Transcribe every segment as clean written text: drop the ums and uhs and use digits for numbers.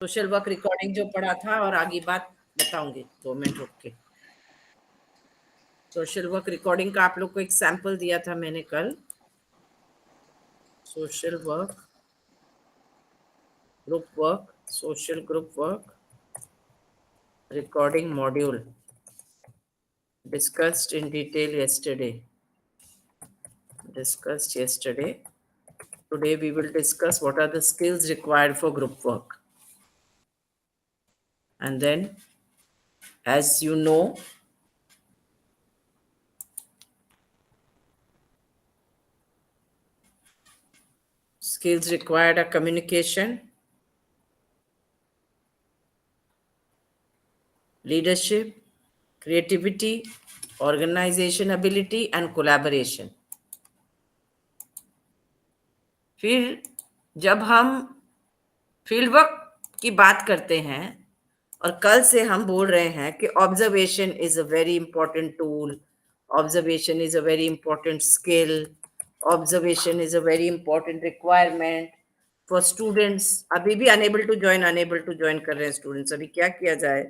Social work recording जो पढ़ा था और आगे बात बताऊंगी 2 मिनट रुक के। सोशल वर्क रिकॉर्डिंग का आप लोग को एक सैंपल दिया था मैंने कल। Social work group work, social group work recording module discussed in detail yesterday. Today we will discuss what are the skills required for group work. And then, as you know, skills required are communication, leadership, creativity, organization ability and collaboration. फिर जब हम field work की बात करते हैं और कल से हम बोल रहे हैं कि observation is a very important tool, observation is a very important skill, observation is a very important requirement for students. अभी भी अनेबल टू ज्वाइन कर रहे हैं स्टूडेंट्स, अभी क्या किया जाए?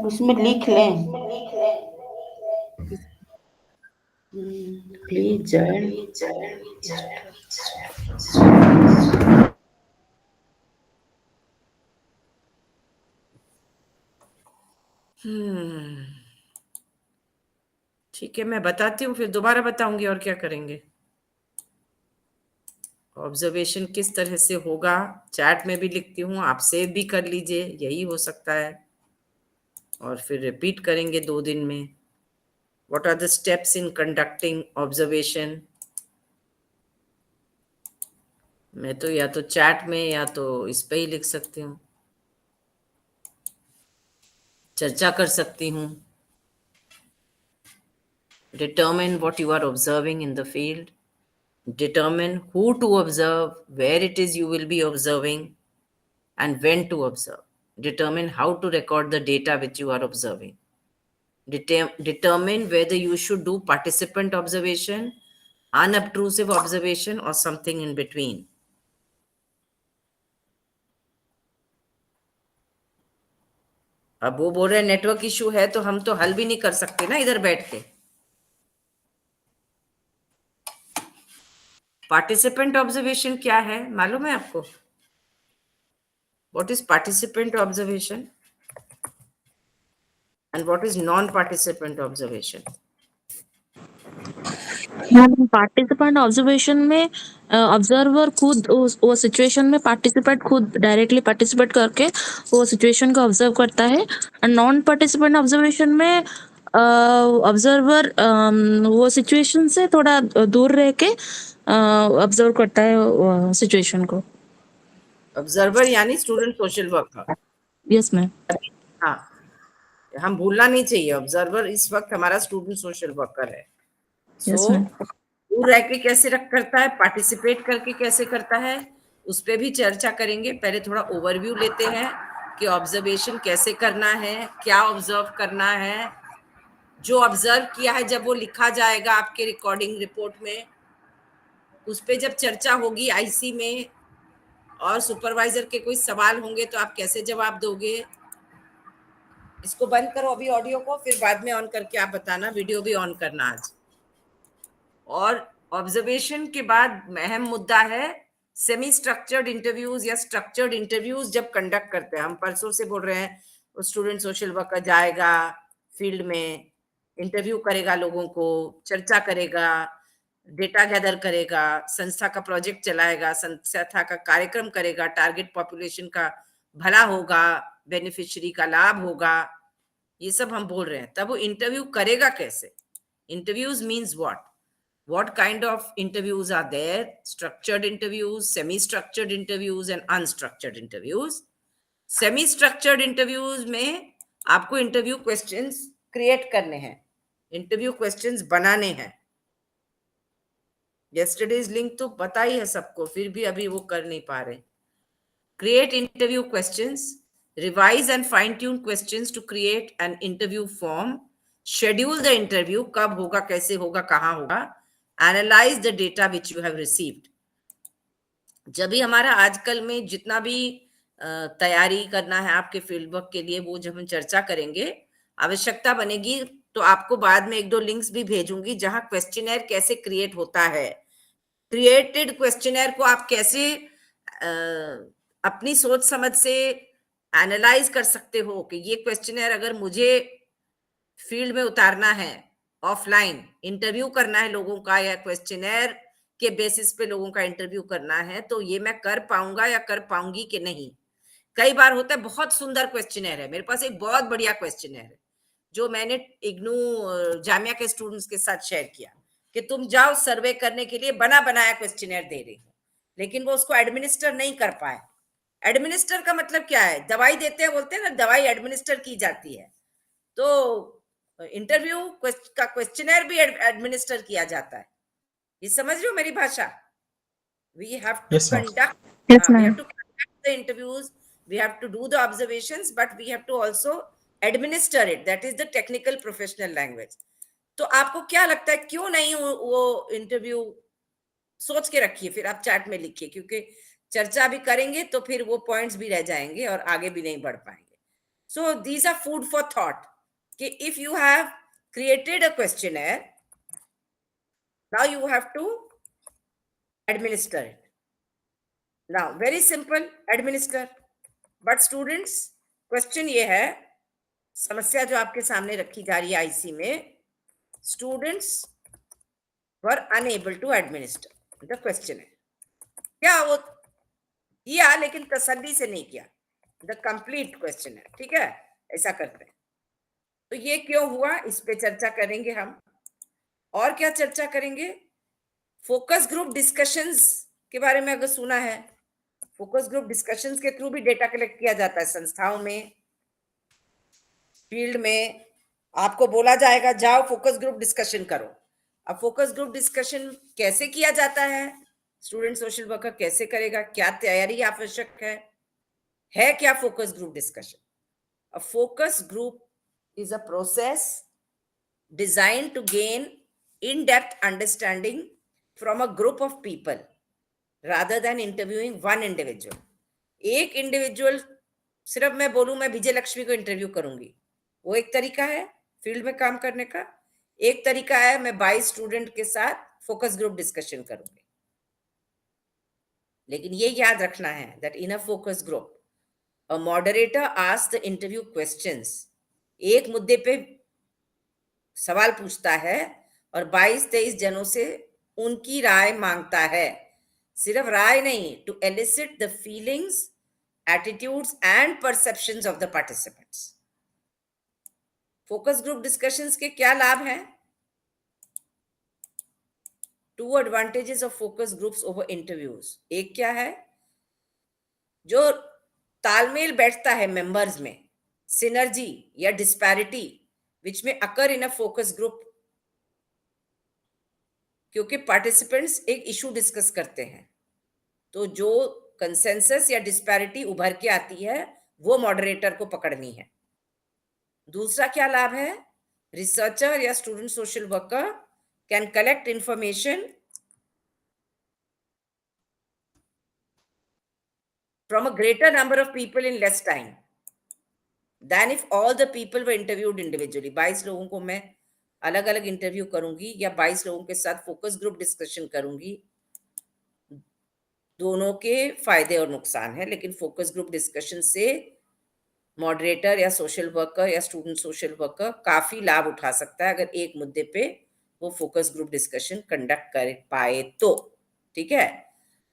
उसमें लिख लें प्लीज जॉइन। ठीक है, मैं बताती हूँ, फिर दोबारा बताऊंगी और क्या करेंगे। ऑब्जर्वेशन किस तरह से होगा चैट में भी लिखती हूँ, आप सेव भी कर लीजिए, यही हो सकता है, और फिर रिपीट करेंगे 2 दिन में। What are the steps in conducting observation? मैं तो या तो चैट में या तो इस पे ही लिख सकती हूँ, चर्चा कर सकती हूँ। Determine what you are observing in the field. Determine who to observe, where it is you will be observing, and when to observe. Determine how to record the data which you are observing. Determine whether you should do participant observation, unobtrusive observation, or something in between. अब वो बोल रहे network issue है, तो हम तो हल भी नहीं कर सकते ना इधर बैठ के। पार्टिसिपेंट ऑब्जर्वेशन क्या है मालूम है आपको? What is participant observation and what is non participant observation? Participant observation में ऑब्जर्वर खुद वो सिचुएशन में पार्टिसिपेंट खुद डायरेक्टली पार्टिसिपेट करके वो सिचुएशन को ऑब्जर्व करता है। एंड नॉन पार्टिसिपेंट ऑब्जर्वेशन में ऑब्जर्वर वो सिचुएशन से थोड़ा दूर रह के ऑब्जर्व करता है सिचुएशन को। ऑब्जर्वर यानी student social worker. Yes ma'am. हाँ, हम भूलना नहीं चाहिए, ऑब्जर्वर इस वक्त हमारा स्टूडेंट सोशल वर्कर है। Yes so ma'am. दूर रह के कैसे करता है, पार्टिसिपेट करके कैसे करता है, उस पर भी चर्चा करेंगे। पहले थोड़ा ओवरव्यू लेते हैं कि ऑब्जर्वेशन कैसे करना है, क्या ऑब्जर्व करना है। जो ऑब्जर्व किया है जब वो लिखा जाएगा आपके रिकॉर्डिंग रिपोर्ट में, उस पर जब चर्चा होगी आईसी में और सुपरवाइजर के कोई सवाल होंगे तो आप कैसे जवाब दोगे। इसको बंद करो अभी ऑडियो को, फिर बाद में ऑन करके आप बताना, वीडियो भी ऑन करना आज। और ऑब्जर्वेशन के बाद अहम मुद्दा है सेमी स्ट्रक्चर्ड इंटरव्यूज या स्ट्रक्चर्ड इंटरव्यूज जब कंडक्ट करते हैं। हम परसों से बोल रहे हैं स्टूडेंट सोशल वर्कर जाएगा फील्ड में, इंटरव्यू करेगा, लोगों को चर्चा करेगा, डेटा गैदर करेगा, संस्था का प्रोजेक्ट चलाएगा, संस्था का कार्यक्रम करेगा, टारगेट पॉपुलेशन का भला होगा, बेनिफिशियरी का लाभ होगा, ये सब हम बोल रहे हैं। तब वो इंटरव्यू करेगा कैसे? Interviews means what kind of interviews are there? Structured interviews, semi-structured interviews and unstructured interviews. Semi-structured interviews में आपको इंटरव्यू क्वेश्चंस क्रिएट करने हैं, इंटरव्यू क्वेश्चंस बनाने हैं। यस्टरडेज लिंक तो पता ही है सबको, फिर भी अभी वो कर नहीं पा रहे। create interview questions, revise and fine tune questions to create an interview form, schedule the interview, कब होगा, कैसे होगा, कहाँ होगा, analyze the data which you have received. जब भी हमारा आजकल में जितना भी तैयारी करना है आपके फील्ड वर्क के लिए, वो जब हम चर्चा करेंगे, आवश्यकता बनेगी तो आपको बाद में 1-2 लिंक्स भी भेजूंगी जहां क्वेश्चनर कैसे क्रिएट होता है. क्रिएटेड क्वेश्चनर को आप कैसे अपनी सोच समझ से एनालाइज कर सकते हो कि ये क्वेश्चनर अगर मुझे फील्ड में उतारना है, ऑफलाइन इंटरव्यू करना है लोगों का, या क्वेश्चनर के बेसिस पे लोगों का इंटरव्यू करना है, तो ये मैं कर पाऊंगा या कर पाऊंगी कि नहीं. कई बार होता है बहुत सुंदर क्वेश्चनर है, मेरे पास एक बहुत बढ़िया क्वेश्चनर है जो मैंने इग्नू जामिया के स्टूडेंट्स के साथ शेयर किया कि तुम जाओ सर्वे करने के लिए, बना बनाया क्वेश्चनर दे रही हूँ, लेकिन वो उसको एडमिनिस्टर नहीं कर पाए. एडमिनिस्टर का मतलब क्या है? दवाई देते हैं, बोलते हैं ना दवाई एडमिनिस्टर की जाती है, तो इंटरव्यू का क्वेश्चनर भी एडमिनिस्टर किया जाता है. ये समझ रहे हो मेरी भाषा? We have to Yes, ma'am. conduct, Yes, we ma'am. have to conduct the interviews, we have to do the observations, but we have to also administer it. That is the technical professional language. तो आपको क्या लगता है क्यों नहीं वो interview सोच के रखिए, फिर आप चैट में लिखिए, क्योंकि चर्चा भी करेंगे तो फिर वो पॉइंट्स भी रह जाएंगे और आगे भी नहीं बढ़ पाएंगे. So these are food for thought कि if you have created a questionnaire, now you have to administer it. Now very simple, administer. But students, question ये है, समस्या जो आपके सामने रखी जा रही है आईसी में, students were unable to administer the questionnaire. क्या वो किया लेकिन तसल्ली से नहीं किया the complete questionnaire. ठीक है, ऐसा करते हैं. तो ये क्यों हुआ, इस पे चर्चा करेंगे हम. और क्या चर्चा करेंगे? फोकस ग्रुप डिस्कशंस के बारे में अगर सुना है, फोकस ग्रुप डिस्कशंस के थ्रू भी डेटा कलेक्ट किया जाता है संस्थाओं में, फील्ड में. आपको बोला जाएगा जाओ फोकस ग्रुप डिस्कशन करो. अब फोकस ग्रुप डिस्कशन कैसे किया जाता है, स्टूडेंट सोशल वर्कर कैसे करेगा, क्या तैयारी आवश्यक है क्या focus group discussion? A focus group is a process designed to gain in depth understanding from a group of people rather than interviewing one individual. एक इंडिविजुअल सिर्फ मैं बोलूं मैं विजय लक्ष्मी को इंटरव्यू करूंगी, वो एक तरीका है फील्ड में काम करने का. एक तरीका है मैं 22 स्टूडेंट के साथ फोकस ग्रुप डिस्कशन करूंगी. लेकिन ये याद रखना है that in a focus group a moderator asks the interview questions. एक मुद्दे पे सवाल पूछता है और 22-23 जनों से उनकी राय मांगता है. सिर्फ राय नहीं, to elicit the feelings, attitudes and perceptions of the participants. Focus group discussions के क्या लाभ हैं? 2 advantages of focus groups over interviews. एक क्या है? जो तालमेल बैठता है मेंबर्स में, सिनर्जी या डिस्पैरिटी विच में अकर इन अ फोकस ग्रुप, क्योंकि पार्टिसिपेंट्स एक इशू डिस्कस करते हैं, तो जो कंसेंसस या डिस्पैरिटी उभर के आती है वो मॉडरेटर को पकड़नी है. दूसरा क्या लाभ है? रिसर्चर या student social worker can collect information from a greater number of people in less time than if all the people were interviewed individually. 22 लोगों को मैं अलग अलग इंटरव्यू करूंगी या 22 लोगों के साथ फोकस ग्रुप डिस्कशन करूंगी, दोनों के फायदे और नुकसान है. लेकिन फोकस ग्रुप डिस्कशन से मॉडरेटर या सोशल वर्कर या स्टूडेंट सोशल वर्कर काफी लाभ उठा सकता है अगर एक मुद्दे पे वो फोकस ग्रुप डिस्कशन कंडक्ट कर पाए तो. ठीक है.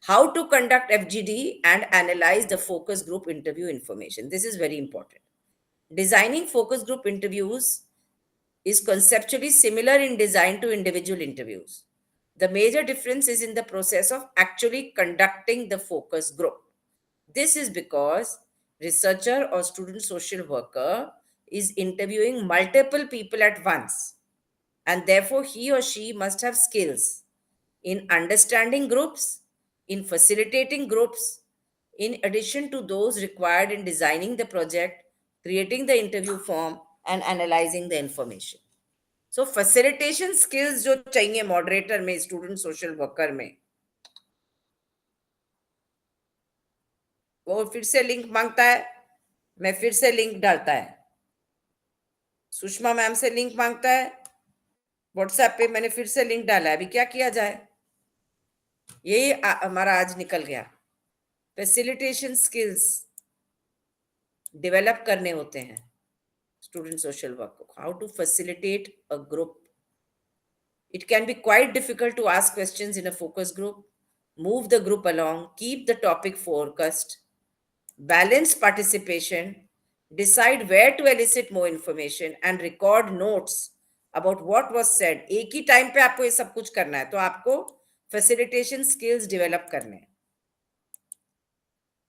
How to conduct FGD and analyse the focus group interview information. This is very important. Designing focus group interviews is conceptually similar in design to individual interviews. The major difference is in the process of actually conducting the focus group. This is because researcher or student social worker is interviewing multiple people at once, and therefore he or she must have skills in understanding groups, in facilitating groups, in addition to those required in designing the project, creating the interview form, and analyzing the information. So facilitation skills जो चाहिए moderator में, student social worker में, वो फिर से link मांगता है, मैं फिर से लिंक डालता है, सुषमा मैम से लिंक मांगता है, व्हाट्सएप पे मैंने फिर से लिंक डाला है, अभी क्या किया जाए? यही हमारा आज निकल गया। फैसिलिटेशन स्किल्स डेवलप करने होते हैं स्टूडेंट सोशल वर्क को, how to facilitate a group. It can be quite difficult to ask questions in a focus group, move the group along, keep the topic focused, balance participation, decide where to elicit more information, and record notes about what was said. एक ही time पे आपको ये सब कुछ करना है, तो आपको फैसिलिटेशन स्किल्स डेवलप करने हैं.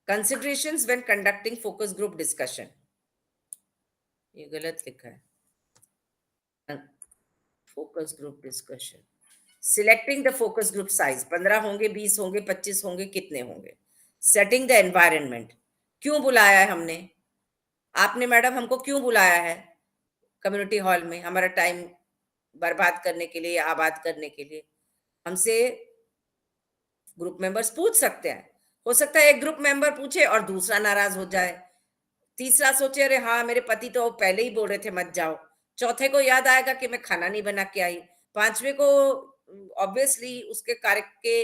Considerations when conducting focus group discussion. ये गलत लिखा है. Focus group discussion. Selecting the focus group size. 15 होंगे, 20 होंगे, 25 होंगे, कितने होंगे? Setting the environment. क्यों बुलाया है हमने? आपने मैडम हमको क्यों बुलाया है कम्युनिटी हॉल में? हमारा टाइम बर्बाद करने के लिए या आबाद करने के लिए? हमसे ग्रुप मेंबर्स पूछ सकते हैं. हो सकता है एक ग्रुप मेंबर पूछे और दूसरा नाराज हो जाए, तीसरा सोचे अरे हाँ मेरे पति तो पहले ही बोल रहे थे मत जाओ, चौथे को याद आएगा कि मैं खाना नहीं बना के आई, पांचवे को ऑब्वियसली उसके कार्य के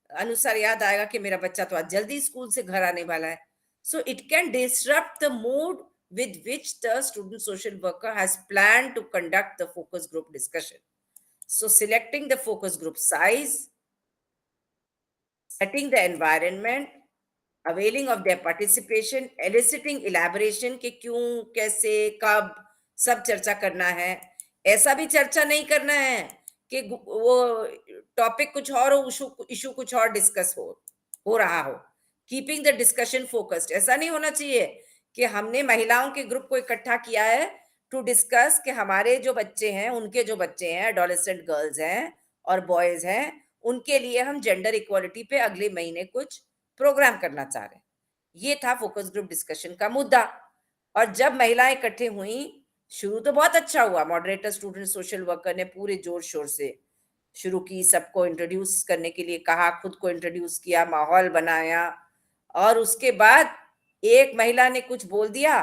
अनुसार याद आएगा कि मेरा बच्चा तो आज जल्दी स्कूल से घर आने वाला है. So it can disrupt the mood with which the student social worker has planned to conduct the focus group discussion. So selecting the focus group size, setting the environment, availing of their participation, eliciting elaboration कि क्यों, कैसे, कब, सब चर्चा करना है. ऐसा भी चर्चा नहीं करना है कि वो टॉपिक कुछ और हो, इशू कुछ और डिस्कस हो रहा हो. Keeping the discussion focused. ऐसा नहीं होना चाहिए कि हमने महिलाओं के ग्रुप को इकट्ठा किया है टू डिस्कस कि हमारे जो बच्चे हैं, उनके जो बच्चे हैं, एडोलेसेंट गर्ल्स हैं और बॉयज हैं, उनके लिए हम जेंडर इक्वालिटी पे अगले महीने कुछ प्रोग्राम करना चाह रहे हैं. ये था फोकस ग्रुप डिस्कशन का मुद्दा. और जब महिलाएं इकट्ठे हुई, शुरू तो बहुत अच्छा हुआ, मॉडरेटर स्टूडेंट सोशल वर्कर ने पूरे जोर शोर से शुरू की, सबको इंट्रोड्यूस करने के लिए कहा, खुद को इंट्रोड्यूस किया, माहौल बनाया, और उसके बाद एक महिला ने कुछ बोल दिया,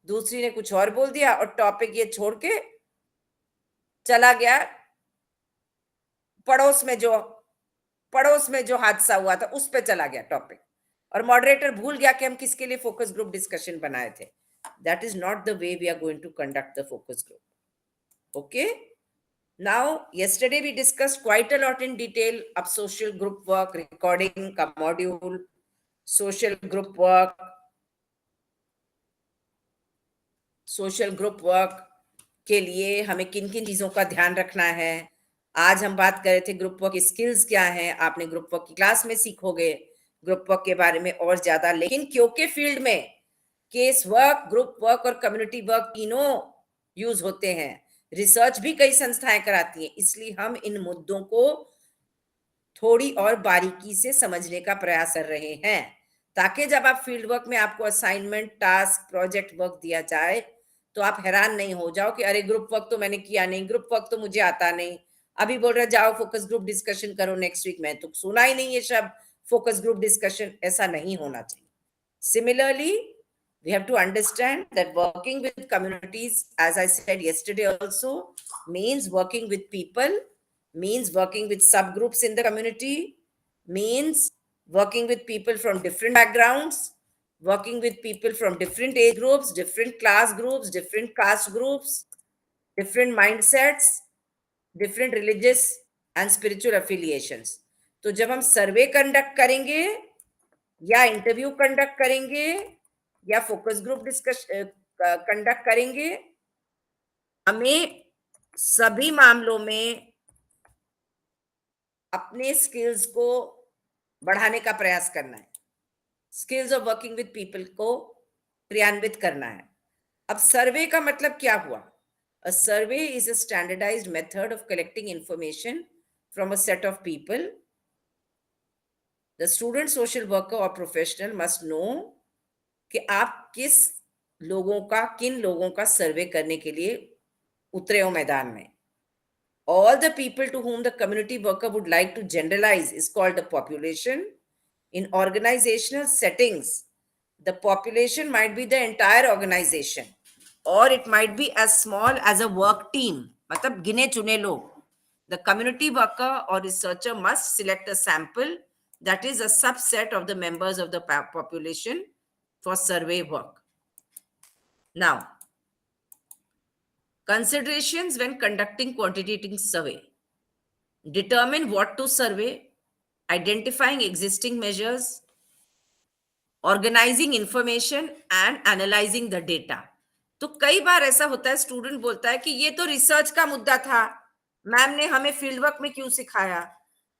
दूसरी ने कुछ और बोल दिया, और टॉपिक ये छोड़ के चला गया पड़ोस में जो हादसा हुआ था उस पे चला गया टॉपिक, और मॉडरेटर भूल गया कि हम किसके लिए फोकस ग्रुप डिस्कशन बनाए थे. That is not the way we are going to conduct the focus group. Okay, now yesterday we discussed quite a lot in detail of social group work, recording का module, social group work के लिए हमें किन किन चीजों का ध्यान रखना है. आज हम बात कर रहे थे ग्रुप वर्क की स्किल्स क्या हैं. आपने ग्रुप वर्क की क्लास में सीखोगे ग्रुप वर्क के बारे में और ज्यादा. लेकिन क्योंकि फील्ड में केस वर्क, ग्रुप वर्क और कम्युनिटी वर्क तीनों यूज होते हैं, रिसर्च भी कई संस्थाएं कराती हैं, इसलिए हम इन मुद्दों को थोड़ी और बारीकी से समझने का प्रयास कर रहे हैं, ताकि जब आप फील्ड वर्क में आपको असाइनमेंट, टास्क, प्रोजेक्ट वर्क दिया जाए तो आप हैरान नहीं हो जाओ कि अरे ग्रुप वर्क तो मैंने किया नहीं, ग्रुप वर्क तो मुझे आता नहीं, अभी बोल रहे जाओ फोकस ग्रुप डिस्कशन करो नेक्स्ट वीक, में तो सुना ही नहीं ये शब्द फोकस ग्रुप डिस्कशन. ऐसा नहीं होना चाहिए. Similarly, we have to understand that working with communities, as I said yesterday also, means working with people, means working with subgroups in the community, means working with people from different backgrounds, working with people from different age groups, different class groups, different caste groups, different mindsets, different religious and spiritual affiliations. तो जब हम survey conduct करेंगे या interview conduct करेंगे या focus group discussion conduct करेंगे, हमें सभी मामलों में अपने स्किल्स को बढ़ाने का प्रयास करना है. Skills of working with people को क्रियान्वित करना है. अब सर्वे का मतलब क्या हुआ? A survey is a standardized method of collecting information from a set of people the student social worker और प्रोफेशनल मस्ट नो कि आप किन लोगों का सर्वे करने के लिए उतरे हो मैदान में. All the people to whom the community worker would like to generalize is called the population. In organizational settings, the population might be the entire organization, or it might be as small as a work team. मतलब गिने चुने लोग. The community worker or researcher must select a sample that is a subset of the members of the population for survey work. Now, considerations when conducting quantitative survey. Determine what to survey, identifying existing measures, organizing information and analyzing the data. तो कई बार ऐसा होता है, student बोलता है कि ये तो रिसर्च का मुद्दा था, मैम ने हमें फील्ड वर्क में क्यों सिखाया?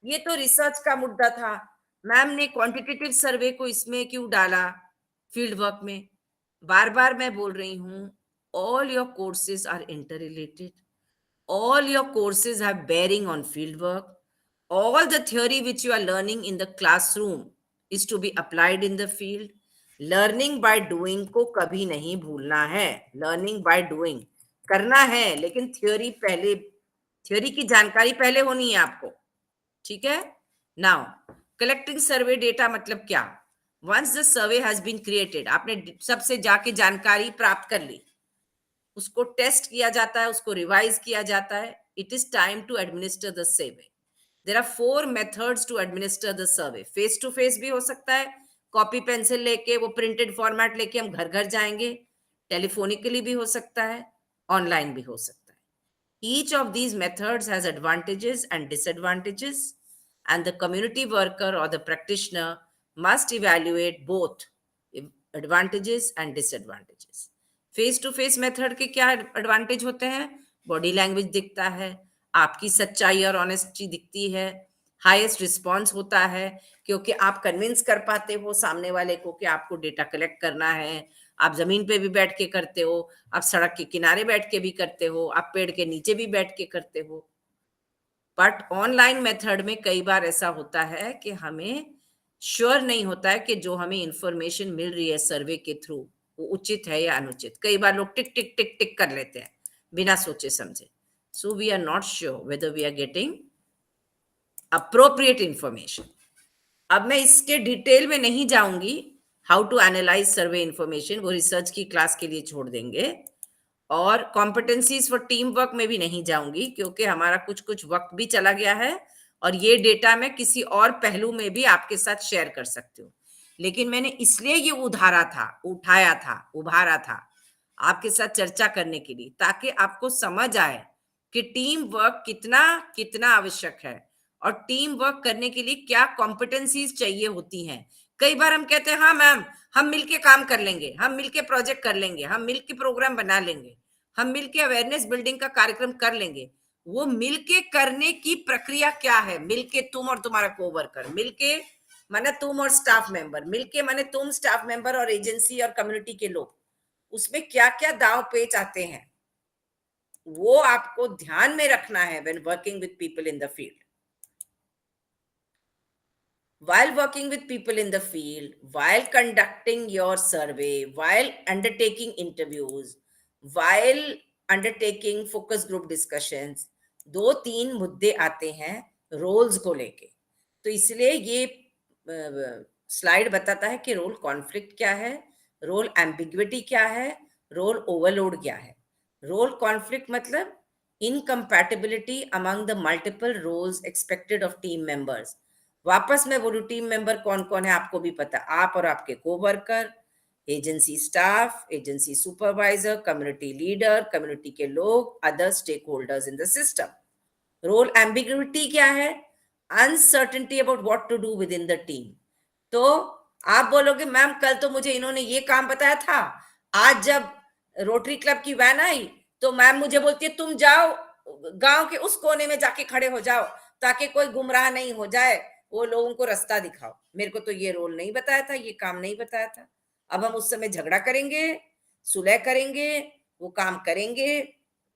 ये तो रिसर्च का मुद्दा था, मैम ने क्वांटिटेटिव सर्वे को इसमें क्यों डाला फील्ड वर्क में? बार बार मैं बोल रही हूं, all your courses are interrelated. All your courses have bearing on fieldwork. All the theory which you are learning in the classroom is to be applied in the field. Learning by doing को कभी नहीं भूलना है. Learning by doing करना है, लेकिन theory की जानकारी पहले होनी है आपको. ठीक है? Now, collecting survey data मतलब क्या? Once the survey has been created, आपने सबसे जाके जानकारी प्राप्त कर ली, उसको टेस्ट किया जाता है, उसको रिवाइज किया जाता है. It is time to administer the survey. There are 4 methods to administer the survey. Face to face भी हो सकता है, कॉपी पेंसिल लेके वो प्रिंटेड फॉर्मेट लेके हम घर घर जाएंगे. टेलीफोनिकली भी हो सकता है, ऑनलाइन भी हो सकता है. Each of these methods has advantages and disadvantages and the community worker और the practitioner must evaluate both advantages and disadvantages. Face to face method के क्या एडवांटेज होते हैं? बॉडी लैंग्वेज दिखता है, आपकी सच्चाई और ऑनेस्टी दिखती है, हाईएस्ट रिस्पॉन्स होता है, क्योंकि आप कन्विंस कर पाते हो सामने वाले को कि आपको डेटा कलेक्ट करना है. आप जमीन पे भी बैठ के करते हो, आप सड़क के किनारे बैठ के भी करते हो, आप पेड़ के नीचे भी बैठ के करते हो. बट ऑनलाइन मेथड में कई बार ऐसा होता है कि हमें श्योर नहीं होता है कि जो हमें इंफॉर्मेशन मिल रही है सर्वे के थ्रू वो उचित है या अनुचित. कई बार लोग टिक टिक टिक टिक कर लेते हैं बिना सोचे समझे. So we are not sure whether we are getting appropriate information. अब मैं इसके डिटेल में नहीं जाऊंगी, how to analyse survey information, वो रिसर्च की क्लास के लिए छोड़ देंगे. और कॉम्पिटेंसीज फॉर टीम वर्क में भी नहीं जाऊंगी, क्योंकि हमारा कुछ वक्त भी चला गया है और ये डेटा मैं किसी और पहलू में भी आपके साथ शेयर कर सकती हूँ. लेकिन मैंने इसलिए ये उभारा था आपके साथ चर्चा करने के लिए, ताकि आपको समझ आए कि टीम वर्क कितना कितना आवश्यक है और टीम वर्क करने के लिए क्या कॉम्पिटेंसीज चाहिए होती हैं. कई बार हम कहते हैं हाँ मैम हम मिलके काम कर लेंगे, हम मिलके प्रोजेक्ट कर लेंगे, हम मिलके प्रोग्राम बना लेंगे, हम मिलके अवेयरनेस बिल्डिंग का कार्यक्रम कर लेंगे. वो मिलके करने की प्रक्रिया क्या है? मिलके तुम और तुम्हारा कोवर्कर, मिलके माने तुम और स्टाफ मेंबर, मिलके माने तुम स्टाफ मेंबर और एजेंसी और कम्युनिटी के लोग, उसमें क्या क्या दाव पेच आते हैं वो आपको ध्यान में रखना है when working with people in the field. While working with people in the field, while conducting your survey, while undertaking interviews, while undertaking focus group discussions, 2-3 मुद्दे आते हैं रोल्स को लेके. तो इसलिए ये स्लाइड बताता है कि रोल कॉन्फ्लिक्ट क्या है, रोल एम्बिग्विटी क्या है, रोल ओवरलोड क्या है. रोल कॉन्फ्लिक्ट मतलब incompatibility among the multiple roles expected of team members. वापस में बोलूं, टीम मेंबर कौन कौन है आपको भी पता, आप और आपके coworker, agency staff, agency supervisor, community leader, community के लोग, other stakeholders in the system. Role ambiguity क्या है? Uncertainty about what to do within the team. तो आप बोलोगे मैम कल तो मुझे इन्होंने ये काम बताया था, आज जब रोटरी क्लब की वैन आई तो मैम मुझे बोलती है तुम जाओ गांव के उस कोने में जाके खड़े हो जाओ ताकि कोई गुमराह नहीं हो जाए, वो लोगों को रास्ता दिखाओ. मेरे को तो ये रोल नहीं बताया था, ये काम नहीं बताया था. अब हम उस समय झगड़ा करेंगे, सुलह करेंगे, वो काम करेंगे.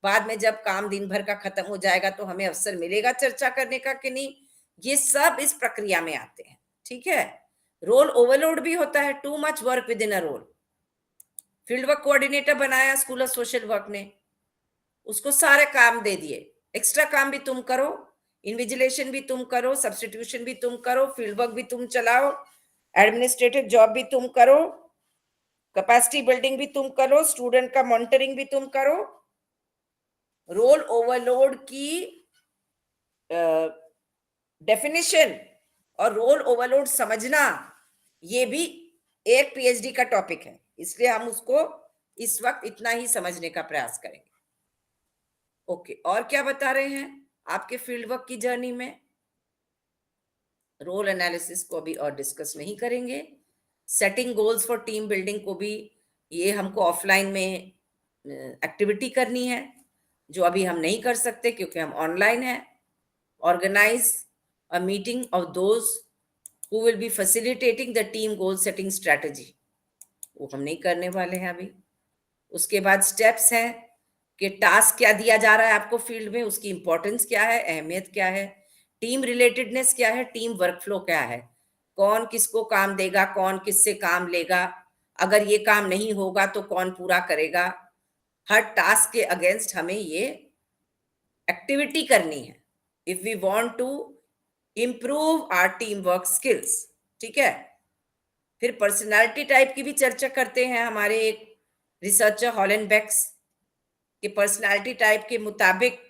बाद में जब काम दिन भर का खत्म हो जाएगा तो हमें अवसर मिलेगा चर्चा करने का कि नहीं. ये सब इस प्रक्रिया में आते हैं. ठीक है। रोल ओवरलोड भी होता है, too much work within a role. Field work coordinator बनाया स्कूल ऑफ सोशल वर्क ने, उसको सारे काम दे दिए, एक्स्ट्रा काम भी तुम करो, इन्विजिलेशन भी तुम करो, सब्स्टिट्यूशन भी तुम करो, फील्ड वर्क भी तुम चलाओ, एडमिनिस्ट्रेटिव जॉब भी तुम करो, कैपेसिटी बिल्डिंग भी तुम करो, स्टूडेंट का मॉनिटरिंग भी तुम करो। रोल ओवरलोड की डेफिनेशन और रोल ओवरलोड समझना, ये भी एक पीएचडी का टॉपिक है, इसलिए हम उसको इस वक्त इतना ही समझने का प्रयास करेंगे। ओके, और क्या बता रहे हैं आपके फील्ड वर्क की जर्नी में? रोल एनालिसिस को अभी और डिस्कस नहीं करेंगे। Setting goals for team building को भी ये हमको ऑफलाइन में एक्टिविटी करनी है, जो अभी हम नहीं कर सकते क्योंकि हम ऑनलाइन हैं। Organise a meeting of those who will be facilitating the team goal setting strategy, वो हम नहीं करने वाले हैं अभी। उसके बाद स्टेप्स हैं कि टास्क क्या दिया जा रहा है आपको फील्ड में, उसकी इंपॉर्टेंस क्या है, अहमियत क्या है, टीम रिलेटेडनेस क्या है, टीम वर्कफ्लो क्या है, कौन किसको काम देगा, कौन किससे काम लेगा, अगर ये काम नहीं होगा तो कौन पूरा करेगा। हर टास्क के अगेंस्ट हमें ये एक्टिविटी करनी है if we want to improve our team work skills. ठीक है। फिर पर्सनालिटी टाइप की भी चर्चा करते हैं हमारे एक रिसर्चर हॉलैंडबेक्स कि पर्सनालिटी टाइप के मुताबिक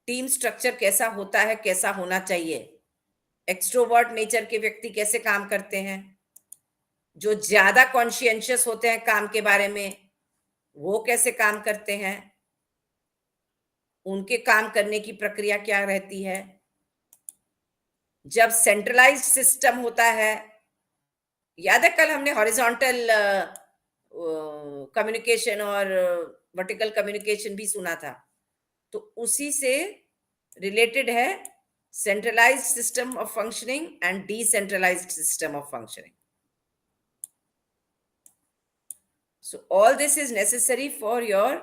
टीम स्ट्रक्चर कैसा होता है, कैसा होना चाहिए। एक्सट्रोवर्ट नेचर के व्यक्ति कैसे काम करते हैं, जो ज्यादा कॉन्शियंशियस होते हैं काम के बारे में, वो कैसे काम करते हैं, उनके काम करने की प्रक्रिया क्या रहती है। जब सेंट्रलाइज्ड सिस्टम होता है, याद है कल हमने हॉरिजॉन्टल कम्युनिकेशन और वर्टिकल कम्युनिकेशन भी सुना था, तो उसी से रिलेटेड है centralised system of functioning and decentralised system of functioning. So all this is necessary for your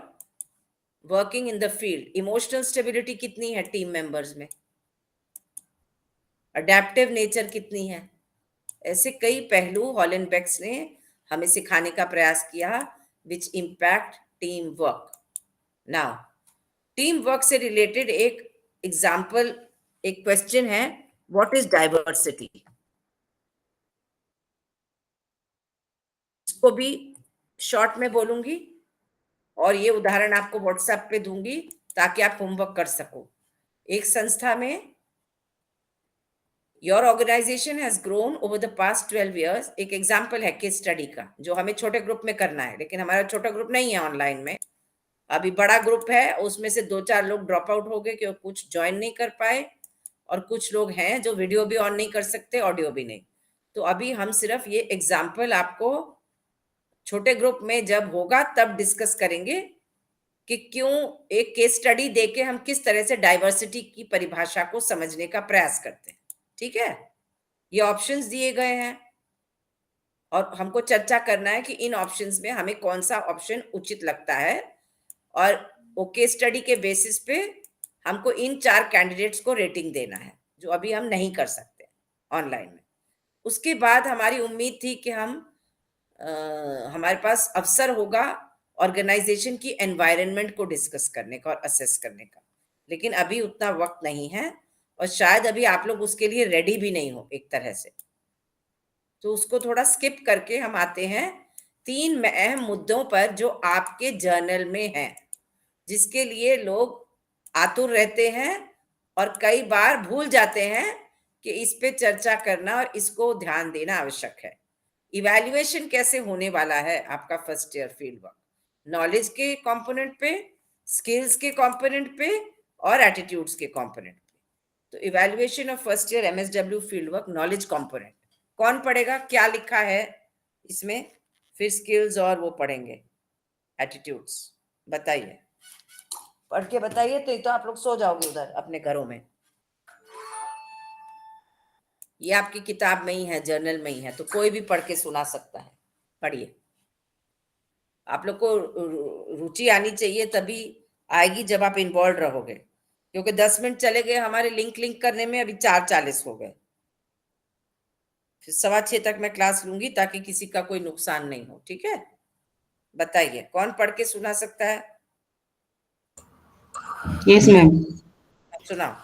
working in the field. Emotional stability कितनी है टीम मेंबर्स में, अडेप्टिव नेचर कितनी है, ऐसे कई पहलू हॉलैंडबेक्स ने हमें सिखाने का प्रयास किया which impact team work. Now team work से रिलेटेड एक एग्जाम्पल, एक क्वेश्चन है, व्हाट इज डाइवर्सिटी। इसको भी शॉर्ट में बोलूंगी और ये उदाहरण आपको व्हाट्सएप पे दूंगी ताकि आप होमवर्क कर सको। एक संस्था में your organisation has grown over the past 12 years, एक एग्जाम्पल है केस स्टडी का जो हमें छोटे ग्रुप में करना है, लेकिन हमारा छोटा ग्रुप नहीं है ऑनलाइन में, अभी बड़ा ग्रुप है, उसमें से 2-4 लोग ड्रॉप आउट हो गए क्योंकि कुछ ज्वाइन नहीं कर पाए और कुछ लोग हैं जो वीडियो भी ऑन नहीं कर सकते, ऑडियो भी नहीं। तो अभी हम सिर्फ ये एग्जाम्पल आपको छोटे ग्रुप में जब होगा तब डिस्कस करेंगे कि क्यों एक केस स्टडी देके हम किस तरह से डाइवर्सिटी की परिभाषा को समझने का प्रयास करते हैं। ठीक है, ये ऑप्शंस दिए गए हैं और हमको चर्चा करना है कि इन ऑप्शंस में हमें कौन सा ऑप्शन उचित लगता है, और वो केस स्टडी के बेसिस पे हमको इन 4 कैंडिडेट्स को रेटिंग देना है, जो अभी हम नहीं कर सकते ऑनलाइन में। उसके बाद हमारी उम्मीद थी कि हमारे पास अवसर होगा ऑर्गेनाइजेशन की एनवायरनमेंट को डिस्कस करने का और असेस करने का, लेकिन अभी उतना वक्त नहीं है और शायद अभी आप लोग उसके लिए रेडी भी नहीं हो एक तरह से, तो उसको थोड़ा स्किप करके हम आते हैं 3 अहम मुद्दों पर जो आपके जर्नल में हैं, जिसके लिए लोग आतुर रहते हैं और कई बार भूल जाते हैं कि इस पे चर्चा करना और इसको ध्यान देना आवश्यक है। इवैल्यूएशन कैसे होने वाला है आपका first year field work, knowledge के कंपोनेंट पे, स्किल्स के कंपोनेंट पे और एटीट्यूड्स के कंपोनेंट पे। तो evaluation of first year MSW field work knowledge component कौन पढ़ेगा, क्या लिखा है इसमें, फिर स्किल्स और वो पढ़ेंगे एटीट्यूड्स। बताइए, पढ़ के बताइए, तो आप लोग सो जाओगे उधर अपने घरों में। ये आपकी किताब में ही है, जर्नल में ही है, तो कोई भी पढ़ के सुना सकता है। पढ़िए, आप लोग को रुचि आनी चाहिए, तभी आएगी जब आप इन्वॉल्व रहोगे, क्योंकि 10 मिनट चले गए हमारे लिंक करने में, अभी 4:40 हो गए। फिर 6:15 तक मैं क्लास लूंगी ताकि किसी का कोई नुकसान नहीं हो, ठीक है? बताइए कौन पढ़ के सुना सकता है? Yes, ma'am. सुनाओ।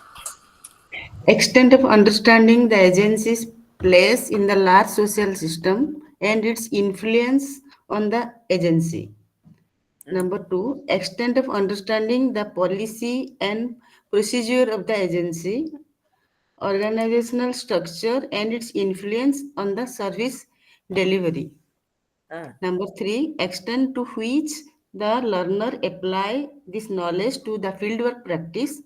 Extent of understanding the agency's place in the large social system and its influence on the agency. Number 2, extent of understanding the policy and procedure of the agency, organizational structure and its influence on the service delivery. हाँ, Number 3, extent to which the learner apply this knowledge to the fieldwork practice.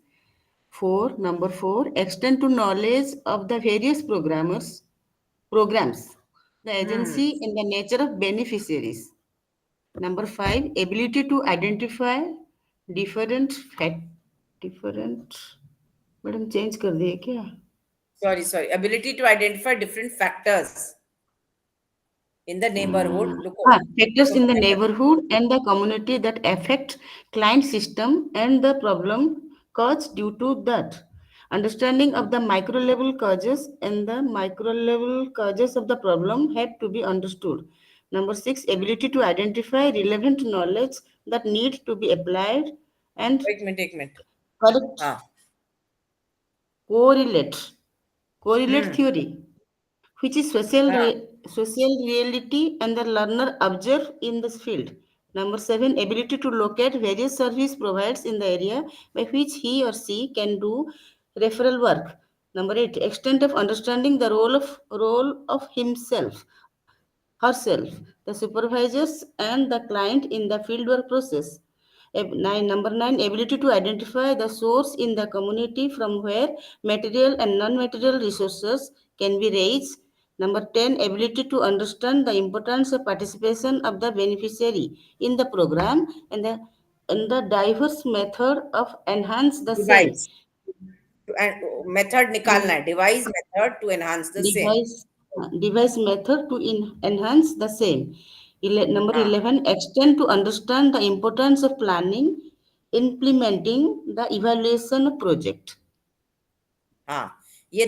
Number 4, extent to knowledge of the various programs, the agency and the nature of beneficiaries. Number 5, ability to identify different, madam change कर दिए क्या? Sorry, ability to identify different factors in the neighbourhood. लुको, Factors in the क्या? neighborhood and the community that affect client system and the problem caused due to that. Understanding of the micro level causes and the micro level causes of the problem have to be understood. Number 6, ability to identify relevant knowledge that need to be applied and एक minute. correct हाँ, correlate theory, which is हाँ, social reality and the learner observe in this field. Number 7, ability to locate various service providers in the area by which he or she can do referral work. Number 8, extent of understanding the role of himself, herself, the supervisors and the client in the fieldwork process. Number 9, ability to identify the source in the community from where material and non-material resources can be raised. Number 10, ability to understand the importance of participation of the beneficiary in the program and the diverse method of enhance the same. Device method निकालना है, device method to enhance the same. Device method to enhance the same. Number हाँ, 11, extend to understand the importance of planning, implementing the evaluation project. हाँ, ये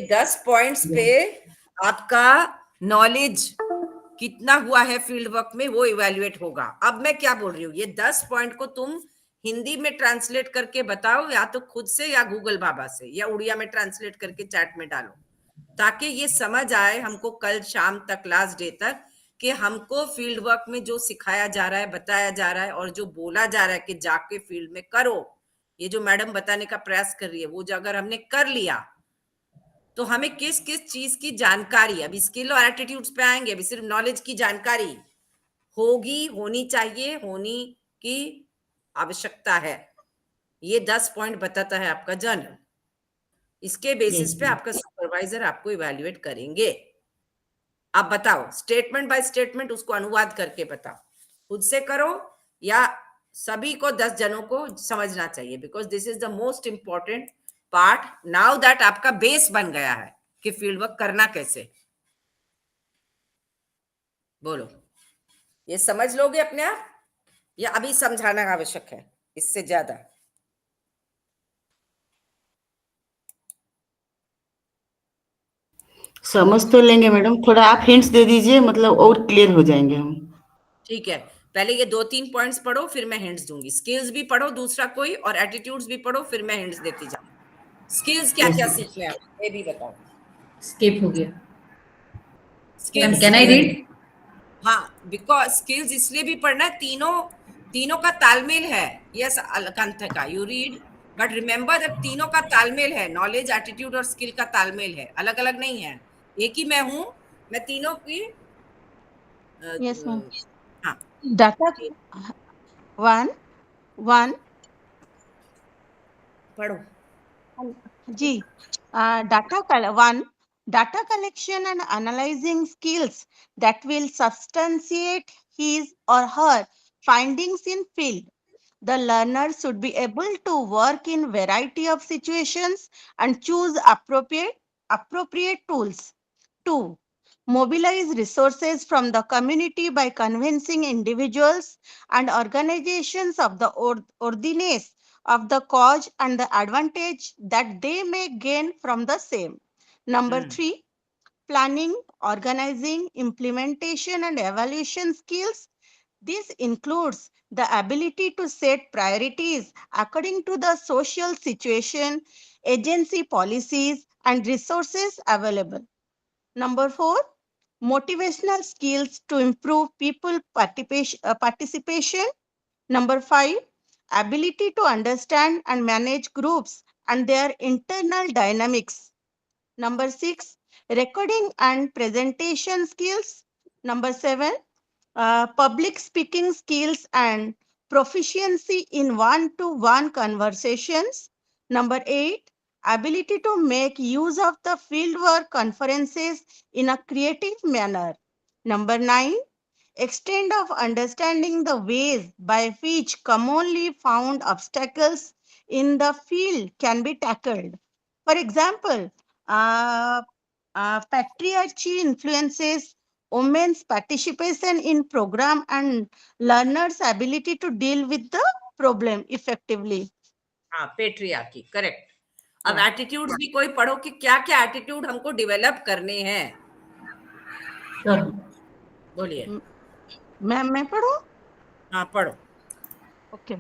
10 points पे आपका knowledge कितना हुआ है फील्ड वर्क में वो इवेल्युएट होगा। अब मैं क्या बोल रही हूँ, ये 10 पॉइंट को तुम हिंदी में ट्रांसलेट करके बताओ, या तो खुद से या गूगल बाबा से, या उड़िया में ट्रांसलेट करके चैट में डालो, ताकि ये समझ आए हमको कल शाम तक, लास्ट डे तक, कि हमको फील्ड वर्क में जो सिखाया जा रहा है, बताया जा रहा है, और जो बोला जा रहा है कि जाके फील्ड में करो, ये जो मैडम बताने का प्रयास कर रही है, वो जो अगर हमने कर लिया तो हमें किस किस चीज की जानकारी, अभी स्किल और एटीट्यूड्स पे आएंगे, अभी सिर्फ नॉलेज की जानकारी होगी, होनी चाहिए, होनी की आवश्यकता है। ये 10 पॉइंट बताता है आपका जर्नल। इसके बेसिस पे आपका सुपरवाइजर आपको इवैल्यूएट करेंगे। आप बताओ, स्टेटमेंट बाय स्टेटमेंट उसको अनुवाद करके बताओ, खुद से करो या सभी को 10 जनों को समझना चाहिए, because this is the most important part now that आपका बेस बन गया है कि फील्ड वर्क करना कैसे। बोलो, ये समझ लोगे अपने आप या अभी समझाना आवश्यक है इससे ज्यादा? समझ तो लेंगे मैडम, थोड़ा आप हिंट्स दे दीजिए, मतलब और क्लियर हो जाएंगे हम। ठीक है, पहले ये 2-3 पॉइंट्स पढ़ो, फिर मैं हिंट्स दूंगी। स्किल्स भी पढ़ो दूसरा कोई, और एटीट्यूड्स भी पढ़ो, फिर मैं हिंट्स देती जाऊँ। स्किल्स क्या क्या सीखने हैं आपको, ये भी बताओ। स्किप हो गया। Ma'am skills, can I read? हाँ, बिकॉज स्किल्स इसलिए भी पढ़ना है, तीनों का तालमेल है। यस कंथका, you read, but remember that तीनों का तालमेल है, नॉलेज, एटीट्यूड और स्किल का तालमेल है, अलग अलग नहीं है। एक ही मैं हूं, मैं तीनों की Yes, ma'am. हाँ, Data one, one, पढ़ो। G. Data collection and analyzing skills that will substantiate his or her findings in field. The learner should be able to work in variety of situations and choose appropriate tools. 2. Mobilize resources from the community by convincing individuals and organizations of the ordinance of the cause and the advantage that they may gain from the same. Number 3, planning, organizing, implementation, and evaluation skills. This includes the ability to set priorities according to the social situation, agency policies, and resources available. Number 4, motivational skills to improve people participation. Number 5, ability to understand and manage groups and their internal dynamics. Number 6, recording and presentation skills. Number 7, public speaking skills and proficiency in one-to-one conversations. Number 8, ability to make use of the fieldwork conferences in a creative manner. Number 9, extent of understanding the ways by which commonly found obstacles in the field can be tackled. For example, patriarchy influences women's participation in program and learners' ability to deal with the problem effectively. हाँ, patriarchy, correct. अब Yeah. Attitudes भी कोई पढ़ो कि क्या क्या attitude हमको develop करने हैं। Sure. बोलिए। मैं पढ़ूं? हाँ, पढ़ो। Okay.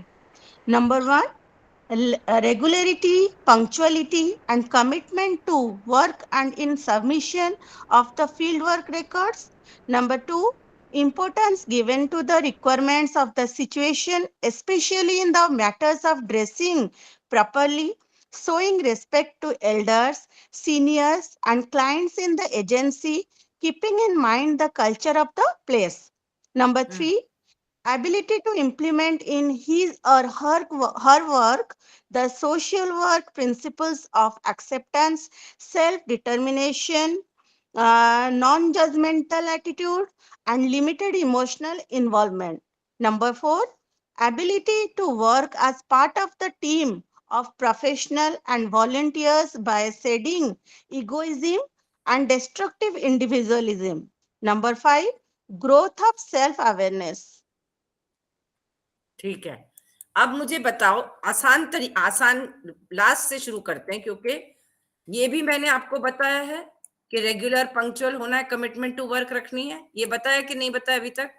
Number 1, regularity, punctuality, and commitment to work and in submission of the fieldwork records. Number 2, importance given to the requirements of the situation, especially in the matters of dressing properly, showing respect to elders, seniors, and clients in the agency, keeping in mind the culture of the place. Number 3, ability to implement in his or her work the social work principles of acceptance, self-determination, non-judgmental attitude, and limited emotional involvement. Number 4, ability to work as part of the team of professional and volunteers by shedding egoism and destructive individualism. Number 5, growth of self-awareness. ठीक है। अब मुझे बताओ, आसान last से शुरू करते हैं, क्योंकि ये भी मैंने आपको बताया है कि रेगुलर पंक्चुअल होना है, कमिटमेंट टू वर्क रखनी है। ये बताया कि नहीं बताया अभी तक?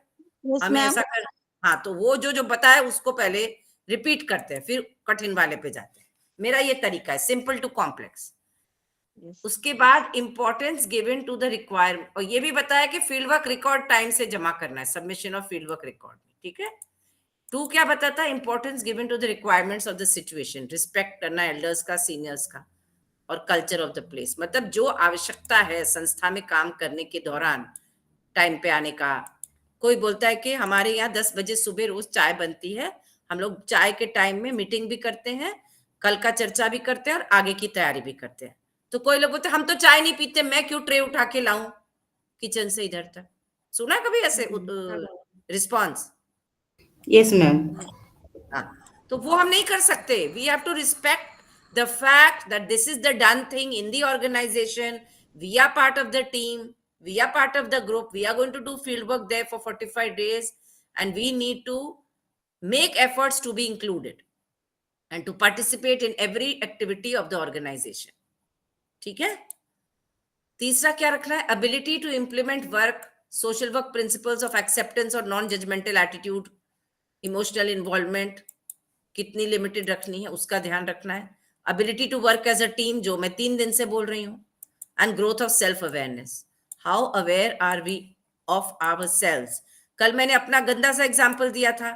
Yes, हमें ma'am. ऐसा कर, हाँ, तो वो जो बताया उसको पहले रिपीट करते हैं, फिर कठिन वाले पे जाते हैं। मेरा ये तरीका है, सिंपल टू कॉम्प्लेक्स। Yes. उसके बाद importance given to the requirement, और ये भी बताया कि फील्ड वर्क रिकॉर्ड टाइम से जमा करना है, submission of field work record. ठीक है। 2 क्या बताता है? Importance given to the requirements of the situation, respect करना एल्डर्स का, सीनियर्स का, और कल्चर ऑफ द प्लेस, मतलब जो आवश्यकता है संस्था में काम करने के दौरान टाइम पे आने का। कोई बोलता है कि हमारे यहाँ 10 बजे सुबह रोज चाय बनती है, हम लोग चाय के टाइम में मीटिंग भी करते हैं, कल का चर्चा भी करते हैं और आगे की तैयारी भी करते हैं। तो कोई लोग बोलते हैं हम तो चाय नहीं पीते, मैं क्यों ट्रे उठा के लाऊं किचन से इधर तक? सुना कभी ऐसे रिस्पॉन्स? Yes, ma'am. तो वो हम नहीं कर सकते। We have to respect the fact that this is the done thing in the organisation, we are part of the team, we are part of the group, we are going to do field work there for 45 days, and we need to make efforts to be included and to participate in every activity of the organization. ठीक है। तीसरा क्या रखना है? ability to implement work, social work principles of acceptance और non judgmental attitude, emotional involvement कितनी limited रखनी है उसका ध्यान रखना है। ability to work as a team, जो मैं 3 दिन से बोल रही हूँ, and growth of self awareness. How aware are we of ourselves? कल मैंने अपना गंदा सा एग्जाम्पल दिया था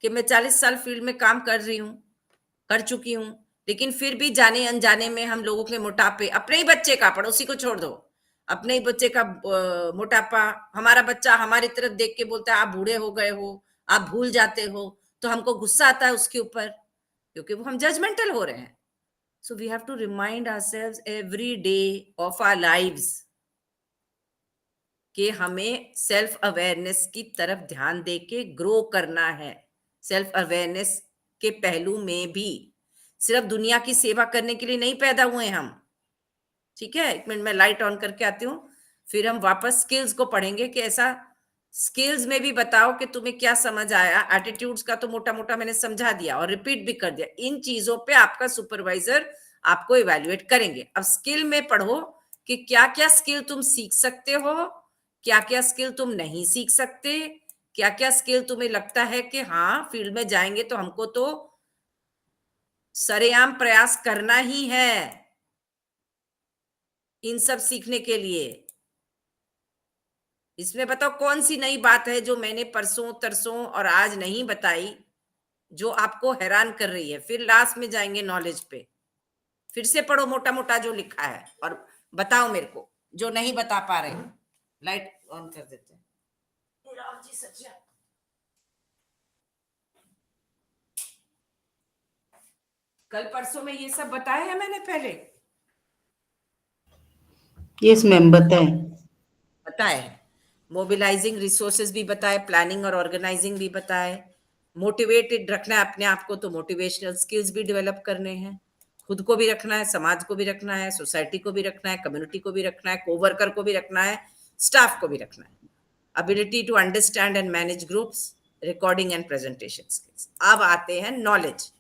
कि मैं 40 साल फील्ड में काम कर चुकी हूँ, लेकिन फिर भी जाने अनजाने में हम लोगों के मोटापे, अपने ही बच्चे का, पड़ोसी को छोड़ दो, अपने ही बच्चे का मोटापा, हमारा बच्चा हमारी तरफ देख के बोलता है आप बूढ़े हो गए हो, आप भूल जाते हो, तो हमको गुस्सा आता है उसके ऊपर, क्योंकि वो हम जजमेंटल हो रहे हैं। So we have to remind ourselves every day of our lives कि हमें सेल्फ अवेयरनेस की तरफ ध्यान दे के ग्रो करना है। सेल्फ अवेयरनेस के पहलू में भी सिर्फ दुनिया की सेवा करने के लिए नहीं पैदा हुए हम। ठीक है, 1 मिनट में लाइट ऑन करके आती हूँ, फिर हम वापस स्किल्स को पढ़ेंगे कि ऐसा स्किल्स में भी बताओ कि तुम्हें क्या समझ आया। एटीट्यूड्स का तो मोटा मोटा मैंने समझा दिया और रिपीट भी कर दिया। इन चीजों पे आपका सुपरवाइजर आपको इवैल्यूएट करेंगे। अब स्किल में पढ़ो कि कि क्या क्या स्किल तुम सीख सकते हो, क्या क्या स्किल तुम नहीं सीख सकते, क्या क्या स्किल तुम्हें लगता है कि हाँ फील्ड में जाएंगे तो हमको तो सरेआम प्रयास करना ही है इन सब सीखने के लिए। इसमें बताओ कौन सी नई बात है जो मैंने परसों तरसों और आज नहीं बताई जो आपको हैरान कर रही है। फिर लास्ट में जाएंगे नॉलेज पे, फिर से पढ़ो मोटा मोटा जो लिखा है और बताओ मेरे को जो नहीं बता पा रहे। लाइट ऑन कर देते हैं। राम जी सच्चा कल परसों में ये सब बताया है मैंने पहले? यस मैम, बताएं। बताया है। मोबिलाइजिंग रिसोर्सेज भी बताए, प्लानिंग और ऑर्गेनाइजिंग भी बताए, मोटिवेटेड रखना है अपने आप को तो मोटिवेशनल स्किल्स भी डेवलप करने हैं, खुद को भी रखना है, समाज को भी रखना है, सोसाइटी को भी रखना है, कम्युनिटी को भी रखना है, कोवर्कर को भी रखना है, स्टाफ को भी रखना है। Ability to understand and manage groups, recording and presentation skills. अब आते हैं नॉलेज।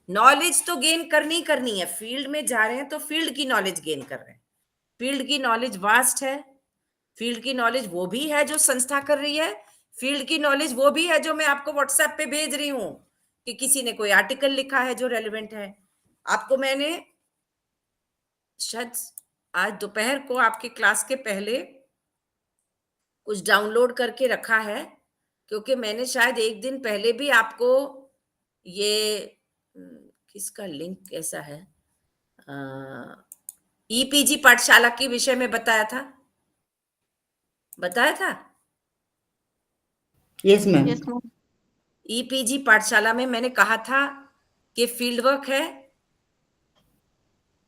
नॉलेज तो गेन करनी है, फील्ड में जा रहे हैं तो फील्ड की नॉलेज गेन कर रहे हैं। फील्ड की नॉलेज वास्ट है, फील्ड की नॉलेज वो भी है जो संस्था कर रही है, फील्ड की नॉलेज वो भी है जो मैं आपको व्हाट्सएप पे भेज रही हूं कि किसी ने कोई आर्टिकल लिखा है जो रेलेवेंट है। आपको मैंने शायद आज दोपहर को आपके क्लास के पहले कुछ डाउनलोड करके रखा है, क्योंकि मैंने शायद एक दिन पहले भी आपको ये किसका लिंक कैसा है, ईपीजी पाठशाला के विषय में बताया था yes ma'am. Yes, ma'am. E-PG पाठशाला में मैंने कहा था कि फील्ड वर्क है,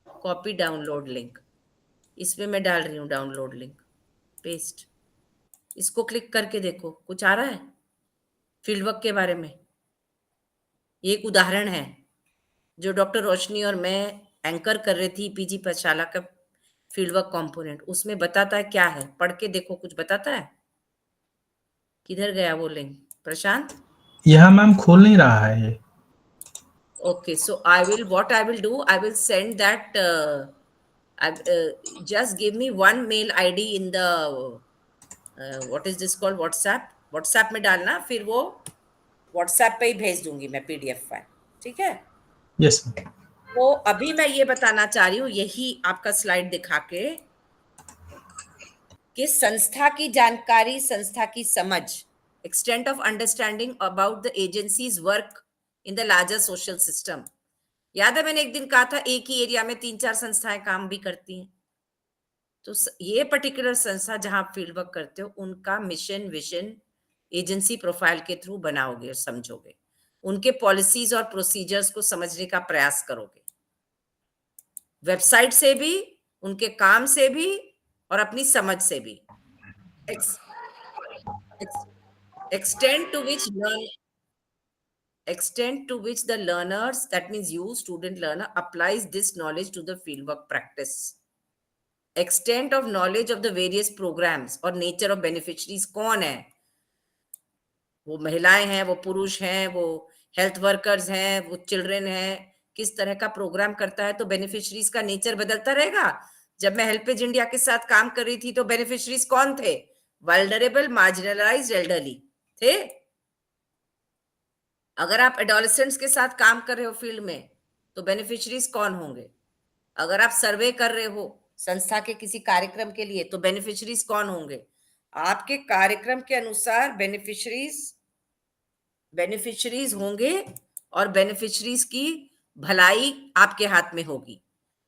कॉपी डाउनलोड लिंक, इसमें मैं डाल रही हूँ डाउनलोड लिंक, पेस्ट, इसको क्लिक करके देखो कुछ आ रहा है फील्ड वर्क के बारे में। ये एक उदाहरण है जो डॉक्टर रोशनी और मैं एंकर कर रही थी पीजी पाठशाला का फील्ड वर्क कंपोनेंट, उसमें बताता है क्या है, पढ़ के देखो कुछ बताता है। किधर गया वो लिंक प्रशांत? यह मैम खोल नहीं रहा है ये। Okay, so I will do, I will send that, just give me one mail ID in the, what is this called, WhatsApp में डालना, फिर वो WhatsApp पे ही भेज दूंगी मैं PDF फाइल, ठीक है? Yes ma'am. तो अभी मैं ये बताना चाह रही हूँ, यही आपका स्लाइड दिखा के, कि संस्था की जानकारी, संस्था की समझ, extent of understanding about the agency's work in the larger social system। याद है मैंने एक दिन कहा था एक ही एरिया में 3-4 संस्थाएं काम भी करती हैं, तो ये पर्टिकुलर संस्था जहां फील्ड वर्क करते हो उनका मिशन विजन एजेंसी प्रोफाइल के थ्रू बनाओगे और समझोगे, उनके पॉलिसीज और प्रोसीजर्स को समझने का प्रयास करोगे, वेबसाइट से भी, उनके काम से भी और अपनी समझ से भी। extent to which the learners, that means you student learner, applies this knowledge to the fieldwork practice, extent of knowledge of the various programs और nature of beneficiaries कौन है, वो महिलाएं हैं, वो पुरुष हैं, वो हेल्थ वर्कर्स हैं, वो चिल्ड्रन हैं, किस तरह का प्रोग्राम करता है, तो बेनिफिशरीज का नेचर बदलता रहेगा। जब मैं हेल्पेज इंडिया के साथ काम कर रही थी तो बेनिफिशरीज कौन थे? वल्नरेबल, मार्जिनलाइज्ड, एल्डरली थे। अगर आप एडोलेसेंट्स के साथ काम कर रहे हो फील्ड में तो बेनिफिशरीज कौन होंगे? अगर आप सर्वे कर रहे हो संस्था के किसी कार्यक्रम के लिए तो बेनिफिशरीज कौन होंगे? आपके कार्यक्रम के अनुसार बेनिफिशरीज होंगे और बेनिफिशरीज की भलाई आपके हाथ में होगी।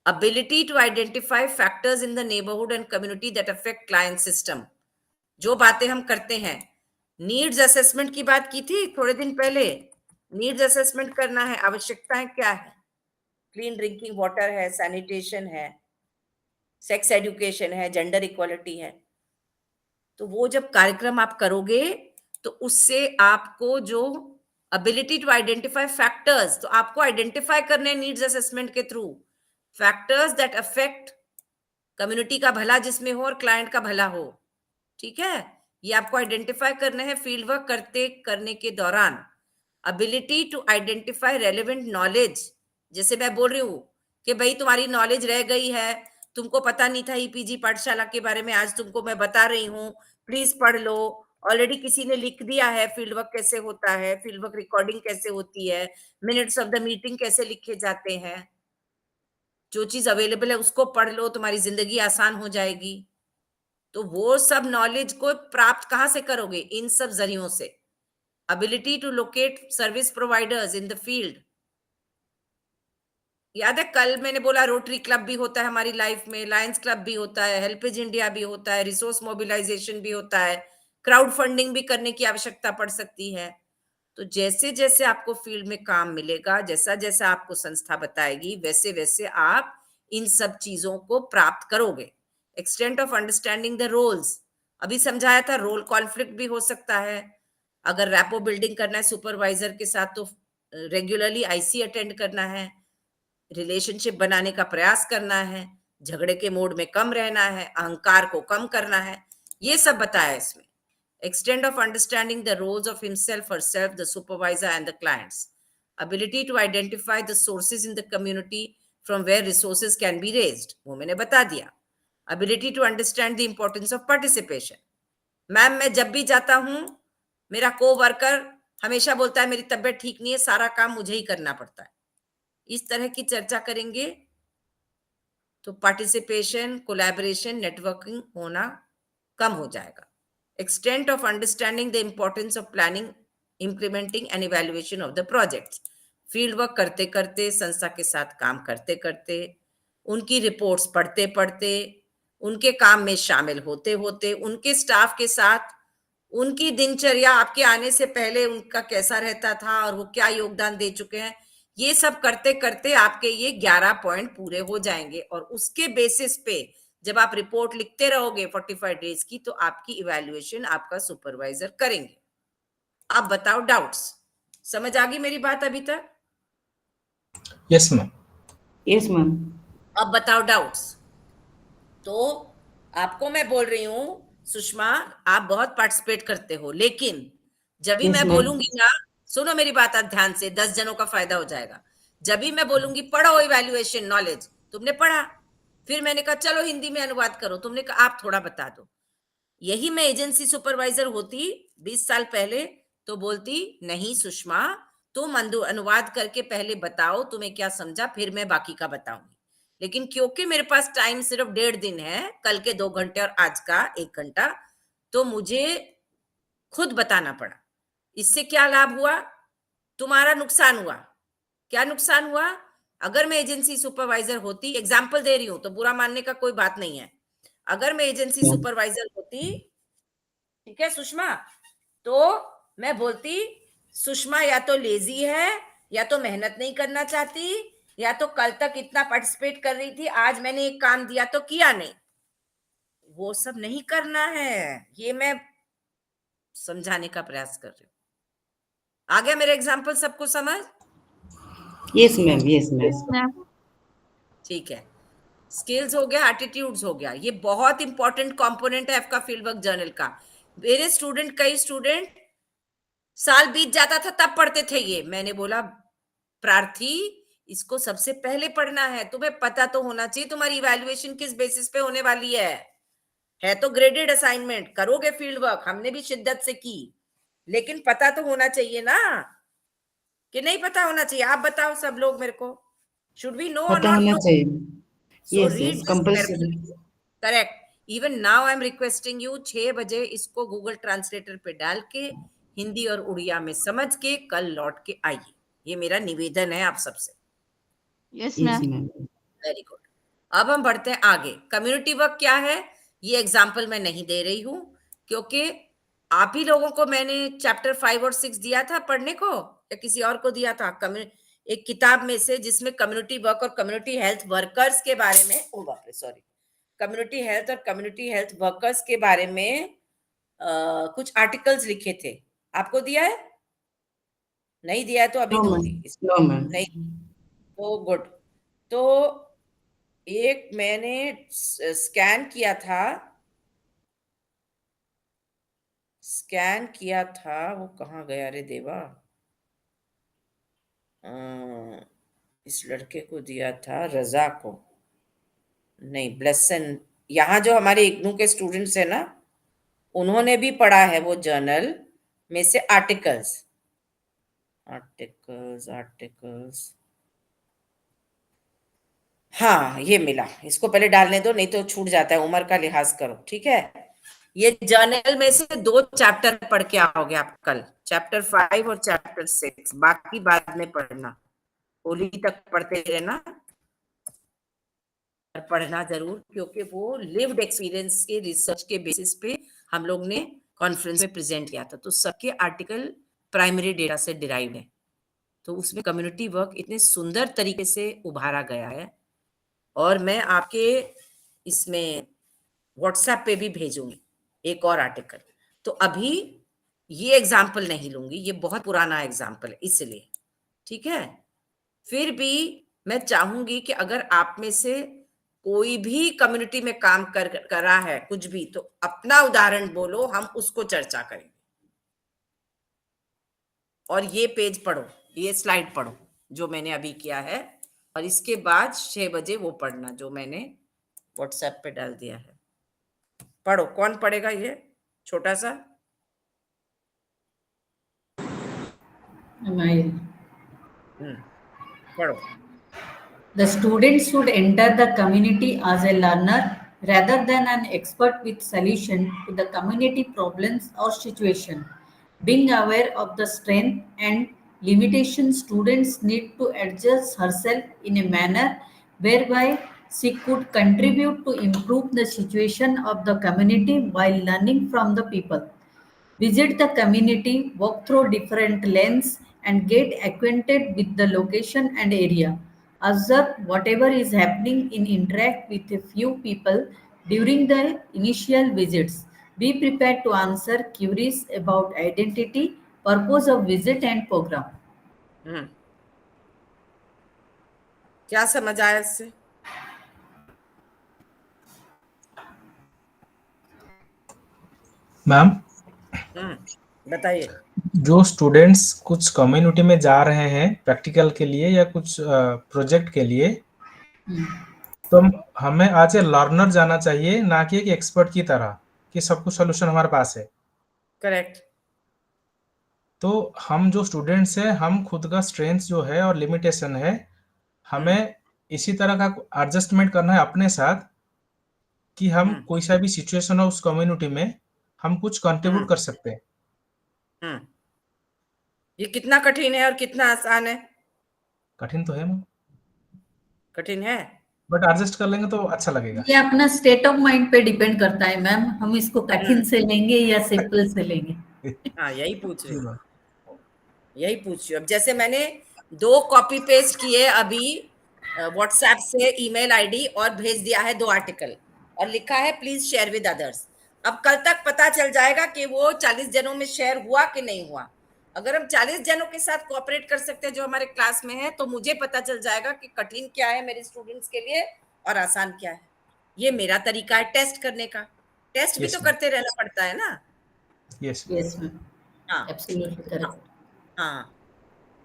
Ability to identify factors in the neighborhood and community that affect client system, जो बातें हम करते हैं, नीड्स असेसमेंट की बात की थी थोड़े दिन पहले। नीड्स असेसमेंट करना है, आवश्यकताएं क्या है, क्लीन ड्रिंकिंग वाटर है, सैनिटेशन है, सेक्स एजुकेशन है, जेंडर इक्वालिटी है। तो वो जब कार्यक्रम आप करोगे तो उससे आपको जो एबिलिटी टू आइडेंटिफाई फैक्टर्स, तो आपको आइडेंटिफाई करने नीड्स असेसमेंट के through factors that affect community का भला जिसमें हो और क्लाइंट का भला हो, ठीक है? ये आपको आइडेंटिफाई करना है फील्ड वर्क करने के दौरान। Ability to identify relevant knowledge, जैसे मैं बोल रही हूँ कि भाई तुम्हारी नॉलेज रह गई है तुमको पता नहीं था ईपीजी पाठशाला के बारे में, आज तुमको मैं बता रही हूँ, प्लीज पढ़ लो। ऑलरेडी किसी ने लिख दिया है फील्ड वर्क कैसे होता है, फील्ड वर्क रिकॉर्डिंग कैसे होती है, मिनट्स ऑफ द मीटिंग कैसे लिखे जाते हैं। जो चीज अवेलेबल है उसको पढ़ लो, तुम्हारी जिंदगी आसान हो जाएगी। तो वो सब नॉलेज को प्राप्त कहां से करोगे? इन सब जरियों से। Ability to locate service providers in the field. याद है कल मैंने बोला रोटरी क्लब भी होता है हमारी लाइफ में, लायंस क्लब भी होता है, हेल्पेज इंडिया भी होता है, रिसोर्स मोबिलाइजेशन भी होता है, क्राउड फंडिंग भी करने की आवश्यकता पड़ सकती है। तो जैसे जैसे आपको फील्ड में काम मिलेगा, जैसा जैसा आपको संस्था बताएगी, वैसे वैसे आप इन सब चीजों को प्राप्त करोगे। Extent of understanding the roles, अभी समझाया था, रोल कॉन्फ्लिक्ट भी हो सकता है। अगर रैपो बिल्डिंग करना है सुपरवाइजर के साथ तो रेगुलरली आईसी अटेंड करना है, रिलेशनशिप बनाने का प्रयास करना है, झगड़े के मोड में कम रहना है, अहंकार को कम करना है, ये सब बताया इसमें। Extent of understanding the roles of himself, herself, the supervisor and the clients. Ability to identify the sources in the community from where resources can be raised. वो मैंने बता दिया। Ability to understand the importance of participation. Ma'am मैं जब भी जाता हूँ, मेरा को-वर्कर हमेशा बोलता है मेरी तबीयत ठीक नहीं है, सारा काम मुझे ही करना पड़ता है। इस तरह की चर्चा करेंगे तो पार्टिसिपेशन, कोलैबोरेशन, नेटवर्किंग होना कम हो जाएगा। Extent of understanding the importance of planning, implementing and evaluation of the projects. Field work करते करते, संस्था के साथ काम करते करते, उनकी रिपोर्ट्स पढ़ते पढ़ते, उनके काम में शामिल होते होते, उनके स्टाफ के साथ उनकी दिनचर्या आपके आने से पहले उनका कैसा रहता था और वो क्या योगदान दे चुके हैं, ये सब करते करते आपके ये 11 पॉइंट पूरे हो जाएंगे। और उसके बेसिस पे जब आप रिपोर्ट लिखते रहोगे 45 डेज की, तो आपकी इवैल्यूएशन आपका सुपरवाइजर करेंगे। अब बताओ डाउट्स, समझ आ गई मेरी बात अभी तक? Yes ma'am. Yes, ma'am. अब बताओ डाउट्स। तो आपको मैं बोल रही हूं सुषमा, आप बहुत पार्टिसिपेट करते हो, लेकिन जब भी Yes, मैं ma'am. बोलूंगी ना, सुनो मेरी बात आप ध्यान से, 10 जनों का फायदा हो जाएगा। जब भी मैं बोलूंगी पढ़ो इवैल्यूएशन नॉलेज, तुमने पढ़ा, फिर मैंने कहा चलो हिंदी में अनुवाद करो, तुमने कहा आप थोड़ा बता दो। यही मैं एजेंसी सुपरवाइजर होती 20 साल पहले तो बोलती नहीं सुषमा, तुम अनुवाद करके पहले बताओ तुम्हें क्या समझा, फिर मैं बाकी का बताऊंगी। लेकिन क्योंकि मेरे पास टाइम सिर्फ 1.5 दिन है, कल के 2 घंटे और आज का 1 घंटा, तो मुझे खुद बताना पड़ा। इससे क्या लाभ हुआ? तुम्हारा नुकसान हुआ। क्या नुकसान हुआ? अगर मैं एजेंसी सुपरवाइजर होती, एग्जाम्पल दे रही हूं तो बुरा मानने का कोई बात नहीं है, अगर मैं एजेंसी सुपरवाइजर होती, ठीक है सुषमा, तो मैं बोलती सुषमा या तो लेजी है, या तो मेहनत नहीं करना चाहती, या तो कल तक इतना पार्टिसिपेट कर रही थी, आज मैंने एक काम दिया तो किया नहीं। वो सब नहीं करना है, ये मैं समझाने का प्रयास कर रही हूँ। आ गया मेरे एग्जाम्पल सबको समझ? Yes, ma'am. Yes, ma'am. ठीक है। स्किल्स हो गया, एटीट्यूड्स हो गया, ये बहुत इंपॉर्टेंट कंपोनेंट है आपका फील्ड वर्क जर्नल का। मेरे स्टूडेंट, कई स्टूडेंट साल बीत जाता था तब पढ़ते थे ये। मैंने बोला प्रार्थी, इसको सबसे पहले पढ़ना है, तुम्हें पता तो होना चाहिए तुम्हारी इवैल्यूएशन किस बेसिस पे होने वाली है तो ग्रेडेड असाइनमेंट करोगे, फील्ड वर्क हमने भी शिद्दत से की, लेकिन पता तो होना चाहिए ना, कि नहीं पता होना चाहिए? आप बताओ सब लोग मेरे को, शुड वी नो और पता नॉट होना नो? चाहिए। So Yes, read yes, this compulsory. carefully. Correct. Even now I am requesting you 6 बजे इसको गूगल ट्रांसलेटर पे डाल के हिंदी और उड़िया में समझ के कल लौट के आइए, ये मेरा निवेदन है आप सबसे। Yes, Yes, ma'am. ma'am. Very good. अब हम बढ़ते हैं आगे। कम्युनिटी वर्क क्या है, ये एग्जाम्पल मैं नहीं दे रही हूं, क्योंकि आप ही लोगों को मैंने चैप्टर 5 और 6 दिया था पढ़ने को, या किसी और को दिया था, एक किताब में से, जिसमें कम्युनिटी वर्क और कम्युनिटी हेल्थ वर्कर्स के बारे में, ओ बाप रे सॉरी, कम्युनिटी हेल्थ और कम्युनिटी हेल्थ वर्कर्स के बारे में कुछ आर्टिकल्स लिखे थे। आपको दिया है? नहीं दिया है तो अभी No, दूंगी। ma'am. No, ma'am. नहीं तो गुड। तो एक मैंने स्कैन किया था, वो कहाँ गया रे देवा? इस लड़के को दिया था, रजा को। नहीं, ब्लेसन, यहाँ जो हमारे इग्नू के स्टूडेंट्स है ना, उन्होंने भी पढ़ा है वो जर्नल में से आर्टिकल्स। हाँ, ये मिला, इसको पहले डालने दो, नहीं तो छूट जाता है, उम्र का लिहाज करो, ठीक है। ये जर्नल में से 2 चैप्टर पढ़ के आओगे आप कल, चैप्टर 5 और चैप्टर 6, बाकी बाद में पढ़ना, होली तक पढ़ते रहना, पढ़ना जरूर, क्योंकि वो लिव्ड एक्सपीरियंस के रिसर्च के बेसिस पे हम लोग ने कॉन्फ्रेंस में प्रेजेंट किया था, तो सबके आर्टिकल प्राइमरी डेटा से डिराइव है, तो उसमें कम्युनिटी वर्क इतने सुंदर तरीके से उभारा गया है। और मैं आपके इसमें व्हाट्सएप पे भी भेजूंगी एक और आर्टिकल। तो अभी ये एग्जाम्पल नहीं लूंगी, ये बहुत पुराना एग्जाम्पल है इसलिए, ठीक है। फिर भी मैं चाहूंगी कि अगर आप में से कोई भी कम्युनिटी में काम करा है कुछ भी, तो अपना उदाहरण बोलो, हम उसको चर्चा करेंगे। और ये पेज पढ़ो, ये स्लाइड पढ़ो जो मैंने अभी किया है, और इसके बाद 6 बजे वो पढ़ना जो मैंने व्हाट्सएप पे डाल दिया है। पढ़ो, कौन पढ़ेगा ये छोटा सा? पढ़ो। The student should enter the community as a learner rather than an expert with solution to the community problems or situation. Being aware of the strength and limitations, students need to adjust herself in a manner whereby she could contribute to improve the situation of the community while learning from the people. Visit the community, walk through different lanes, and get acquainted with the location and area. Observe whatever is happening and interact with a few people during the initial visits. Be prepared to answer queries about identity, purpose of visit, and program. क्या समझ आया इससे? Ma'am, बताइए। जो students कुछ community में जा रहे हैं प्रैक्टिकल के लिए या कुछ प्रोजेक्ट के लिए, तो हमें एज ए लर्नर जाना चाहिए, ना कि एक एक्सपर्ट की तरह कि सब कुछ सोल्यूशन हमारे पास है। करेक्ट। तो हम जो स्टूडेंट्स हैं, हम खुद का स्ट्रेंथ जो है और लिमिटेशन है, हमें इसी तरह का एडजस्टमेंट करना है अपने साथ कि हम कोई सा भी सिचुएशन हो उस कम्युनिटी में हम कुछ कंट्रीब्यूट कर सकते हैं। ये कितना कठिन है और कितना आसान है? कठिन तो है मैम, कठिन है, बट एडजस्ट कर लेंगे तो अच्छा लगेगा। ये अपना स्टेट ऑफ माइंड पे डिपेंड करता है मैम, हम इसको कठिन से लेंगे या सिंपल से लेंगे। हाँ, यही पूछ रही हूँ, यही पूछ रही हूँ। अब जैसे मैंने 2 कॉपी पेस्ट किए अभी व्हाट्सएप से ईमेल आईडी और भेज दिया है 2 आर्टिकल और लिखा है प्लीज शेयर विद अदर्स। अब कल तक पता चल जाएगा कि वो 40 जनों में शेयर हुआ कि नहीं हुआ। अगर हम 40 जनों के साथ कोऑपरेट कर सकते हैं जो हमारे क्लास में है, तो मुझे पता चल जाएगा कि कठिन क्या है मेरे स्टूडेंट्स के लिए और आसान क्या है। ये मेरा तरीका है टेस्ट करने का। टेस्ट भी तो करते रहना पड़ता है ना। यस मैम, हाँ, एब्सोल्युटली करेक्ट। हाँ,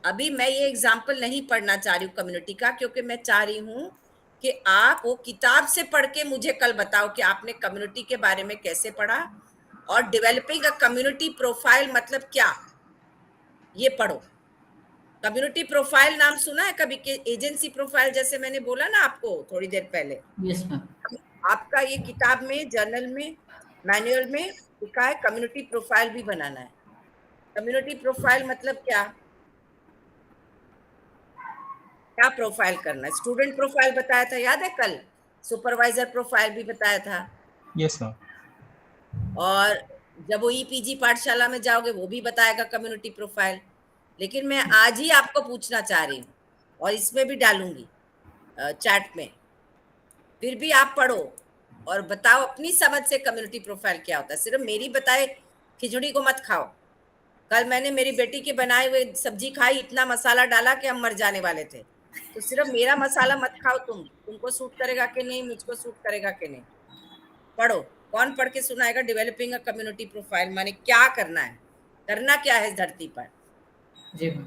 अभी मैं ये एग्जाम्पल नहीं पढ़ना चाह रही हूँ कम्युनिटी का, क्योंकि मैं चाह रही हूँ कि आप वो किताब से पढ़ के मुझे कल बताओ कि आपने कम्युनिटी के बारे में कैसे पढ़ा, और डेवलपिंग अ कम्युनिटी प्रोफाइल मतलब क्या, ये पढ़ो। कम्युनिटी प्रोफाइल नाम सुना है कभी के? एजेंसी प्रोफाइल जैसे मैंने बोला ना आपको थोड़ी देर पहले। Yes ma'am. आपका ये किताब में, जर्नल में, मैनुअल में लिखा है कम्युनिटी प्रोफाइल भी बनाना है। कम्युनिटी प्रोफाइल मतलब क्या क्या प्रोफाइल करना है? स्टूडेंट प्रोफाइल बताया था, याद है कल? सुपरवाइजर प्रोफाइल भी बताया था। Yes ma'am. और जब वो ईपीजी पाठशाला में जाओगे वो भी बताएगा कम्युनिटी प्रोफाइल। लेकिन मैं आज ही आपको पूछना चाह रही हूँ और इसमें भी डालूंगी चैट में, फिर भी आप पढ़ो और बताओ अपनी समझ से कम्युनिटी प्रोफाइल क्या होता है। सिर्फ मेरी बताए खिचड़ी को मत खाओ। कल मैंने मेरी बेटी के बनाए हुए सब्जी खाई, इतना मसाला डाला कि हम मर जाने वाले थे। तो सिर्फ मेरा मसाला मत खाओ, तुमको सूट करेगा कि नहीं, मुझको सूट करेगा कि नहीं। पढ़ो। कौन पढ़ के सुनाएगा? डेवलपिंग अ कम्युनिटी प्रोफाइल माने क्या करना है, करना क्या है इस धरती पर। जी ma'am.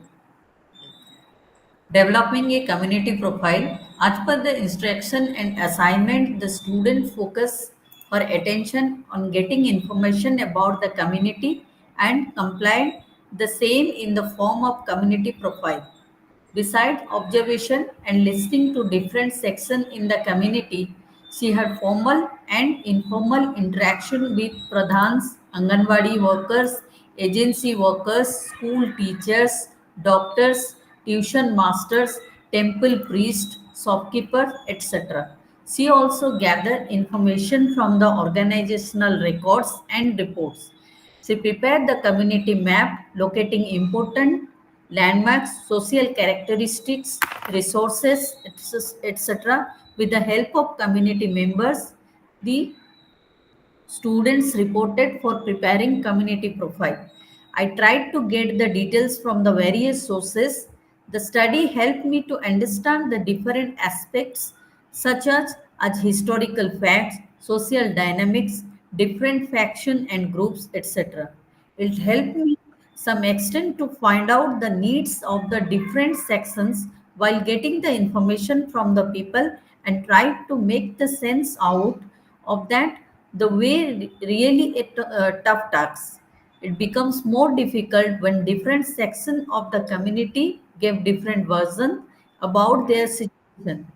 Developing a community profile. As per the instruction and assignment, the student focus or attention on getting information about the community and comply the same in the form of community profile. Besides observation and listening to different sections in the community, she had formal and informal interaction with pradhans, Anganwadi workers, agency workers, school teachers, doctors, tuition masters, temple priests, shopkeepers, etc. She also gathered information from the organizational records and reports. She prepared the community map locating important landmarks, social characteristics, resources, etc. With the help of community members. The students reported for preparing community profile. I tried to get the details from the various sources. The study helped me to understand the different aspects such as historical facts, social dynamics, different faction and groups, etc. It helped me some extent to find out the needs of the different sections while getting the information from the people and try to make the sense out of that the way really a tough task. It becomes more difficult when different sections of the community give different version about their situation.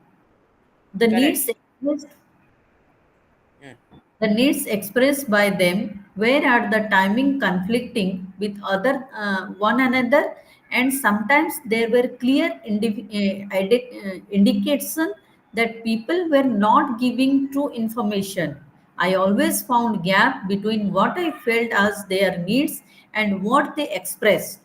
The needs Correct. expressed Hmm. the needs expressed by them were at the timing conflicting with other one another, and sometimes there were clear indication that people were not giving true information. I always found gap between what I felt as their needs and what they expressed.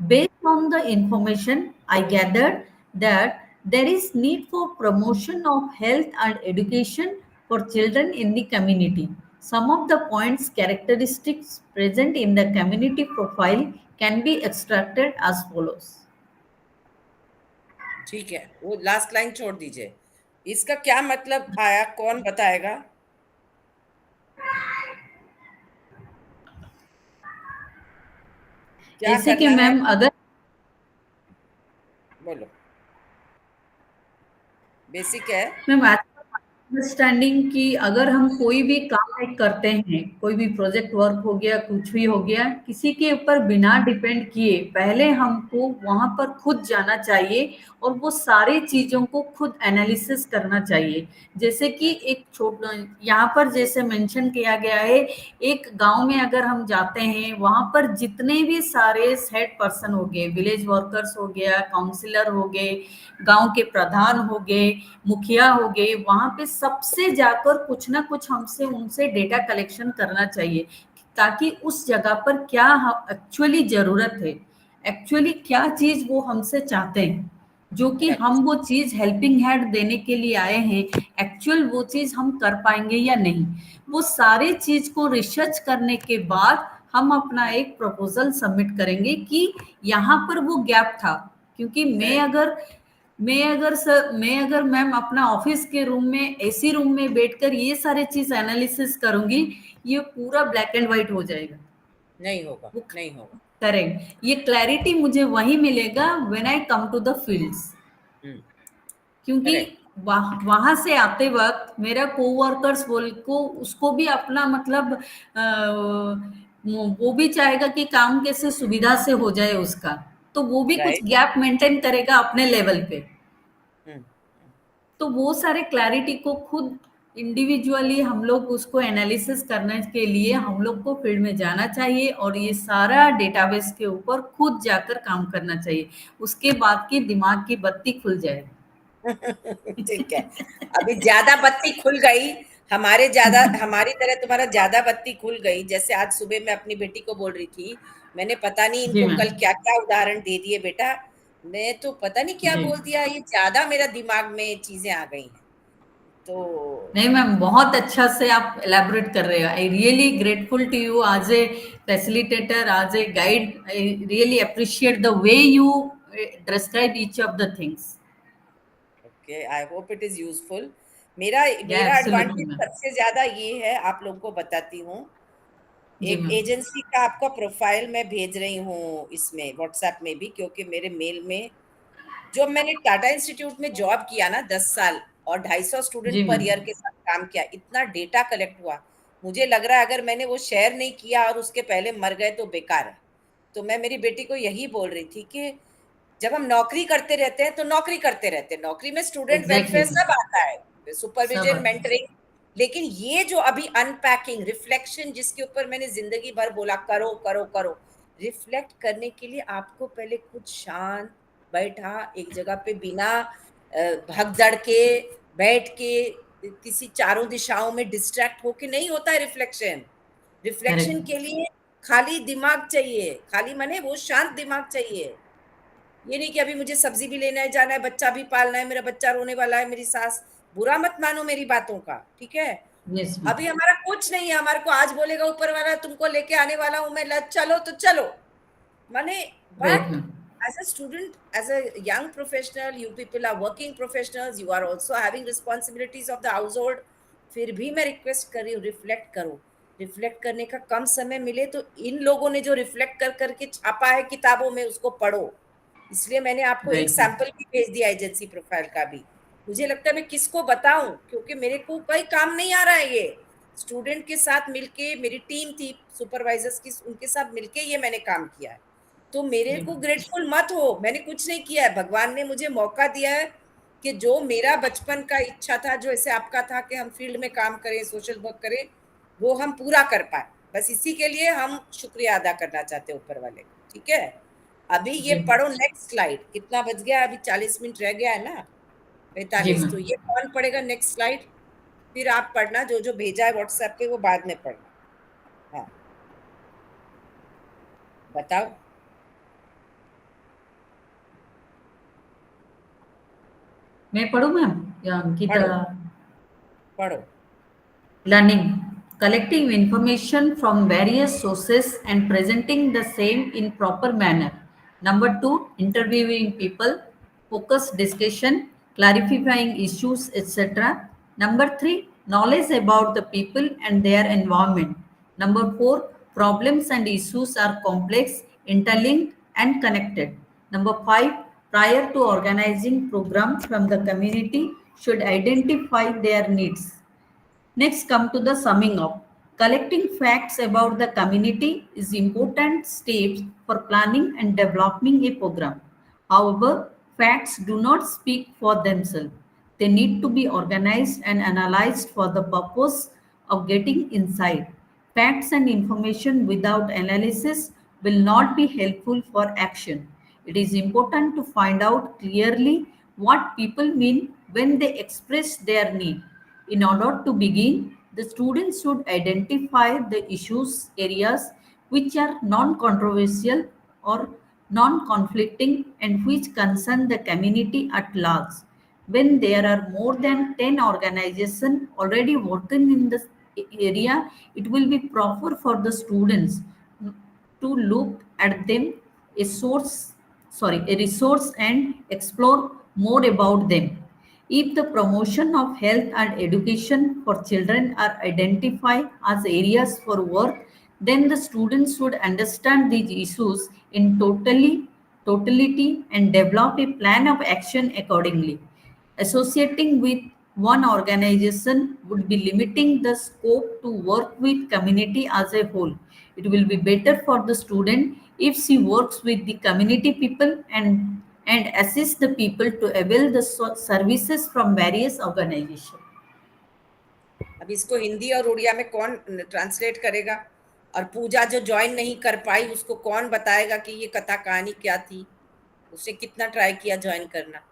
Based on the information I gathered that there is need for promotion of health and education for children in the community. Some of the points characteristics present in the community profile can be extracted as follows. ठीक है, वो last line छोड़ दीजिए। इसका क्या मतलब आया, कौन बताएगा? क्या जैसे कि करना है? मैम अगर बोलो। बेसिक है। मैम अंडरस्टैंडिंग कि अगर हम कोई भी काम एक करते हैं, कोई भी प्रोजेक्ट वर्क हो गया, कुछ भी हो गया, किसी के ऊपर बिना डिपेंड किए पहले हमको वहां पर खुद जाना चाहिए और वो सारी चीजों को खुद एनालिसिस करना चाहिए। जैसे कि एक छोटा यहाँ पर जैसे मेंशन किया गया है, एक गांव में अगर हम जाते हैं वहां पर जितने भी सारे हेड पर्सन हो गए, विलेज वर्कर्स हो गया, काउंसिलर हो गए, गांव के प्रधान हो गए, मुखिया हो गए, वहां पे सबसे जाकर कुछ ना कुछ हमसे उनसे डेटा कलेक्शन करना चाहिए ताकि उस जगह पर क्या एक्चुअली जरूरत है, एक्चुअली क्या चीज वो हमसे चाहते हैं, जो कि करेक्ट। हम वो चीज हेल्पिंग हैंड देने के लिए आए हैं, एक्चुअल वो चीज हम कर पाएंगे या नहीं। वो सारे चीज को रिसर्च करने के बाद हम अपना एक प्रपोजल सबमिट करेंगे कि यहाँ पर वो गैप था। क्योंकि मैं अगर मैम अपना ऑफिस के रूम में एसी रूम में बैठकर ये सारे चीज एनालिसिस करूंगी, ये पूरा ब्लैक एंड व्हाइट हो जाएगा। नहीं होगा, नहीं होगा। करेक्ट, ये क्लैरिटी मुझे वही मिलेगा when I come to the fields. क्योंकि करेक्ट। वहां से आते वक्त मेरा कोवर्कर्स बोल को उसको भी अपना मतलब वो भी चाहेगा कि काम कैसे सुविधा से हो जाए उसका, तो वो भी कुछ राइट। गैप मेंटेन करेगा अपने लेवल पे। हम्म। तो वो सारे क्लैरिटी को खुद इंडिविजुअली हम लोग उसको एनालिसिस करने के लिए हम लोग को फील्ड में जाना चाहिए और ये सारा डेटाबेस के ऊपर खुद जाकर काम करना चाहिए। उसके बाद की दिमाग की बत्ती खुल जाएगी। ठीक है, अभी ज्यादा बत्ती खुल गई, हमारी तरह तुम्हारा ज्यादा बत्ती खुल गई। जैसे आज सुबह मैं अपनी बेटी को बोल रही थी, मैंने पता नहीं जी इनको मैम। कल क्या क्या उदाहरण दे दिए बेटा, मैं तो पता नहीं क्या जी बोल दिया, ये ज्यादा मेरा दिमाग में चीजें आ गई हैं। तो नहीं मैम, बहुत अच्छा से आप एलैबोरेट कर रहे हो। I really grateful to you as a facilitator, as a guide. I really appreciate the way you describe each of the things. Okay, I hope it is useful. मेरा या मेरा एब्सोल्युटली एडवांटेज मैम। सबसे ज्यादा ये है, आप लोगों को बताती हूँ। जी एक मैम। एजेंसी का आपका प्रोफाइल मैं भेज रही हूँ इसमें व्हाट्सएप में भी, क्योंकि मेरे मेल में जो मैंने टाटा इंस्टीट्यूट में जॉब किया ना 10 साल और 250 स्टूडेंट जी पर मैम। ईयर के साथ काम किया, इतना डेटा कलेक्ट हुआ, मुझे लग रहा है अगर मैंने वो शेयर नहीं किया और उसके पहले मर गए तो बेकार है। तो मैं मेरी बेटी को यही बोल रही थी कि जब हम नौकरी करते रहते हैं तो नौकरी करते रहते हैं, नौकरी में स्टूडेंट एग्जैक्टली वेलफेयर सब आता है, सब सुपरविजन, आता है। मेंटरिंग, लेकिन ये जो अभी अनपैकिंग, रिफ्लेक्शन, जिसके ऊपर मैंने जिंदगी भर बोला करो करो करो, रिफ्लेक्ट करने के लिए आपको पहले खुद शांत बैठा एक जगह पे बिना भगदड़ के बैठ के किसी चारों दिशाओं में डिस्ट्रैक्ट होके नहीं होता है रिफ्लेक्शन। Reflection correct. के लिए खाली दिमाग चाहिए, खाली माने वो शांत दिमाग चाहिए। ये नहीं कि अभी मुझे सब्जी भी लेना है, जाना है, बच्चा भी पालना है, मेरा बच्चा रोने वाला है, मेरी सास, बुरा मत मानो मेरी बातों का, ठीक है? यस अभी मैम। हमारा कुछ नहीं है, हमारे को आज बोलेगा ऊपर वाला तुमको लेके आने वाला हूं मैं, चलो तो चलो, माने, right but ma'am. as a student, as a young professional, you people are working professionals, you are also having responsibilities of the household, फिर भी मैं रिक्वेस्ट कर रही हूँ रिफ्लेक्ट करो। रिफ्लेक्ट करने का कम समय मिले तो इन लोगों ने जो रिफ्लेक्ट कर करके छापा है किताबों में उसको पढ़ो। इसलिए मैंने आपको एक राइट मैम। सैंपल भी भेज दिया एजेंसी प्रोफाइल का भी। मुझे लगता है मैं किसको बताऊं, क्योंकि मेरे को कोई काम नहीं आ रहा है। ये स्टूडेंट के साथ मिलके मेरी टीम थी, सुपरवाइजर्स की, उनके साथ मिलके ये मैंने काम किया है। तो मेरे जी को ग्रेटफुल मत हो, मैंने कुछ नहीं किया है, भगवान ने मुझे मौका दिया है कि जो मेरा बचपन का इच्छा था, जो ऐसे आपका था कि हम फील्ड में काम करें, सोशल वर्क करें, वो हम पूरा कर पाए। बस इसी के लिए हम शुक्रिया अदा करना चाहते हैं ऊपर वाले को, ठीक है? अभी ये जी पढ़ो नेक्स्ट स्लाइड, कितना बच गया? अभी 40 मिनट रह गया है ना, जी 45। मैम। तो ये कौन पढ़ेगा नेक्स्ट स्लाइड? फिर आप पढ़ना, जो जो भेजा है व्हाट्सएप पे वो बाद में पढ़ना। हाँ, बताओ। मैं पढ़ूँ मैम या अंकिता? पढ़ो पढ़ो। Learning. Collecting information from various sources and presenting the same in proper manner. Number two, interviewing people, focused discussion, clarifying issues, etc. Number three, knowledge about the people and their environment. Number four, problems and issues are complex, interlinked, and connected. Number five, prior to organizing programs from the community, should identify their needs. Next, come to the summing up. Collecting facts about the community is important steps for planning and developing a program. However, facts do not speak for themselves. They need to be organized and analyzed for the purpose of getting insight. Facts and information without analysis will not be helpful for action. It is important to find out clearly what people mean when they express their need. In order to begin, the students should identify the issues areas which are non-controversial or non-conflicting and which concern the community at large. When there are more than 10 organizations already working in this area, it will be proper for the students to look at them a resource and explore more about them. If the promotion of health and education for children are identified as areas for work, then the students should understand these issues in totality and develop a plan of action accordingly. Associating with one organization would be limiting the scope to work with community as a whole. It will be better for the student if she works with the community people and assist the people to avail the services from various organizations. अब इसको हिंदी और उड़िया में कौन translate करेगा? और पूजा जो join नहीं कर पाई उसको कौन बताएगा कि ये कथा कहानी क्या थी? उसने कितना ट्राई किया ज्वाइन करना।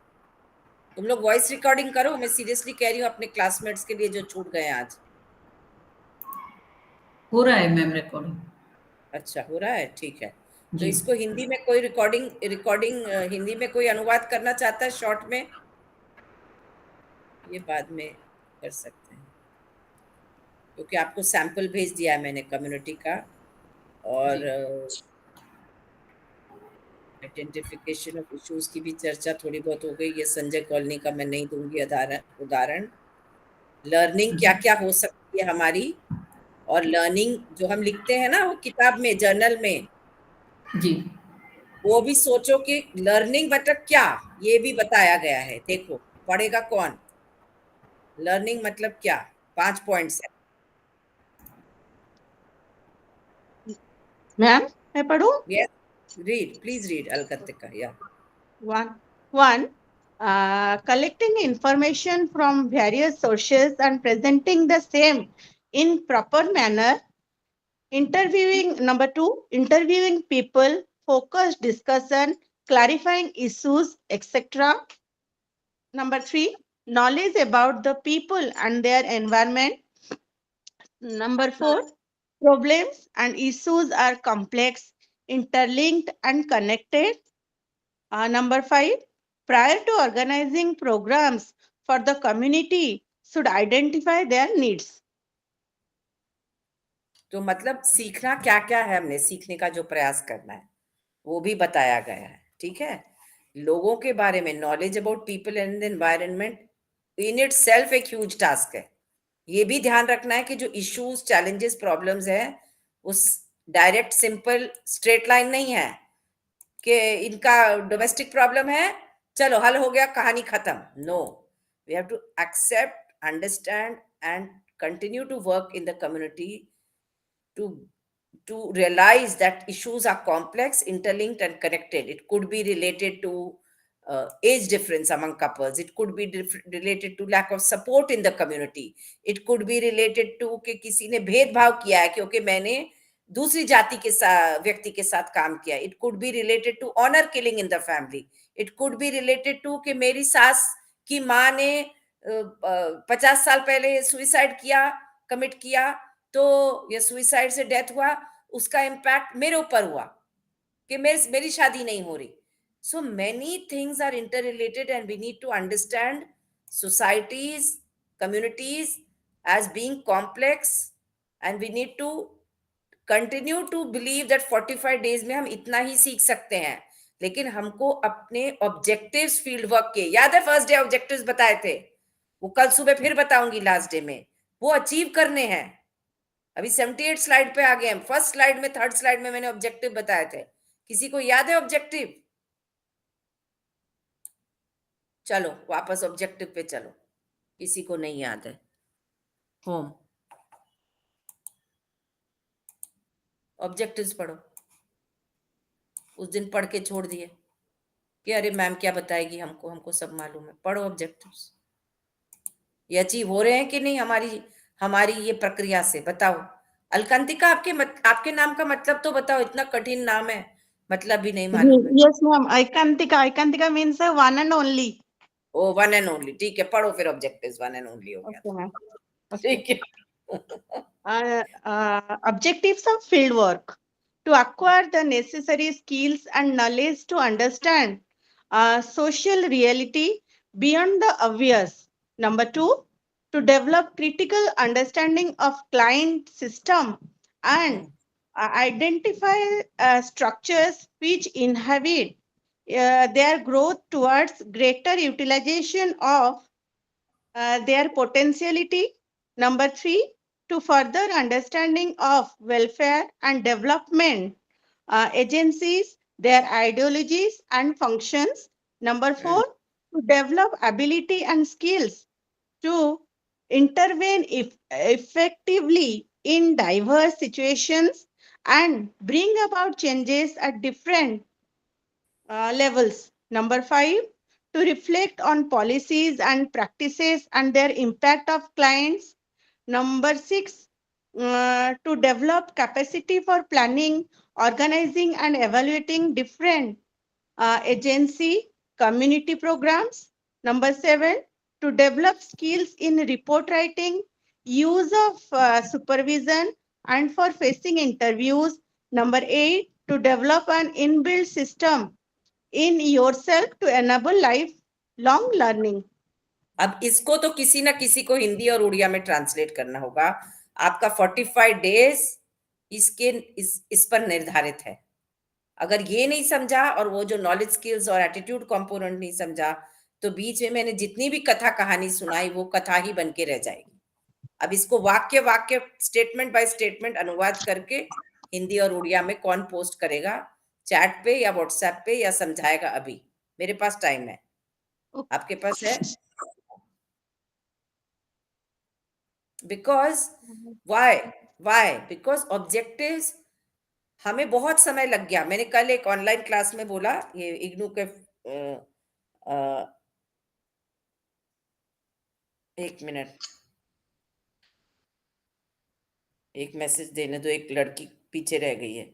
तुम लोग वॉइस रिकॉर्डिंग करो, मैं सीरियसली कह रही हूँ अपने क्लासमेट्स के लिए जो छूट गए आज। हो रहा है मैम रिकॉर्डिंग। अच्छा, हो रहा है, ठीक है। तो जी। इसको हिंदी में कोई रिकॉर्डिंग हिंदी में कोई अनुवाद करना चाहता है शॉर्ट में? ये बाद में कर सकते हैं, क्योंकि आपको सैंपल भेज दिया है मैंने कम्युनिटी का। और आइडेंटिफिकेशन ऑफ इश्यूज की भी चर्चा थोड़ी बहुत हो गई। ये संजय कॉलोनी का मैं नहीं दूंगी उदाहरण। लर्निंग क्या क्या हो सकती है हमारी, और लर्निंग जो हम लिखते हैं ना वो किताब में, जर्नल में, जी वो भी सोचो कि लर्निंग मतलब क्या, ये भी बताया गया है। देखो पढ़ेगा कौन, लर्निंग मतलब क्या, 5 पॉइंट्स है। मैम मैं पढ़ूं? यस रीड, प्लीज रीड अलकत्तिका। या One, collecting information from various sources and presenting the same in proper manner. Number two, interviewing people, focused discussion, clarifying issues, etc. Number three, knowledge about the people and their environment. Number four, problems and issues are complex, interlinked, and connected. Number five, prior to organizing programs for the community, should identify their needs. तो मतलब सीखना क्या क्या है, हमने सीखने का जो प्रयास करना है वो भी बताया गया है। ठीक है, लोगों के बारे में knowledge about people and environment in it self एक ह्यूज टास्क है। ये भी ध्यान रखना है कि जो इश्यूज, चैलेंजेस, प्रॉब्लम्स है वो डायरेक्ट सिंपल स्ट्रेट लाइन नहीं है कि इनका डोमेस्टिक प्रॉब्लम है चलो हल हो गया कहानी खत्म। No, we have to accept, understand and continue to work in the community to realize that issues are complex, interlinked, and connected. It could be related to age difference among couples. It could be related to lack of support in the community. It could be related to कि किसी ने भेदभाव किया है क्योंकि मैंने दूसरी जाति के व्यक्ति के साथ काम किया। It could be related to honor killing in the family. It could be related to कि मेरी सास की माँ ने 50 साल पहले सुइसाइड किया, कमिट किया, तो ये सुइसाइड से डेथ हुआ, उसका इम्पैक्ट मेरे ऊपर हुआ कि मेरी शादी नहीं हो रही। So many things are interrelated and we need to understand societies, communities as being complex and we need to continue to believe that 45 days में हम इतना ही सीख सकते हैं। लेकिन हमको अपने ऑब्जेक्टिव्स, फील्ड वर्क के, याद है फर्स्ट डे ऑब्जेक्टिव्स बताए थे, वो कल सुबह फिर बताऊंगी लास्ट डे में, वो अचीव करने हैं। अभी 78 स्लाइड पे आ गए हैं। फर्स्ट स्लाइड में, थर्ड स्लाइड में मैंने ऑब्जेक्टिव बताए थे। किसी को याद है ऑब्जेक्टिव? चलो वापस ऑब्जेक्टिव पे चलो, किसी को नहीं याद है। होम ऑब्जेक्टिव्स पढ़ो। उस दिन पढ़ के छोड़ दिए कि अरे मैम क्या बताएगी हमको, हमको सब मालूम है। पढ़ो ऑब्जेक्टिव्स। ये अचीव हो रहे हैं कि नहीं हमारी ये प्रक्रिया से? बताओ। अलकांतिका, आपके नाम का मतलब तो बताओ, इतना कठिन नाम है, मतलब भी नहीं मालूम है। Yes, ma'am. Aikantika means one and only. O, one and only. ठीक है, पढ़ो फिर ऑब्जेक्टिव्स। वन एंड ओनली हो गया। Okay, ma'am. ठीक है। Objectives of field work: to acquire the necessary skills and knowledge to understand social reality beyond the obvious. Number two, to develop critical understanding of client system and identify structures which inhibit their growth towards greater utilization of their potentiality. Number three, to further understanding of welfare and development agencies, their ideologies and functions. Number four, to develop ability and skills to intervene effectively in diverse situations and bring about changes at different levels. Number five, to reflect on policies and practices and their impact of clients. Number six, to develop capacity for planning, organizing, and evaluating different agency community programs. Number seven, to develop skills in report writing, use of supervision, and for facing interviews. Number eight, to develop an inbuilt system in yourself to enable lifelong learning. अब इसको तो किसी ना किसी को हिंदी और उड़िया में translate करना होगा। आपका 45 डेज इस पर निर्धारित है। अगर ये नहीं समझा और वो जो नॉलेज, स्किल्स और एटीट्यूड कंपोनेंट नहीं समझा, तो बीच में मैंने जितनी भी कथा कहानी सुनाई वो कथा ही बन के रह जाएगी। अब इसको वाक्य वाक्य, स्टेटमेंट बाय स्टेटमेंट अनुवाद करके हिंदी और उड़िया में कौन पोस्ट करेगा, चैट पे या व्हाट्सएप पे या समझाएगा अभी। मेरे पास टाइम है। आपके पास है? बिकॉज वाई बिकॉज ऑब्जेक्टिव्स हमें बहुत समय लग गया। मैंने कल एक ऑनलाइन क्लास में बोला, ये इग्नू के एक मिनट, एक मैसेज देने दो, एक लड़की पीछे रह गई है।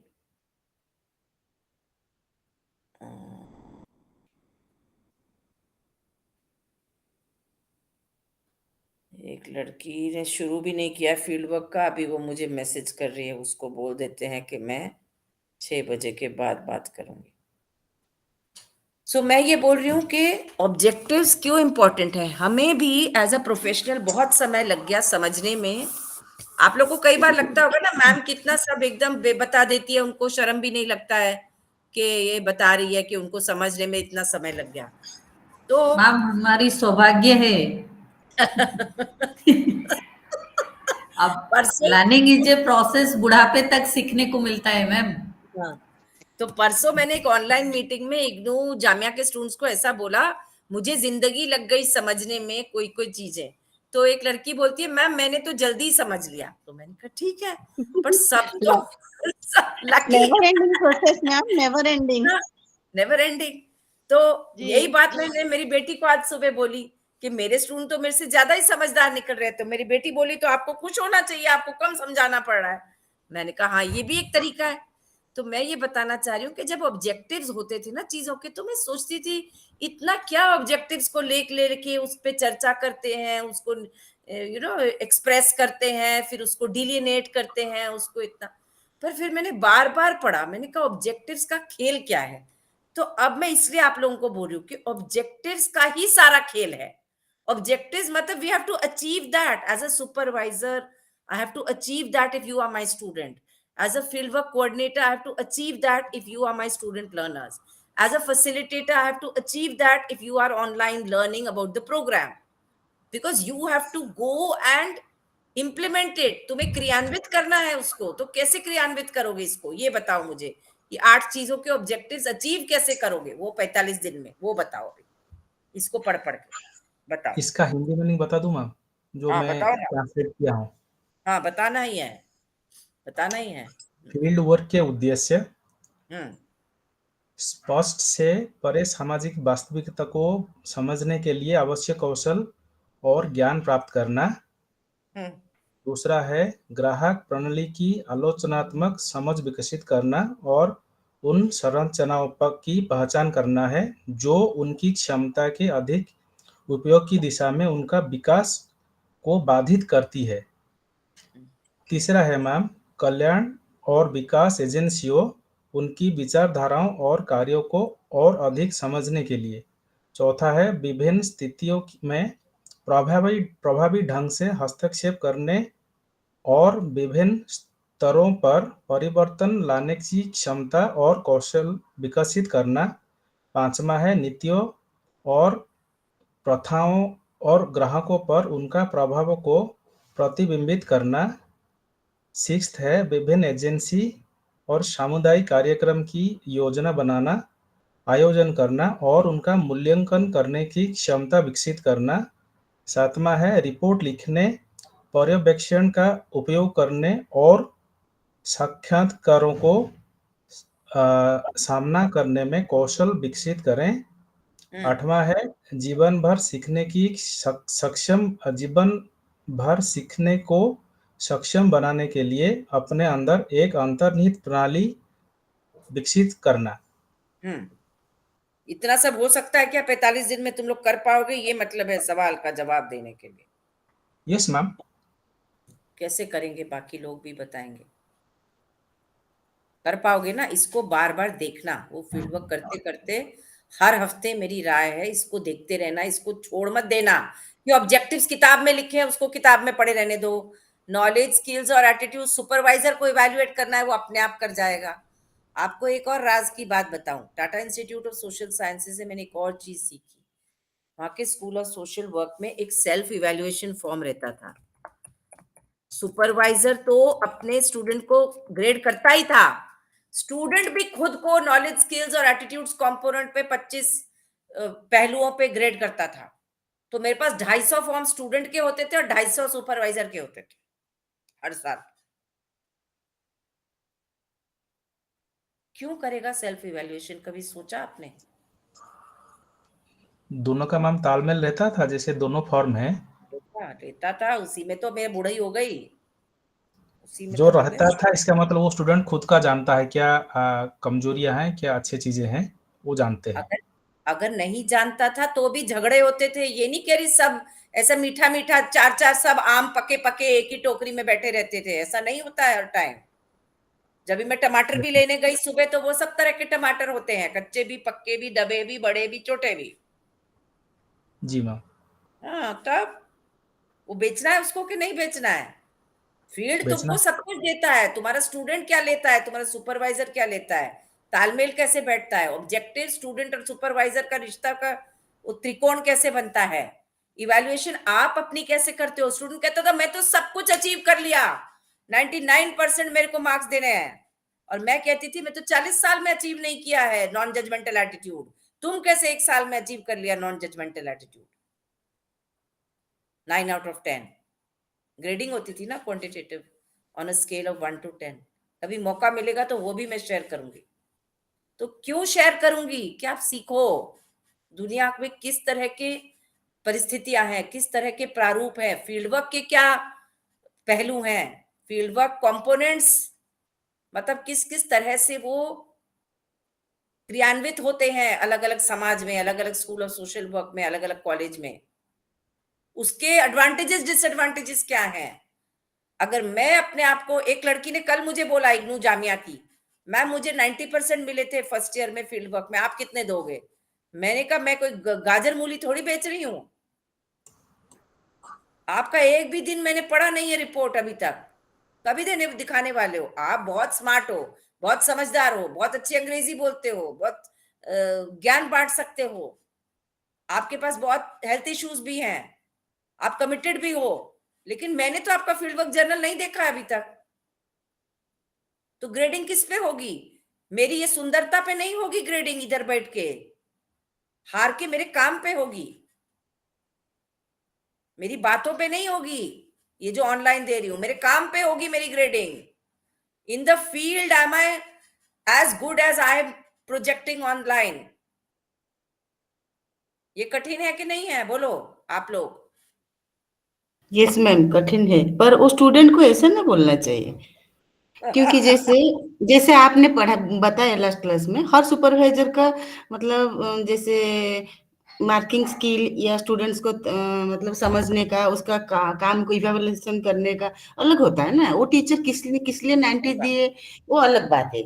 एक लड़की ने शुरू भी नहीं किया फील्ड वर्क का, अभी वो मुझे मैसेज कर रही है। उसको बोल देते हैं कि मैं 6 बजे के बाद बात करूंगी। सो मैं ये बोल रही हूँ कि ऑब्जेक्टिव्स क्यों इंपॉर्टेंट है। हमें भी एज अ प्रोफेशनल बहुत समय लग गया समझने में। आप लोग को कई बार लगता होगा ना, मैम कितना सब एकदम बता देती है, उनको शर्म भी नहीं लगता है कि ये बता रही है कि उनको समझने में इतना समय लग गया। तो मैम हमारी सौभाग्य है। अब परसों लर्निंग इज ए प्रोसेस, बुढ़ापे तक सीखने को मिलता है मैम। हाँ, तो परसों मैंने एक ऑनलाइन मीटिंग में इग्नू जामिया के स्टूडेंट्स को ऐसा बोला, मुझे जिंदगी लग गई समझने में कोई कोई चीजें। तो एक लड़की बोलती है, मैम मैंने तो जल्दी समझ लिया। तो मैंने कहा ठीक है, बट सब तो lucky never ending process ma'am, never ending. Never ending. तो जी। यही बात मैंने मेरी बेटी को आज सुबह बोली कि मेरे स्टूडेंट तो मेरे से ज्यादा ही समझदार निकल रहे। तो मेरी बेटी बोली तो आपको खुश होना चाहिए, आपको कम समझाना पड़ रहा है। मैंने कहा हाँ, ये भी एक तरीका है। तो मैं ये बताना चाह रही हूँ कि जब ऑब्जेक्टिव्स होते थे ना चीजों के, तो मैं सोचती थी इतना क्या ऑब्जेक्टिव्स को लेके उस पर चर्चा करते हैं, उसको एक्सप्रेस करते हैं, फिर उसको डिलिनेट करते हैं उसको इतना। पर फिर मैंने बार बार पढ़ा, मैंने कहा ऑब्जेक्टिव्स का खेल क्या है। तो अब मैं इसलिए आप लोगों को बोल रही हूँ कि ऑब्जेक्टिव्स का ही सारा खेल है। ऑब्जेक्टिव्स मतलब we have to achieve that as a supervisor. I have to achieve that if you are my student. As a fieldwork coordinator, I have to achieve that if you are my student learners. As a facilitator, I have to achieve that if you are online learning about the program. Because you have to go and implement it. तुम्हें क्रियान्वित करना है उसको। तो कैसे क्रियान्वित करोगे इसको, ये बताओ मुझे। ये 8 चीजों के ऑब्जेक्टिव्स अचीव कैसे करोगे वो 45 दिन में, वो बताओ अभी। इसको पढ़ पढ़ के बताओ। इसका हिंदी मीनिंग बता दूं मैम, जो हाँ मैं बताओ ना। ट्रांसलेट किया हूँ। हाँ बताना ही है, बताना ही है। फील्ड वर्क के उद्देश्य हम्म स्पष्ट से परे सामाजिक वास्तविकता को समझने के लिए आवश्यक कौशल और ज्ञान प्राप्त करना। हम्म दूसरा है ग्राहक प्रणाली की आलोचनात्मक समझ विकसित करना और उन संरचनाओं की पहचान करना है जो उनकी क्षमता के अधिक उपयोग की दिशा में उनका विकास को बाधित करती है। तीसरा है मैम कल्याण और विकास एजेंसियों उनकी विचारधाराओं और कार्यों को और अधिक समझने के लिए। चौथा है विभिन्न स्थितियों में प्रभावी ढंग से हस्तक्षेप करने और विभिन्न स्तरों पर परिवर्तन लाने की क्षमता और कौशल विकसित करना। पांचवा है नीतियों और प्रथाओं और ग्राहकों पर उनका प्रभाव को प्रतिबिंबित करना। सिक्स्थ है विभिन्न एजेंसी और सामुदायिक कार्यक्रम की योजना बनाना, आयोजन करना और उनका मूल्यांकन करने की क्षमता विकसित करना। सातवां है रिपोर्ट लिखने, पर्यवेक्षण का उपयोग करने और साक्षात्कारों को सामना करने में कौशल विकसित करें। आठवां है जीवन भर सीखने को सक्षम बनाने के लिए अपने अंदर एक अंतर्निहित प्रणाली विकसित करना। इतना सब हो सकता है क्या 45 दिन में तुम लोग कर पाओगे? ये मतलब है सवाल का जवाब देने के लिए। Yes ma'am. कैसे करेंगे बाकी लोग भी बताएंगे। कर पाओगे ना? इसको बार बार देखना, वो फील्ड वर्क करते करते हर हफ्ते मेरी राय है इसको देखते रहना, इसको छोड़ मत देना। ये ऑब्जेक्टिव्स किताब में लिखे हैं उसको किताब में पढ़े रहने दो। नॉलेज, स्किल्स और एटीट्यूड सुपरवाइजर को इवैल्यूएट करना है, वो अपने आप कर जाएगा। आपको एक और राज की बात बताऊं, Tata institute of social sciences से मैंने एक और चीज सीखी। वहां के स्कूल ऑफ सोशल वर्क में एक सेल्फ इवैल्यूएशन फॉर्म रहता था। सुपरवाइजर तो अपने स्टूडेंट को ग्रेड करता ही था, स्टूडेंट भी खुद को नॉलेज, स्किल्स और एटीट्यूड्स कंपोनेंट पे 25 पहलुओं पे ग्रेड करता था। तो मेरे पास 250 फॉर्म स्टूडेंट के होते थे और 250 सुपरवाइजर के होते थे हर साल। क्यों करेगा सेल्फ इवैल्यूएशन? कभी सोचा आपने? दोनों का मैम तालमेल रहता था, जैसे दोनों फॉर्म है, लेता था, उसी में तो मैं बुढ़ई हो गई, उसी में जो तो हो गए। रहता था इसका मतलब वो स्टूडेंट खुद का जानता है क्या कमजोरियां हैं, क्या अच्छी चीजें हैं, वो जानते हैं। अगर अगर नहीं जानता था तो भी झगड़े होते थे। ये नहीं कह रही सब ऐसा मीठा मीठा चार चार सब आम पके पके एक ही टोकरी में बैठे रहते थे, ऐसा नहीं होता है हर टाइम। जब भी मैं टमाटर भी लेने गई सुबह तो वो सब तरह के टमाटर होते हैं, कच्चे भी, पक्के भी, दबे भी, बड़े भी, छोटे भी। जी मैम। हाँ, तब वो बेचना है उसको कि नहीं बेचना है? फील्ड बेचना। तुमको सब कुछ देता है, तुम्हारा स्टूडेंट क्या लेता है, तुम्हारा सुपरवाइजर क्या लेता है, तालमेल कैसे बैठता है, ऑब्जेक्टिव स्टूडेंट और सुपरवाइजर का रिश्ता का वो त्रिकोण कैसे बनता है, इवैल्यूएशन आप अपनी कैसे करते हो। स्टूडेंट कहता था मैं तो सब कुछ अचीव कर लिया, 99% मेरे को मार्क्स देने हैं, और मैं कहती थी मैं तो 40 साल में अचीव नहीं किया है नॉन जजमेंटल एटीट्यूड, तुम कैसे 1 साल में अचीव कर लिया non judgmental attitude. 9 out of 10 grading होती थी ना, quantitative on a scale of 1 to 10। कभी मौका मिलेगा तो वो भी मैं शेयर करूंगी। तो क्यों शेयर करूंगी कि आप सीखो दुनिया में किस तरह के परिस्थितियां हैं, किस तरह के प्रारूप है, फील्ड वर्क के क्या पहलू हैं, फील्ड वर्क कंपोनेंट्स मतलब किस किस तरह से वो क्रियान्वित होते हैं अलग अलग समाज में, अलग अलग स्कूल ऑफ सोशल वर्क में, अलग अलग कॉलेज में, उसके एडवांटेजेस डिसएडवांटेजेस क्या हैं। अगर मैं अपने आप को, एक लड़की ने कल मुझे बोला इग्नू जामिया की, मैम मुझे 90% मिले थे फर्स्ट ईयर में फील्ड वर्क में, आप कितने दोगे? मैंने कहा मैं कोई गाजर मूली थोड़ी बेच रही हूं, आपका एक भी दिन मैंने पढ़ा नहीं है रिपोर्ट अभी तक, कभी देने दिखाने वाले हो? आप बहुत स्मार्ट हो, बहुत समझदार हो, बहुत अच्छी अंग्रेजी बोलते हो, बहुत ज्ञान बांट सकते हो, आपके पास बहुत हेल्थ इश्यूज भी हैं, आप कमिटेड भी हो, लेकिन मैंने तो आपका फील्ड वर्क जर्नल नहीं देखा है अभी तक। तो ग्रेडिंग किस पे होगी? मेरी ये सुंदरता पे नहीं होगी ग्रेडिंग, इधर बैठ के हार के मेरे काम पे होगी, मेरी बातों पे नहीं होगी, ये जो ऑनलाइन दे रही हूं मेरे काम पे होगी मेरी grading. In the field am I as good as I am projecting online. ये कठिन है कि नहीं है, बोलो आप लोग। यस मैम, कठिन है, पर वो स्टूडेंट को ऐसा ना बोलना चाहिए, क्योंकि जैसे जैसे आपने पढ़ा बताया लास्ट क्लास में, हर सुपरवाइजर का मतलब जैसे मार्किंग स्किल या स्टूडेंट्स को मतलब समझने का, उसका काम को इवैल्यूएशन करने का अलग होता है ना। वो टीचर किस लिए 90 दिए वो अलग बात है,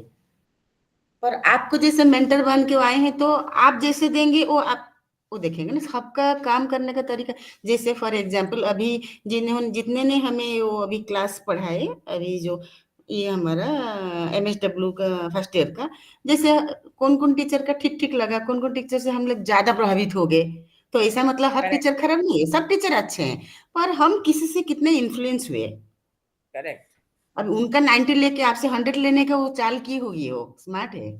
पर आपको जैसे मेंटर बन के आए हैं तो आप जैसे देंगे वो देखेंगे ना सबका काम करने का तरीका। जैसे फॉर एग्जांपल अभी जितने ने हमें वो अभी क्लास पढ़ाए, अभी जो ये हमारा MSW का फर्स्ट ईयर का, जैसे कौन कौन टीचर का ठीक ठीक लगा, कौन कौन टीचर से हम लोग ज्यादा प्रभावित हो गए, तो ऐसा मतलब हर करेक्ट, टीचर खराब नहीं है, सब टीचर अच्छे हैं, पर हम किसी से कितने इन्फ्लुएंस हुए। करेक्ट। अब उनका 90 लेके आपसे 100 लेने का वो चाल की होगी, वो स्मार्ट है।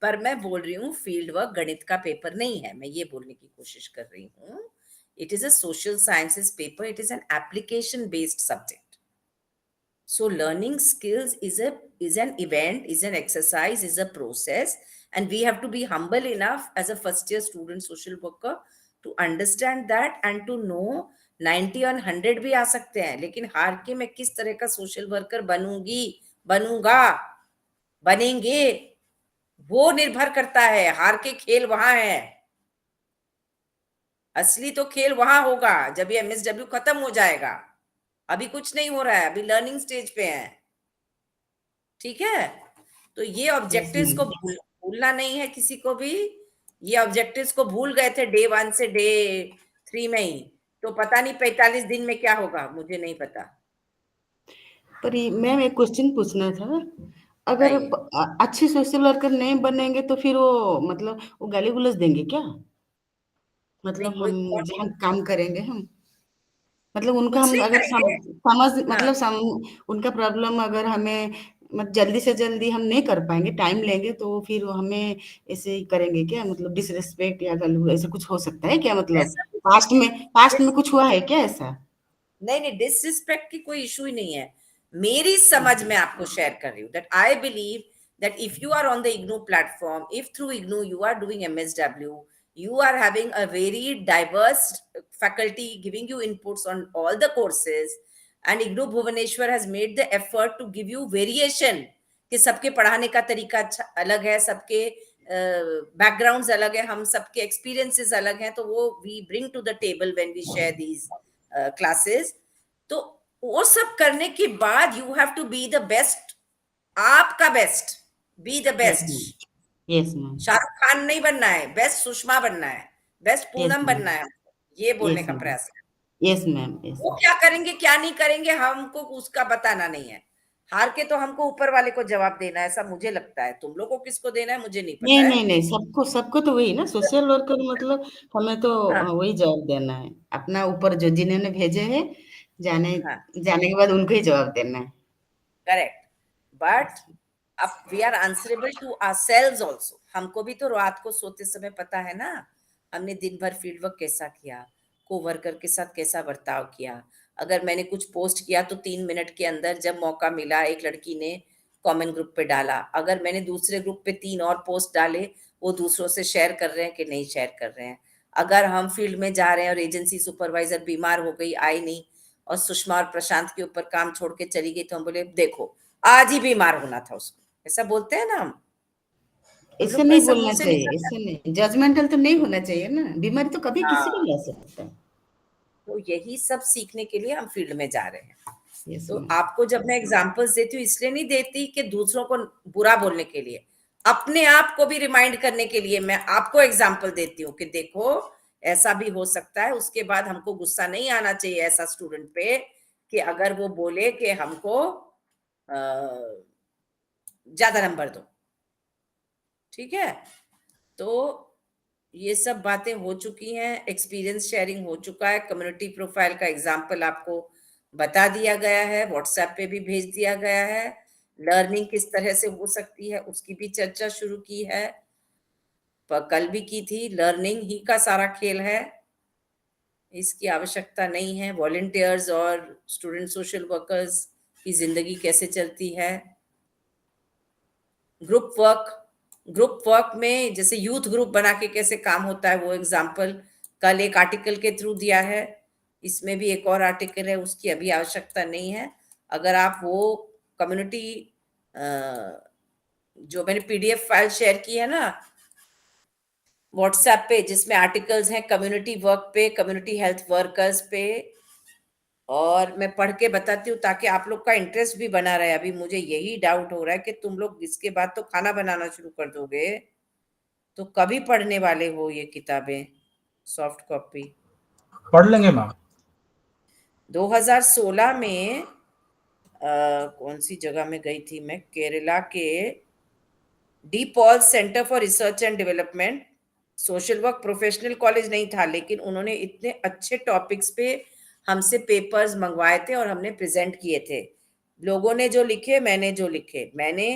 पर मैं बोल रही हूँ फील्ड वर्क गणित का पेपर नहीं है, मैं ये बोलने की कोशिश कर रही हूँ। It is a social sciences paper, it is an application based subject. So learning skills is an event, is an exercise, is a process, and we have to be humble enough as a first year student social worker to understand that and to know 90 और 100 भी आ सकते हैं, लेकिन हार के मैं किस तरह का सोशल वर्कर बनूंगी, बनूंगा, बनेंगे, वो निर्भर करता है। हार के खेल वहां है, असली तो खेल वहां होगा जब ये MSW खत्म हो जाएगा। अभी कुछ नहीं हो रहा है, अभी लर्निंग स्टेज पे है, ठीक है? तो ये ऑब्जेक्टिव्स को भूलना नहीं है किसी को भी। ये ऑब्जेक्टिव्स को भूल गए थे डे 1 से डे 3 में ही, तो पता नहीं 45 दिन में क्या होगा, मुझे नहीं पता। पर मैम एक क्वेश्चन पूछना था, अगर अच्छे सोशल वर्कर नहीं बनेंगे तो फिर वो मतलब वो गाली गलौज देंगे क्या? मतलब हम जहाँ काम करेंगे हम मतलब उनका कुछ हम नहीं अगर करेंगे। समझ हाँ, मतलब उनका प्रॉब्लम अगर हमें जल्दी से जल्दी हम नहीं कर पाएंगे, टाइम लेंगे, तो फिर वो हमें ऐसे ही करेंगे क्या? मतलब डिसरिस्पेक्ट या गलत ऐसा कुछ हो सकता है क्या? मतलब ऐसा कुछ पास्ट में कुछ हुआ है क्या ऐसा? नहीं, डिसरिस्पेक्ट की कोई इशू ही नहीं है। मेरी समझ में आपको शेयर कर रही हूँ that I believe that if you are on the IGNOU platform, if through IGNOU you are doing MSW, you are having a very diverse faculty giving you inputs on all the courses, and IGNOU Bhubaneswar has made the effort to give you variation कि सबके पढ़ाने का तरीका अच्छा अलग है, सबके backgrounds अलग है, हम सबके एक्सपीरियंसेस अलग हैं, तो वो we bring to the table when we share these classes. तो वो सब करने के बाद you have to be the best, आपका best, be the yes ma'am, best. Yes ma'am, Shahrukh Khan नहीं बनना है, बेस्ट सुषमा बनना है, बेस्ट यस पूनम मैम, बनना है, ये बोलने यस का मैम, प्रयास है। यस मैम, यस वो मैम। क्या करेंगे क्या नहीं करेंगे हमको उसका बताना नहीं है। हार के तो हमको ऊपर वाले को जवाब देना है, ऐसा मुझे लगता है। तुम लोग को किसको देना है मुझे नहीं नहीं पता है। नहीं नहीं, सबको सबको तो वही ना, सोशल वर्कर मतलब हमें तो हाँ, वही जवाब देना है। अपना ऊपर जो जिन्होंने भेजे हैं, जाने हाँ, जाने के बाद उनको ही जवाब देना है। करेक्ट। बट अब we are answerable to ourselves also. हमको भी तो रात को सोते समय पता है ना, हमने दिन भर फील्ड वर्क कैसा किया, कोवर्कर के साथ कैसा बर्ताव किया। अगर मैंने कुछ पोस्ट किया तो 3 मिनट के अंदर जब मौका मिला एक लड़की ने कॉमन ग्रुप पे डाला, अगर मैंने दूसरे ग्रुप पे 3 और पोस्ट डाले, वो दूसरों से शेयर कर रहे हैं कि नहीं शेयर कर रहे हैं। अगर हम फील्ड में जा रहे हैं और एजेंसी सुपरवाइजर बीमार हो गई, आई नहीं, और सुषमा और प्रशांत के ऊपर काम छोड़ के चली गई, तो हम बोले देखो आज ही बीमार होना था उसको, ऐसा बोलते हैं ना हम ऐसे लोग तो नहीं ऐसा बोलना मुंह से चाहिए, निकलता ऐसे नहीं, जजमेंटल तो नहीं होना चाहिए ना, बीमारी तो कभी है। किसी को हाँ, भी आ सकता है। तो यही सब सीखने के लिए हम फील्ड में जा रहे हैं। यस तो मैम, आपको जब मैं एग्जांपल्स देती हूँ इसलिए नहीं देती कि दूसरों को बुरा बोलने के लिए, अपने आप को भी रिमाइंड करने के लिए मैं आपको एग्जांपल देती हूँ कि देखो ऐसा भी हो सकता है। उसके बाद हमको गुस्सा नहीं आना चाहिए ऐसा स्टूडेंट पे कि अगर वो बोले कि हमको ज्यादा नंबर दो। ठीक है, तो ये सब बातें हो चुकी हैं, एक्सपीरियंस शेयरिंग हो चुका है, कम्युनिटी प्रोफाइल का एग्जाम्पल आपको बता दिया गया है, व्हाट्सएप पे भी भेज दिया गया है। लर्निंग किस तरह से हो सकती है उसकी भी चर्चा शुरू की है, कल भी की थी। लर्निंग ही का सारा खेल है, इसकी आवश्यकता नहीं है। वॉलंटियर्स और स्टूडेंट सोशल वर्कर्स की जिंदगी कैसे चलती है। ग्रुप वर्क, ग्रुप वर्क में जैसे यूथ ग्रुप बना के कैसे काम होता है वो एग्जाम्पल कल एक आर्टिकल के थ्रू दिया है। इसमें भी एक और आर्टिकल है, उसकी अभी आवश्यकता नहीं है। अगर आप वो कम्युनिटी जो मैंने पीडीएफ फाइल शेयर की है ना व्हाट्सएप पे, जिसमें आर्टिकल्स हैं कम्युनिटी वर्क पे, कम्युनिटी हेल्थ वर्कर्स पे, और मैं पढ़ के बताती हूँ ताकि आप लोग का इंटरेस्ट भी बना रहे। अभी मुझे यही डाउट हो रहा है कि तुम लोग इसके बाद तो खाना बनाना शुरू कर दोगे, तो कभी पढ़ने वाले हो ये किताबें सॉफ्ट कॉपी। पढ़ लेंगे मैम। 2016 में कौन सी जगह में गई थी मैं, केरला के D Paul centre for research and development. Social work professional college नहीं था, लेकिन उन्होंने इतने अच्छे टॉपिक्स पे हमसे पेपर्स मंगवाए थे और हमने प्रेजेंट किए थे। लोगों ने जो लिखे, मैंने जो लिखे, मैंने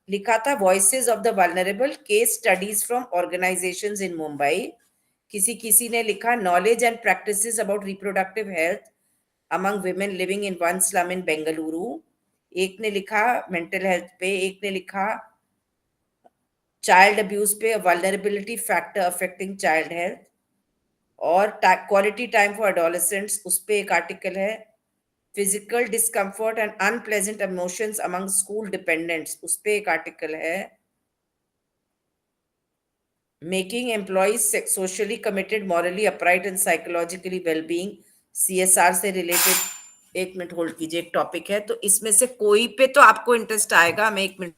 लिखा था voices of the vulnerable, case studies from organisations in Mumbai. किसी किसी ने लिखा knowledge and practices about reproductive health among women living in one slum in Bengaluru. एक ने लिखा मेंटल हेल्थ पे, एक ने लिखा चाइल्ड अब्यूज पे, vulnerability factor affecting child health, और क्वालिटी टाइम फॉर एडोलेसेंट्स उस पे एक आर्टिकल है। Physical discomfort and unpleasant emotions among school dependents उस पे एक आर्टिकल है। Making employees socially committed, morally upright and psychologically wellbeing, CSR से रिलेटेड। एक मिनट होल्ड कीजिए, एक टॉपिक है तो इसमें से कोई पे तो आपको इंटरेस्ट आएगा। मैं एक minute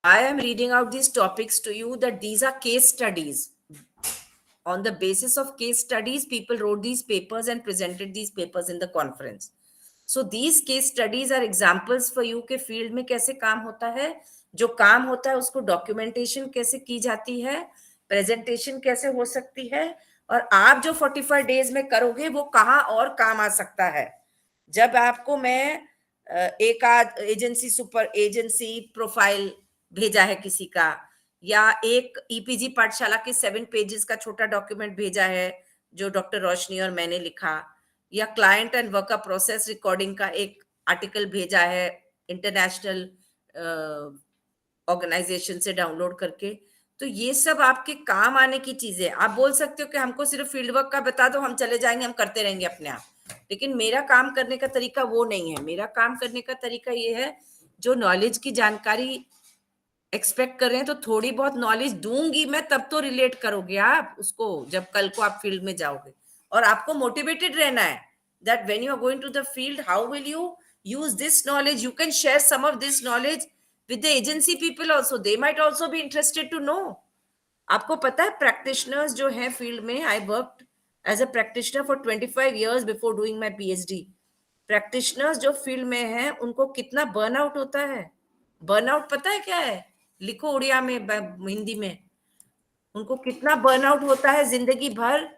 I am reading out these topics to you that these are case studies. On the basis of case studies, people wrote these papers and presented these papers in the conference. So these case studies are examples for you के field में कैसे काम होता है, जो काम होता है उसको डॉक्यूमेंटेशन कैसे की जाती है, प्रेजेंटेशन कैसे हो सकती है, और आप जो 45 डेज में करोगे वो कहाँ और काम आ सकता है. जब आपको मैं एक आध एजेंसी प्रोफाइल भेजा है किसी का, या एक ईपीजी पाठशाला के 7 पेजेस का छोटा डॉक्यूमेंट भेजा है जो डॉक्टर रोशनी और मैंने लिखा, या client and worker process recording का एक आर्टिकल भेजा है इंटरनेशनल ऑर्गेनाइजेशन से डाउनलोड करके, तो ये सब आपके काम आने की चीजें. आप बोल सकते हो कि हमको सिर्फ फील्ड वर्क का बता दो, हम चले जाएंगे, हम करते रहेंगे अपने आप. लेकिन मेरा काम करने का तरीका वो नहीं है. मेरा काम करने का तरीका ये है, जो नॉलेज की जानकारी एक्सपेक्ट कर रहे हैं तो थोड़ी बहुत नॉलेज दूंगी मैं, तब तो रिलेट करोगे आप उसको जब कल को आप फील्ड में जाओगे. और आपको मोटिवेटेड रहना है that when you are going to the field, how will you use this knowledge? You can share some of this knowledge with the agency people also. They might also be interested to know. आपको पता है practitioners जो हैं field में, I worked as a practitioner for 25 years before doing my PhD. Practitioners जो field में हैं उनको कितना बर्नआउट होता है. बर्नआउट पता है क्या है? लिखो उड़िया में, हिंदी में. उनको कितना बर्नआउट होता है जिंदगी भर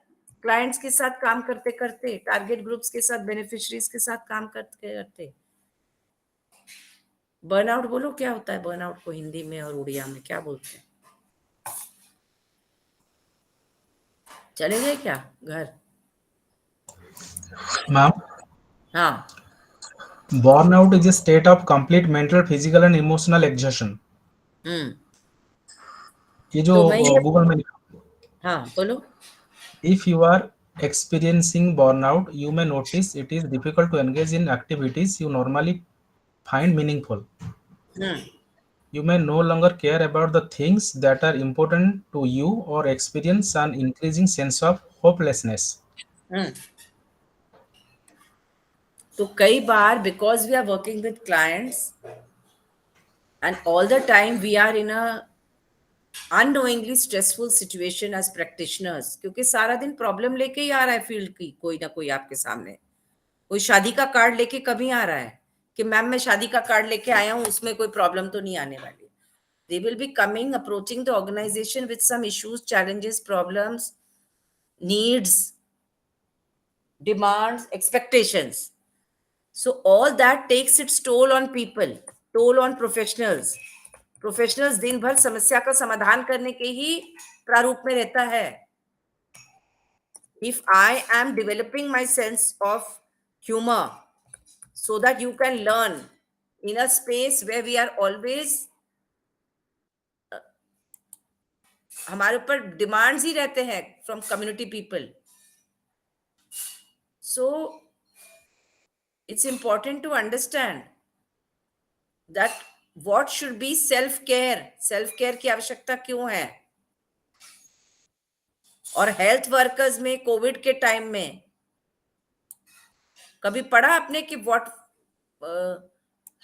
क्लाइंट्स के साथ काम करते करते, टारगेट ग्रुप्स के साथ, बेनिफिशियरीज के साथ काम करते करते. बर्नआउट बोलो, क्या होता है बर्नआउट को हिंदी में और उड़िया में क्या बोलते हैं? चले गए क्या घर? मैम, हाँ. burnout is a state of complete mental, physical and emotional exhaustion. ये जो तो मैं ये, गूगल में, हाँ बोलो. if you are experiencing burnout, you may notice it is difficult to engage in activities you normally find meaningful. You may no longer care about the things that are important to you or experience an increasing sense of hopelessness. तो कई बार because we are working with clients and all the time we are in a unknowingly stressful situation as practitioners, क्योंकि सारा दिन problem लेके ही आ रहा है field की कोई ना कोई आपके सामने. कोई शादी का कार्ड लेके कभी आ रहा है कि मैम मैं शादी का कार्ड लेके आया हूं, उसमें कोई प्रॉब्लम तो नहीं आने वाली. They will be coming, approaching the organization with some issues, challenges, problems, needs, demands, expectations. So all that takes its toll on people, toll on professionals. Professionals दिन भर समस्या का समाधान करने के ही प्रारूप में रहता है. If I am developing my sense of humor so that you can learn in a space where we are always हमारे ऊपर डिमांड्स ही रहते हैं from community people. So it's important to understand that what should be self care. Self care की आवश्यकता क्यों है? और हेल्थ वर्कर्स में कोविड के टाइम में कभी पढ़ा आपने कि what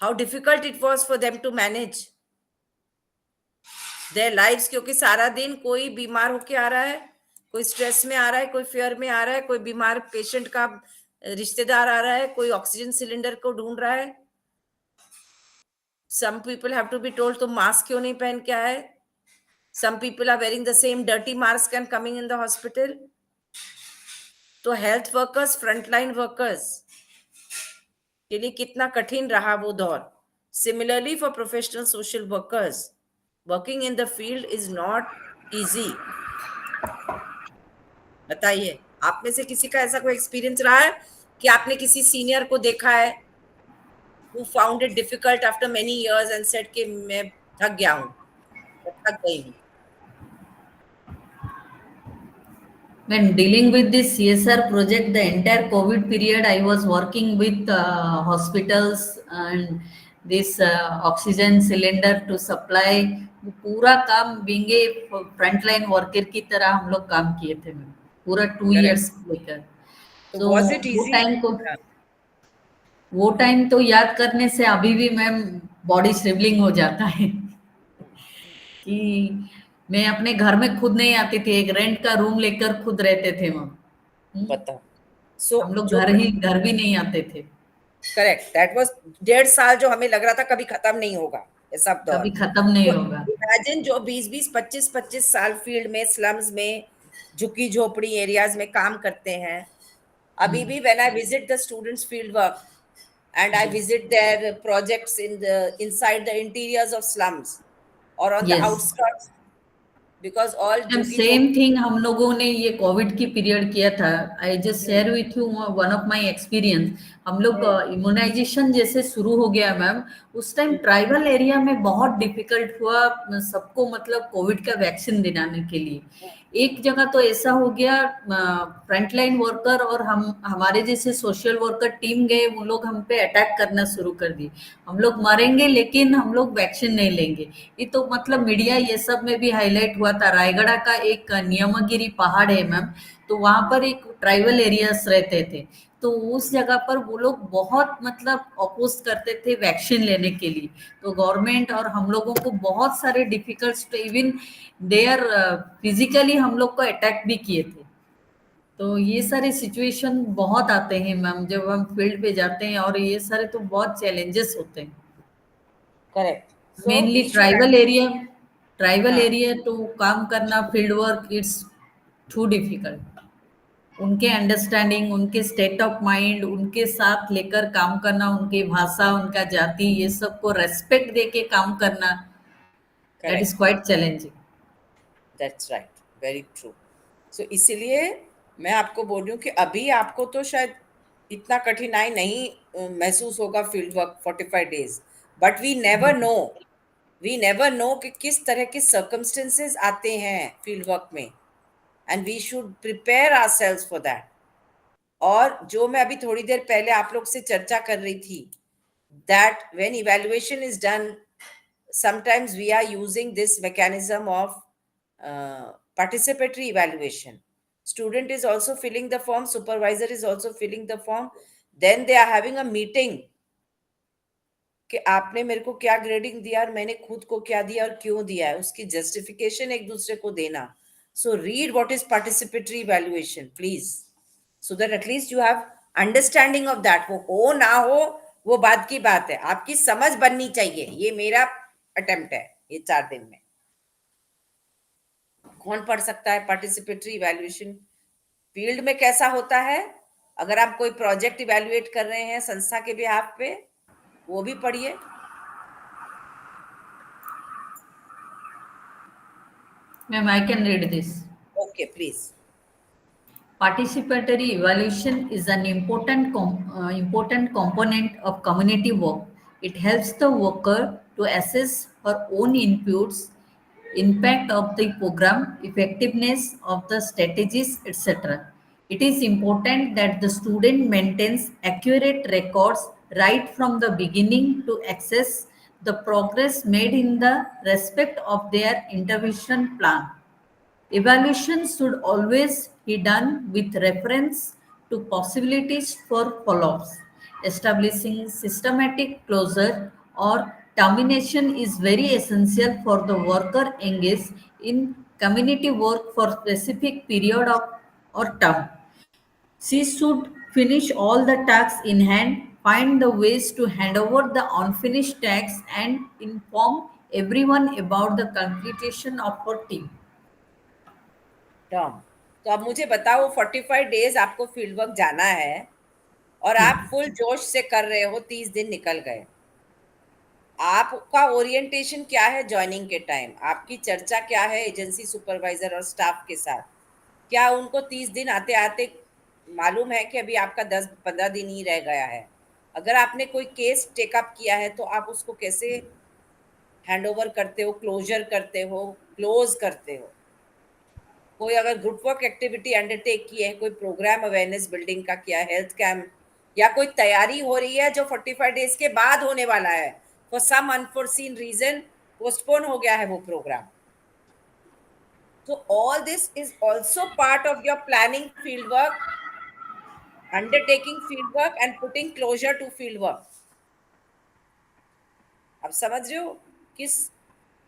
how difficult it was for them to manage their lives? क्योंकि सारा दिन कोई बीमार होके आ रहा है, कोई स्ट्रेस में आ रहा है, कोई फियर में आ रहा है, कोई बीमार पेशेंट का रिश्तेदार आ रहा है, कोई ऑक्सीजन सिलेंडर को ढूंढ रहा है. Some people have to be told तुम मास्क क्यों नहीं पहन के आए. Some people are wearing the same dirty mask and coming in the hospital. तो हेल्थ वर्कर्स, फ्रंटलाइन वर्कर्स के लिए कितना कठिन रहा वो दौर. Similarly for professional social workers, working in the field is not easy. बताइए, आप में से किसी का ऐसा कोई एक्सपीरियंस रहा है कि आपने किसी सीनियर को देखा है who found it difficult after many years and said कि मैं थक गया हूँ, थक गई हूँ? When dealing with this CSR project, the entire COVID period, I was working with hospitals and this oxygen cylinder to supply. पूरा काम being a frontline worker की तरह हम लोग काम किए थे पूरा 2 years लेकर. So was it easy? वो टाइम तो याद करने से अभी भी मैम बॉडी श्रिवलिंग हो जाता है. कि मैं अपने घर में खुद नहीं आती थी, एक रेंट का रूम लेकर खुद रहते थे मैम। बताओ। सो हम लोग जो घर भी नहीं आते थे, करेक्ट, दैट वाज 1.5 साल जो हमें लग रहा था कभी खत्म नहीं होगा ये सब दौर। कभी खत्म नहीं तो होगा। इमेजिन जो 20-20 25-25 साल फील्ड में, स्लम्स में, झुग्गी झोपड़ी एरियाज में काम करते हैं। अभी भी when I visit the students field work and I visit their projects inside the interiors of slums or on the yes outskirts, because all ma'am झुग्गी सेम झोपड़ी। थिंग हम लोगों ने ये कोविड की पीरियड किया था। I just share with you one of my experience. हम लोग इम्यूनाइजेशन जैसे शुरू हो गया मैम, उस टाइम ट्राइबल एरिया में बहुत डिफिकल्ट हुआ सबको, मतलब कोविड का वैक्सीन दिलाने के लिए। एक जगह तो ऐसा हो गया, फ्रंटलाइन वर्कर और हमारे जैसे सोशल वर्कर टीम गए, वो लोग हम पे अटैक करना शुरू कर दिए। हम लोग मरेंगे लेकिन हम लोग वैक्सीन नहीं लेंगे। ये तो मतलब मीडिया ये सब में भी हाईलाइट हुआ था। रायगढ़ का एक नियमगिरी पहाड़ है मैम, तो वहां पर एक ट्राइबल एरियाज रहते थे, तो उस जगह पर वो लोग बहुत मतलब अपोज करते थे वैक्सीन लेने के लिए। तो गवर्नमेंट और हम लोगों को बहुत सारे डिफिकल्ट, इवन देयर फिजिकली हम लोग को अटैक भी किए थे। तो ये सारे सिचुएशन बहुत आते हैं मैम जब हम फील्ड पे जाते हैं, और ये सारे तो बहुत चैलेंजेस होते हैं। Correct, so mainly we should. Tribal हाँ, एरिया तो काम करना field work it's too difficult. उनके अंडरस्टैंडिंग, उनके स्टेट ऑफ माइंड, उनके साथ लेकर काम करना, उनकी भाषा, उनका जाति, ये सब को रेस्पेक्ट देके काम करना, that is correct, quite challenging. That's right, very true. So इसीलिए मैं आपको बोल रही हूँ कि अभी आपको तो शायद इतना कठिनाई नहीं महसूस होगा field work 45 days, but we never know कि किस तरह के सर्कमस्टेंसेस आते हैं फील्ड वर्क में, and we should prepare ourselves for that. और जो मैं अभी थोड़ी देर पहले आप लोग से चर्चा कर रही थी, that when evaluation is done, sometimes we are using this mechanism of participatory evaluation. Student is also filling the form, supervisor is also filling the form, then they are having a meeting कि आपने मेरे को क्या grading दिया और मैंने खुद को क्या दिया और क्यों दिया है, उसकी जस्टिफिकेशन एक दूसरे को देना। So read what is participatory evaluation please, so that at least you have understanding of that। वो हो ना हो वो बात की बात है, आपकी समझ बननी चाहिए। ये मेरा अटेम्प्ट है ये 4 दिन में। कौन पढ़ सकता है पार्टिसिपेटरी इवैल्यूएशन? फील्ड में कैसा होता है, अगर आप कोई प्रोजेक्ट इवैल्यूएट कर रहे हैं संस्था के बिहाफ पे, वो भी पढ़िए। Ma'am I can read this. Okay please. Participatory evaluation is an important component of community work. It helps the worker to assess her own inputs, impact of the program, effectiveness of the strategies, etc. It is important that the student maintains accurate records right from the beginning to assess the progress made in the respect of their intervention plan. Evaluation should always be done with reference to possibilities for follow-ups. Establishing systematic closure or termination is very essential for the worker engaged in community work for specific period of or term. She should finish all the tasks in hand, find the ways to hand over the unfinished tasks, and inform everyone about the completion of her team. Term. तो अब मुझे बताओ 45 days आपको field work जाना है और आप full जोश से कर रहे हो, 30 दिन निकल गए। आपका ओरिएंटेशन क्या है ज्वाइनिंग के टाइम? आपकी चर्चा क्या है एजेंसी सुपरवाइजर और स्टाफ के साथ? क्या उनको 30 दिन आते आते मालूम है कि अभी आपका 10-15 दिन ही रह गया है? अगर आपने कोई केस टेकअप किया है तो आप उसको कैसे हैंड ओवर करते हो, क्लोजर करते हो, क्लोज करते हो? कोई अगर ग्रुप वर्क एक्टिविटी अंडरटेक की है, कोई प्रोग्राम अवेयरनेस बिल्डिंग का किया, हेल्थ कैंप, या कोई तैयारी हो रही है जो 45 डेज के बाद होने वाला है, for some unforeseen reason postpone हो गया है वो प्रोग्राम, तो all this is also part of your planning field work, undertaking field work and putting closure to field work. आप समझ रहे हो किस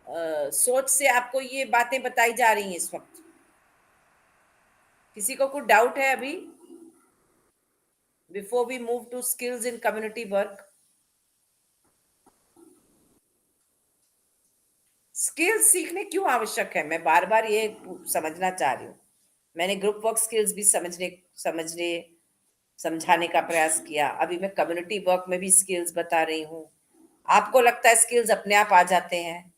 सोच से आपको ये बातें बताई जा रही हैं इस वक्त? किसी को कुछ डाउट है अभी, before we move to skills in community work? Skills सीखने क्यों आवश्यक है, मैं बार बार ये समझना चाह रही हूँ। मैंने ग्रुप वर्क स्किल्स भी समझाने का प्रयास किया, अभी मैं कम्युनिटी वर्क में भी स्किल्स बता रही हूँ। आपको लगता है स्किल्स अपने आप आ जाते हैं?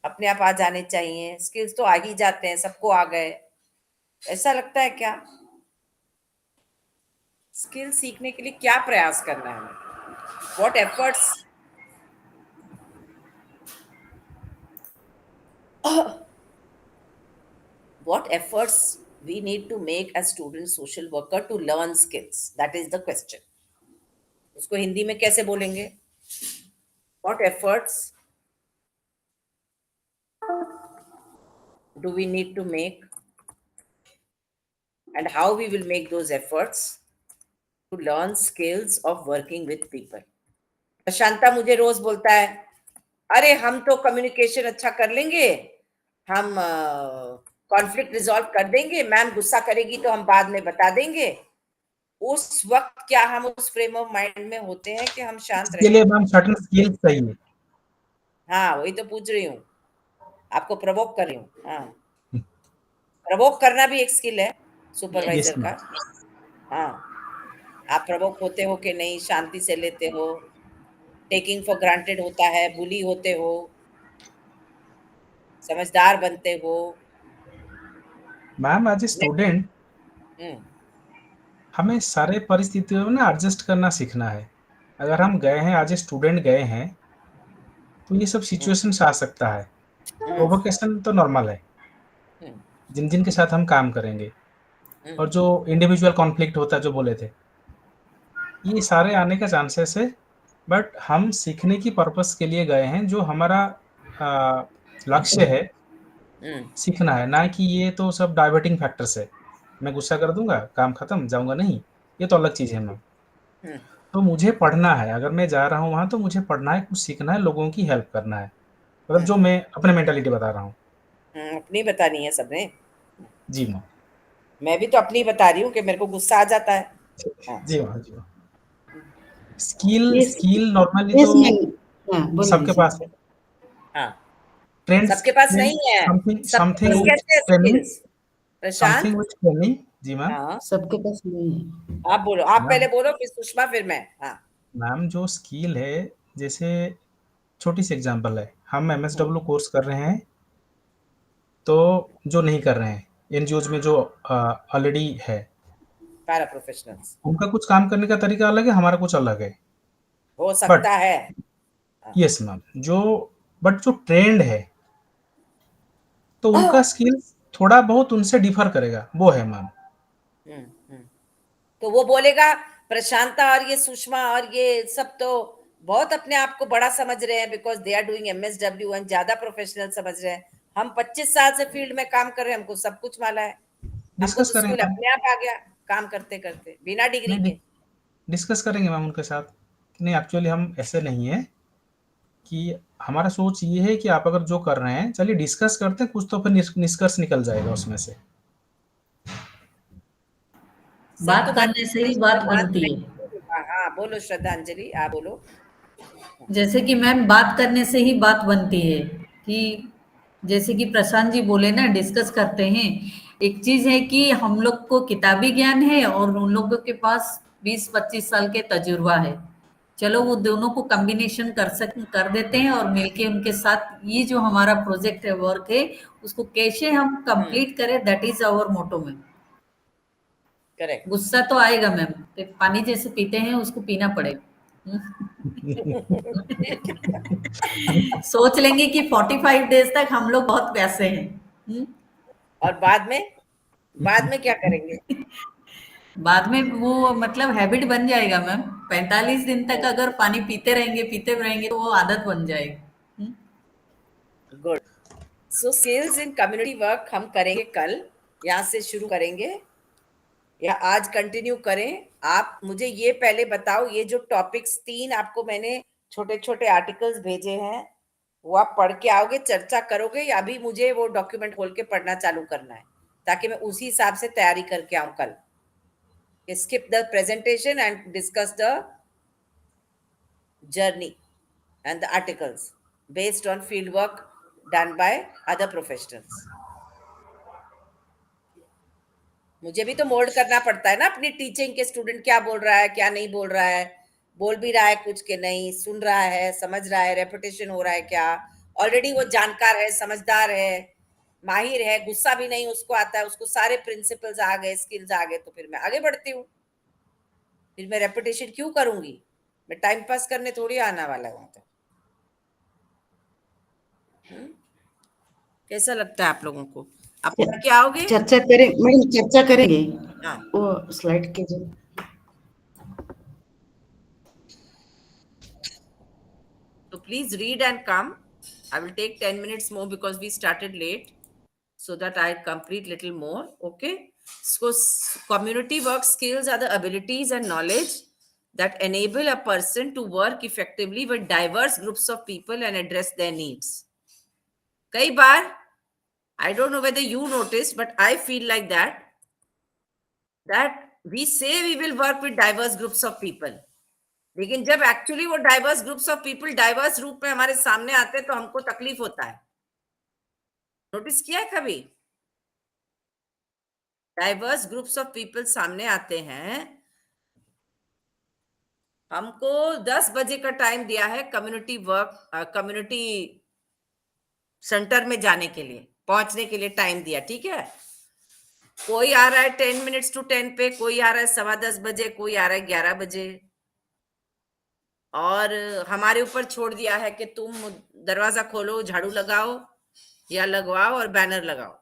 अपने आप आ जाने चाहिए? स्किल्स तो आ ही जाते हैं, सबको आ गए, ऐसा लगता है क्या? स्किल सीखने के लिए क्या प्रयास करना है हमें? What efforts what efforts we need to make as student social worker to learn skills? That is the question. उसको हिंदी में कैसे बोलेंगे? What efforts do we need to make and how we will make those efforts to learn skills of working with people? Prashanta मुझे रोज बोलता है, अरे हम तो कम्युनिकेशन अच्छा कर लेंगे, हम कॉन्फ्लिक्ट रिजॉल्व कर देंगे, मैम गुस्सा करेगी तो हम बाद में बता देंगे। उस वक्त क्या हम उस फ्रेम ऑफ माइंड में होते हैं कि हम शांत इसके रहें? लिए मैम सर्टेन स्किल्स चाहिए। हाँ, वही तो पूछ रही हूँ, आपको प्रवोक कर रही हूँ। हाँ, प्रवोक करना भी एक स्किल है सुपरवाइजर Yes, का। हाँ, आप प्रवोक होते हो कि नहीं, शांति से लेते हो, टेकिंग फॉर ग्रांटेड होता है, बुली होते हो, समझदार बनते हो। मैम एज ए स्टूडेंट हम्म, हमें सारे परिस्थितियों में ना एडजस्ट करना सीखना है। अगर हम गए हैं एज ए स्टूडेंट गए हैं तो ये सब सिचुएशंस आ सकता है। प्रोवोकेशन तो नॉर्मल है, हम्म, जिन जिन के साथ हम काम करेंगे, और जो इंडिविजुअल कॉन्फ्लिक्ट होता है जो बोले थे, ये सारे आने का चांसेस है। बट हम सीखने की पर्पस के लिए गए हैं, जो हमारा लक्ष्य है सीखना है, ना कि ये तो सब डाइवर्टिंग फैक्टर्स है। मैं गुस्सा कर दूंगा, काम खत्म, जाऊंगा नहीं, ये तो अलग चीज है मैम। तो मुझे पढ़ना है, अगर मैं जा रहा हूँ वहां तो मुझे पढ़ना है, कुछ सीखना है, लोगों की हेल्प करना है, मतलब जो मैं अपने मेंटालिटी बता रहा हूँ। अपनी बतानी है सबने। जी मैम। मैं भी तो अपनी बता रही हूँ कि मेरे को गुस्सा आ जाता है। हाँ, जी मैम। जी ma'am. Skill Yes, skill normally yes, तो ma'am. हाँ, बोलिए सबके जी। पास है। हाँ, ट्रेंड्स सबके पास ट्रेंड नहीं है। समथिंग सबके समथिंग पास विच कैसे है training, skills? Prashant, something which training. जी मैम। हाँ, सबके पास नहीं है। आप बोलो, आप मैम पहले बोलो, फिर सुषमा, फिर मैं। हाँ। मैम जो स्किल है, जैसे छोटी सी एग्जांपल है, हम एमएसडब्ल्यू कोर्स कर रहे हैं, तो जो नहीं कर रहे हैं एनजीओज में जो ऑलरेडी है, पैरा प्रोफेशनल्स उनका कुछ काम करने का तरीका अलग है, हमारा कुछ अलग है। हो बट सकता है। हाँ। यस मैम, बट जो ट्रेंड है तो उनका स्किल्स थोड़ा बहुत उनसे डिफर करेगा, वो है मैम। हम्म, हम्म। तो वो बोलेगा प्रशांता और ये सुषमा और ये सब तो बहुत अपने आप को बड़ा समझ रहे हैं, because they are doing MSW and ज्यादा प्रोफेशनल समझ रहे हैं। हम 25 साल से फील्ड में काम कर रहे हैं, हमको सब कुछ माला है, हमको डिस्कस तो करेंगे स्किल मैम। अपने आप आ गया काम करते करते बिना डिग्री नहीं, के। डिस्कस करेंगे मैम उनके साथ कि नहीं, एक्चुअली हम ऐसे नहीं है, कि हमारा सोच ये है कि आप अगर जो कर रहे हैं, चलिए डिस्कस करते हैं, कुछ तो फिर निष्कर्ष निकल जाएगा उसमें से। सब बात तुम्हारी करने से ही बात बनती है। नहीं होगा। हाँ, बोलो श्रद्धांजलि, आप बोलो। जैसे कि मैम बात करने से ही बात बनती है, कि जैसे कि प्रशांत जी बोले ना, डिस्कस करते हैं। एक चीज है कि हम लोग को किताबी ज्ञान है और उन लोगों के पास 20-25 साल के तजुर्बा है। चलो वो दोनों को कॉम्बिनेशन कर देते हैं और मिलके उनके साथ ये जो हमारा प्रोजेक्ट है, वर्क है, उसको कैसे हम कंप्लीट करें, that is our motto ma'am. Correct. गुस्सा तो आएगा मैम, पानी जैसे पीते हैं उसको पीना पड़ेगा। सोच लेंगे कि 45 डेज तक हम लोग बहुत प्यासे हैं। और बाद में क्या करेंगे? बाद में वो मतलब हैबिट बन जाएगा मैम। 45 दिन तक अगर पानी पीते रहेंगे तो वो आदत बन जाएगी। Good. So skills in community work हम करेंगे कल, यहाँ से शुरू करेंगे या आज कंटिन्यू करें? आप मुझे ये पहले बताओ, ये जो टॉपिक्स 3 आपको मैंने छोटे छोटे आर्टिकल्स भेजे हैं, वो आप पढ़ के आओगे, चर्चा करोगे, या अभी मुझे वो डॉक्यूमेंट खोल के पढ़ना चालू करना है ताकि मैं उसी हिसाब से तैयारी करके आऊं कल? Skip the presentation and discuss the journey and the articles based on field work done by other professionals. मुझे भी तो मोल्ड करना पड़ता है ना अपनी टीचिंग के, स्टूडेंट क्या बोल रहा है, क्या नहीं बोल रहा है, बोल भी रहा है कुछ के नहीं, सुन रहा है, समझ रहा है, रेपिटेशन हो रहा है क्या, ऑलरेडी वो जानकार है, समझदार है, माहिर है, गुस्सा भी नहीं उसको आता है, उसको सारे प्रिंसिपल्स आ गए, स्किल्स आ गए, तो फिर मैं आगे बढ़ती हूँ। फिर मैं रेपिटेशन क्यों करूंगी? मैं टाइम पास करने थोड़ी आना वाला हूं। तो कैसा लगता है आप लोगों को? आप पढ़ के आओगे? चर्चा करें मैडम, चर्चा करेंगे हाँ, वो स्लाइड के जो so please read and come. I will take 10 minutes more because we started late, so that I complete little more. Okay. So community work skills are the abilities and knowledge that enable a person to work effectively with diverse groups of people and address their needs. कई बार, I don't know whether you noticed, but I feel like that we say we will work with diverse groups of people, लेकिन जब actually वो diverse groups of people diverse रूप में हमारे सामने आते हैं तो हमको तकलीफ होता है। नोटिस किया है कभी? डाइवर्स ग्रुप्स ऑफ पीपल सामने आते हैं, हमको 10 बजे का टाइम दिया है कम्युनिटी कम्युनिटी सेंटर में जाने के लिए, पहुंचने के लिए टाइम दिया, ठीक है? कोई आ रहा है 10 मिनट्स टू 10 पे, कोई आ रहा है 10:15 बजे, कोई आ रहा है 11 बजे, और हमारे ऊपर छोड़ दिया है कि तुम दरवाजा खोलो, झाड़ू लगाओ या लगवाओ और बैनर लगाओ।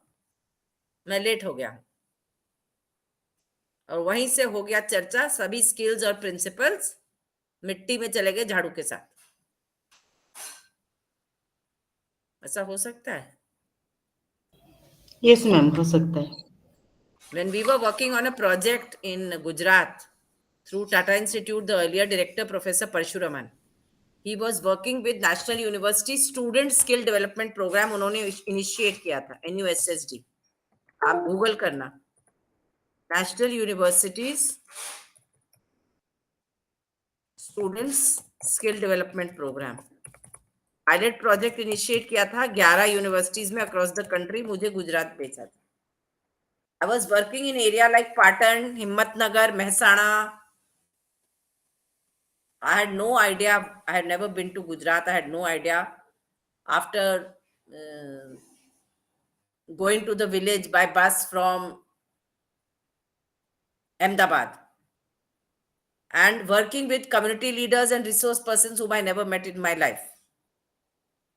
मैं लेट हो गया और वहीं से हो गया चर्चा, सभी स्किल्स और प्रिंसिपल्स मिट्टी में चले गए झाड़ू के साथ। ऐसा हो सकता है? यस मैम, हो सकता है। When we were working on a project in Gujarat through Tata Institute, the earlier director, Professor Parshuraman, he was working with National University Student Skill Development Program. उन्होंने इनिशिएट किया था, NUSSD, आप Google करना, national universities students skill development programme. Pilot project initiate किया था 11 universities में across the country, मुझे गुजरात भेजा था। I was working in area like Patan, Himmatnagar, Mehsana. I had no idea. I had never been to Gujarat. I had no idea. After going to the village by bus from Ahmedabad and working with community leaders and resource persons whom I never met in my life.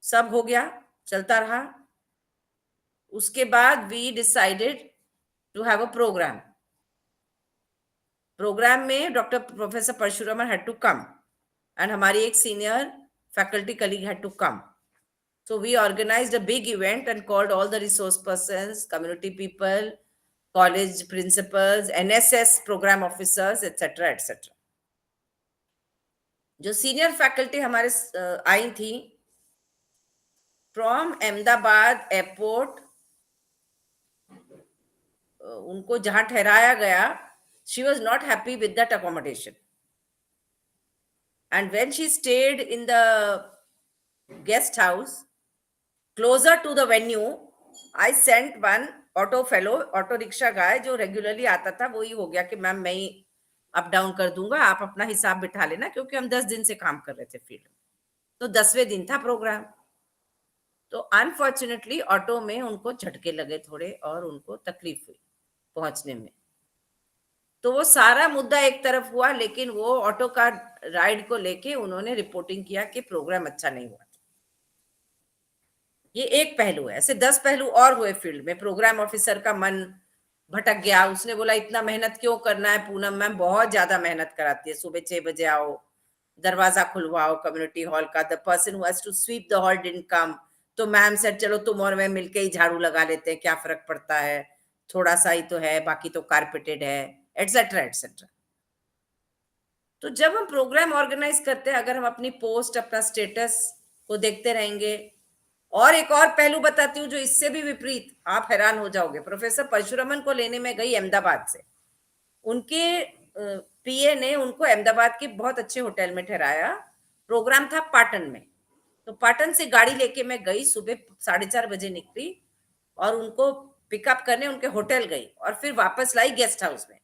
सब हो गया, चलता रहा। उसके बाद we decided to have a program. Program में doctor professor Parasuraman had to come and हमारी एक senior faculty colleague had to come. So we organized a big event and called all the resource persons, community people, college principals, NSS program officers, etc. etc. जो senior faculty हमारे आई थी from Ahmedabad airport, उनको जहां ठहराया गया, she was not happy with that accommodation, and when she stayed in the guest house closer to the venue, I sent one auto fellow, auto rickshaw guy जो regularly आता था, वही हो गया कि मैम मैं ही अप डाउन कर दूंगा, आप अपना हिसाब बिठा लेना, क्योंकि हम 10 दिन से काम कर रहे थे फील्ड में, तो 10वें दिन था प्रोग्राम। तो अनफॉर्चुनेटली ऑटो में उनको झटके लगे थोड़े और उनको तकलीफ हुई पहुंचने में। तो वो सारा मुद्दा एक तरफ हुआ, लेकिन वो ऑटो का राइड को लेके उन्होंने रिपोर्टिंग किया कि प्रोग्राम अच्छा नहीं हुआ। ये एक पहलू है, ऐसे 10 पहलू और हुए फील्ड में। प्रोग्राम ऑफिसर का मन भटक गया, उसने बोला इतना मेहनत क्यों करना है, पूनम मैम बहुत ज्यादा मेहनत कराती है, सुबह 6 बजे आओ, दरवाजा खुलवाओ कम्युनिटी हॉल का, the person who has to sweep the hall didn't come, तो मैम सेड चलो तुम और मैं मिलके ही झाड़ू लगा लेते हैं, क्या फर्क पड़ता है, थोड़ा सा ही तो है, बाकी तो कारपेटेड है, एटसेट्रा एटसेट्रा। तो जब हम प्रोग्राम ऑर्गेनाइज करते हैं, अगर हम अपनी पोस्ट, अपना स्टेटस को देखते रहेंगे। और एक और पहलू बताती हूँ जो इससे भी विपरीत, आप हैरान हो जाओगे। प्रोफेसर परशुरामन को लेने में गई अहमदाबाद से, उनके पीए ने उनको अहमदाबाद के बहुत अच्छे होटल में ठहराया। प्रोग्राम था पाटन में, तो पाटन से गाड़ी लेके मैं गई, सुबह 4:30 बजे निकली और उनको पिकअप करने उनके होटल गई और फिर वापस लाई गेस्ट हाउस में।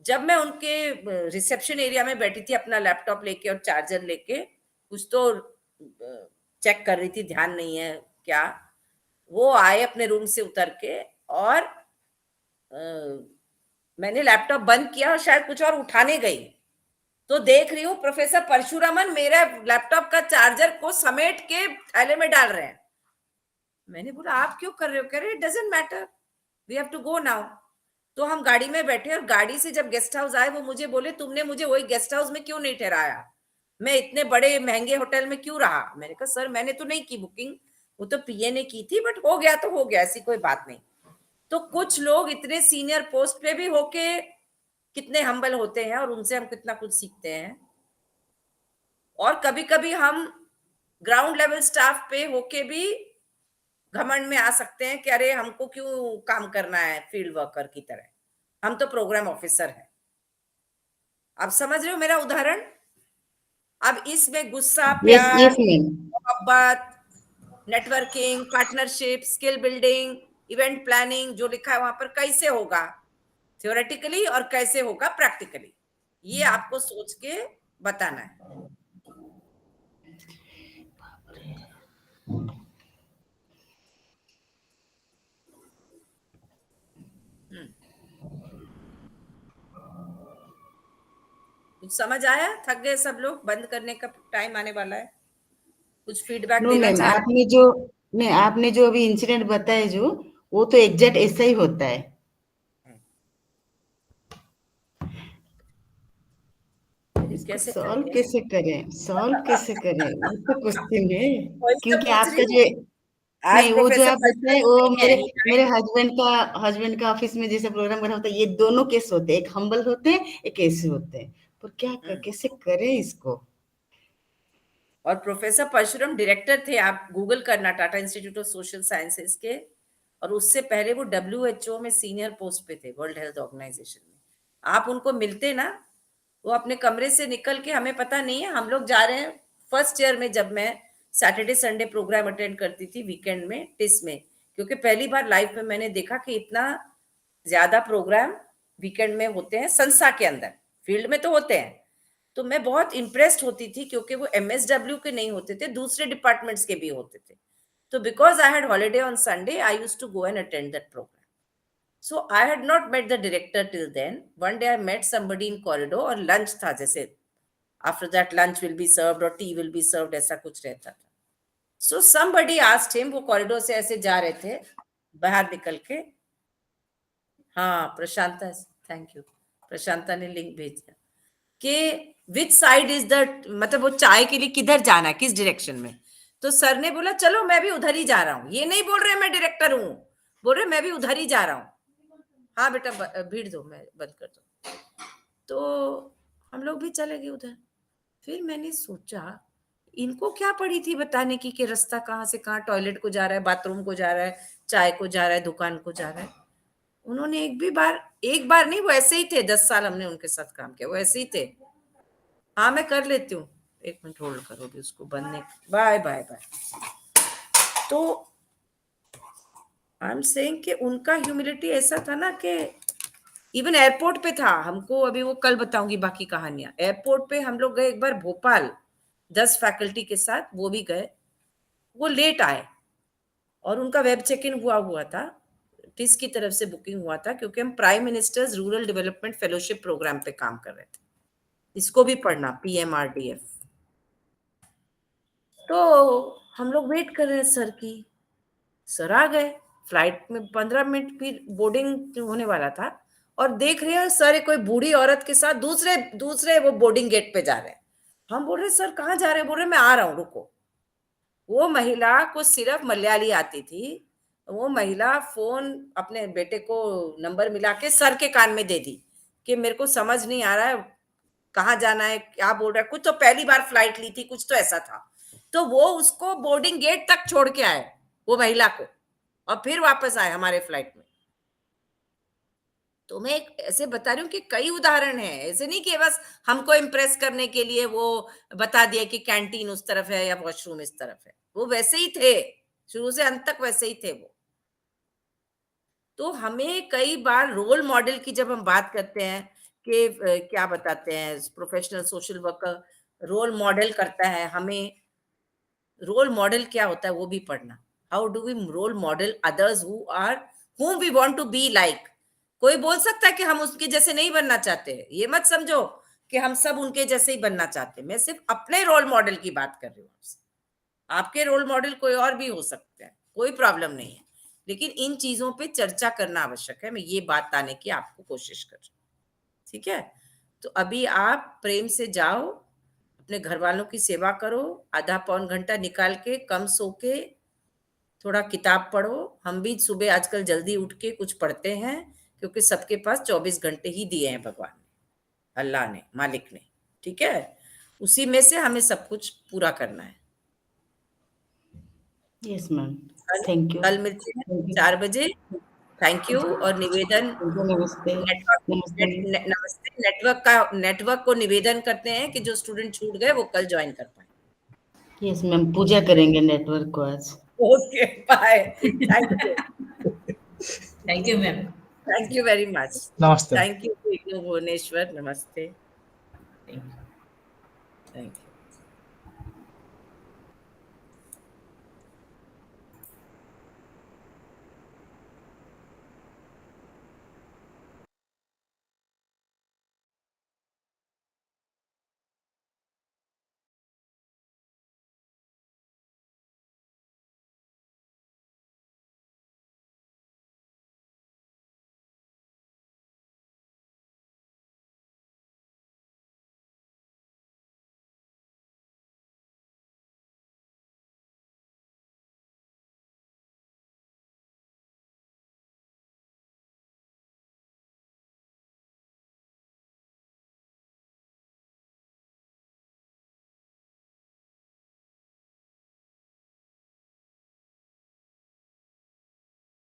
जब मैं उनके रिसेप्शन एरिया में बैठी थी अपना लैपटॉप लेके और चार्जर लेके, कुछ तो चेक कर रही थी, ध्यान नहीं है क्या, वो आए अपने रूम से उतर के और मैंने लैपटॉप बंद किया और शायद कुछ और उठाने गई, तो देख रही हूँ प्रोफेसर परशुरामन मेरे लैपटॉप का चार्जर को समेट के थैले में डाल रहे हैं। मैंने बोला आप क्यों कर रहे हो? कह रहे it doesn't matter, we have to go now. तो हम गाड़ी में बैठे और गाड़ी से जब गेस्ट हाउस आए, वो मुझे बोले तुमने मुझे वही गेस्ट हाउस में क्यों नहीं ठहराया, मैं इतने बड़े महंगे होटल में क्यों रहा? मैंने कहा सर मैंने तो नहीं की बुकिंग, वो तो पीए ने की थी, बट हो गया तो हो गया, ऐसी कोई बात नहीं। तो कुछ लोग इतने सीनियर पोस्ट पे भी होके कितने हम्बल होते हैं और उनसे हम कितना कुछ सीखते हैं। और कभी कभी हम ग्राउंड लेवल स्टाफ पे होके भी घमंड में आ सकते हैं कि अरे हमको क्यों काम करना है फील्ड वर्कर की तरह, हम तो प्रोग्राम ऑफिसर हैं। आप समझ रहे हो मेरा उदाहरण? अब इसमें गुस्सा, Yes, प्यार, yes, ma'am. मोहब्बत, networking, partnership, skill building, event planning जो लिखा है वहां पर कैसे होगा थियोरेटिकली और कैसे होगा प्रैक्टिकली, ये आपको सोच के बताना है। कुछ समझ आया? थक गए सब लोग? बंद करने का टाइम आने वाला है। कुछ फीडबैक नो देना मैम, चाह आपने जो अभी इंसिडेंट बताया जो, वो तो एग्जैक्ट ऐसा ही होता है। कैसे सॉल्व करें? कैसे करें, सॉल्व कैसे करें, वो तो क्वेश्चन है। वही तो क्योंकि पूछ रही आपका हूँ। जो आज नहीं, वो जो प्रोफेसर आप बताए वो परशुरामन नहीं है, मेरे हस्बैंड का ऑफिस में जैसे प्रोग्राम बना होता है, ये दोनों केस होते हैं, एक हम्बल होते हैं, एक ऐसे होते हैं। पर कैसे करें इसको? और प्रोफेसर परशुराम डायरेक्टर थे, आप गूगल करना, Tata institute of social sciences के, और उससे पहले वो WHO में सीनियर पोस्ट पे थे, वर्ल्ड हेल्थ ऑर्गेनाइजेशन में। आप उनको मिलते ना, वो अपने कमरे से निकल के, हमें पता नहीं है, हम लोग जा रहे हैं फर्स्ट ईयर में, जब मैं सैटरडे संडे प्रोग्राम अटेंड करती थी वीकेंड में टिस में, क्योंकि पहली बार लाइफ में मैंने देखा कि इतना ज्यादा प्रोग्राम वीकेंड में होते हैं संस्था के अंदर, फील्ड में तो होते हैं। तो मैं बहुत इम्प्रेस्ड होती थी क्योंकि वो MSW के नहीं होते थे, दूसरे डिपार्टमेंट्स के भी होते थे। तो because I had holiday on Sunday, I used to go and attend that programme. So I had not met the director till then. One day I met somebody in corridor और lunch था, जैसे after that lunch will be served or tea will be served, ऐसा कुछ रहता था. So somebody asked him, वो corridor से ऐसे जा रहे थे बाहर निकल के, हाँ प्रशांता, थैंक यू, प्रशांता ने लिंक भेजा कि विच साइड इज द, मतलब वो चाय के लिए किधर जाना है, किस डायरेक्शन में. तो सर ने बोला चलो मैं भी उधर ही जा रहा हूँ. ये नहीं बोल रहे मैं डायरेक्टर हूँ, बोल रहे मैं भी उधर ही जा रहा हूँ. हाँ बेटा भीड़ दो, मैं बंद कर दो. तो हम लोग भी चले गए उधर. फिर मैंने सोचा इनको क्या पड़ी थी बताने की कि रास्ता कहाँ से कहाँ, टॉयलेट को जा रहा है, बाथरूम को जा रहा है, चाय को जा रहा है, दुकान को जा रहा है. उन्होंने एक बार नहीं, वो ऐसे ही थे. 10 साल हमने उनके साथ काम किया, वो ऐसे ही थे. हाँ मैं कर लेती हूँ, 1 मिनट होल्ड करो भी उसको बनने. Bye bye bye. तो आई एम सेइंग कि उनका ह्यूमिलिटी ऐसा था ना कि इवन एयरपोर्ट पे था. हमको अभी वो कल बताऊंगी बाकी कहानियां. एयरपोर्ट पे हम लोग गए एक बार भोपाल 10 फैकल्टी के साथ, वो भी गए. वो लेट आए और उनका वेब चेक इन हुआ था, टिस की तरफ से बुकिंग हुआ था, क्योंकि हम prime minister's rural development fellowship programme पे काम कर रहे थे. इसको भी पढ़ना, PMRDF. तो हम लोग वेट कर रहे हैं सर की. सर आ गए फ्लाइट में, 15 मिनट फिर बोर्डिंग होने वाला था, और देख रहे हैं सर कोई बूढ़ी औरत के साथ दूसरे वो बोर्डिंग गेट पे जा रहे हैं. हम बोल रहे सर कहाँ जा रहे हैं? बोल रहे मैं आ रहा हूँ रुको. वो महिला को सिर्फ मलयाली आती थी. वो महिला फोन अपने बेटे को नंबर मिला के सर के कान में दे दी कि मेरे को समझ नहीं आ रहा है कहाँ जाना है, क्या बोल रहा है. कुछ तो पहली बार फ्लाइट ली थी, कुछ तो ऐसा था. तो वो उसको बोर्डिंग गेट तक छोड़ के आए, वो महिला को, और फिर वापस आए हमारे फ्लाइट में। तो मैं ऐसे बता रही हूँ कि कई उदाहरण हैं, ऐसे नहीं कि बस हमको इम्प्रेस करने के लिए वो बता दिया कि कैंटीन उस तरफ है या वॉशरूम इस तरफ है। वो वैसे ही थे, शुरू से अंत तक वैसे ही थे वो। तो हमें कई बार रोल मॉडल की जब हम बात करते हैं कि क्या बताते हैं, professional social worker role model करता है, हमें रोल मॉडल क्या होता है वो भी पढ़ना। How do we role model others whom we want to be like। कोई बोल सकता है कि हम उसके जैसे नहीं बनना चाहते, ये मत समझो कि हम सब उनके जैसे ही बनना चाहते। मैं सिर्फ अपने रोल मॉडल की बात कर रही हूँ आपसे। आपके रोल मॉडल कोई और भी हो सकते हैं, कोई प्रॉब्लम नहीं है, लेकिन इन चीजों पे चर्चा करना आवश्यक है। मैं ये बात आने की आपको कोशिश कर रही हूँ, ठीक है। तो अभी आप प्रेम से जाओ, अपने घर वालों की सेवा करो, आधा पौन घंटा निकाल के, कम सो के थोड़ा किताब पढ़ो। हम भी सुबह आजकल जल्दी उठ के कुछ पढ़ते हैं, क्योंकि सबके पास 24 घंटे ही दिए हैं भगवान ने, अल्लाह ने, मालिक ने, ठीक है। उसी में से हमें सब कुछ पूरा करना है। Yes, ma'am. Thank you. कल मिलते हैं Thank you. 4 बजे। Thank you. और निवेदन, नमस्ते। नमस्ते। नेटवर्क को निवेदन करते हैं कि जो स्टूडेंट छूट गए वो कल ज्वाइन कर पाए। यस मैम, पूजा करेंगे नेटवर्क को आज। Okay, bye. Thank you. Thank you, ma'am. Thank you very much. नमस्ते। Thank you Bhubaneswar. नमस्ते। Thank you. Thank you.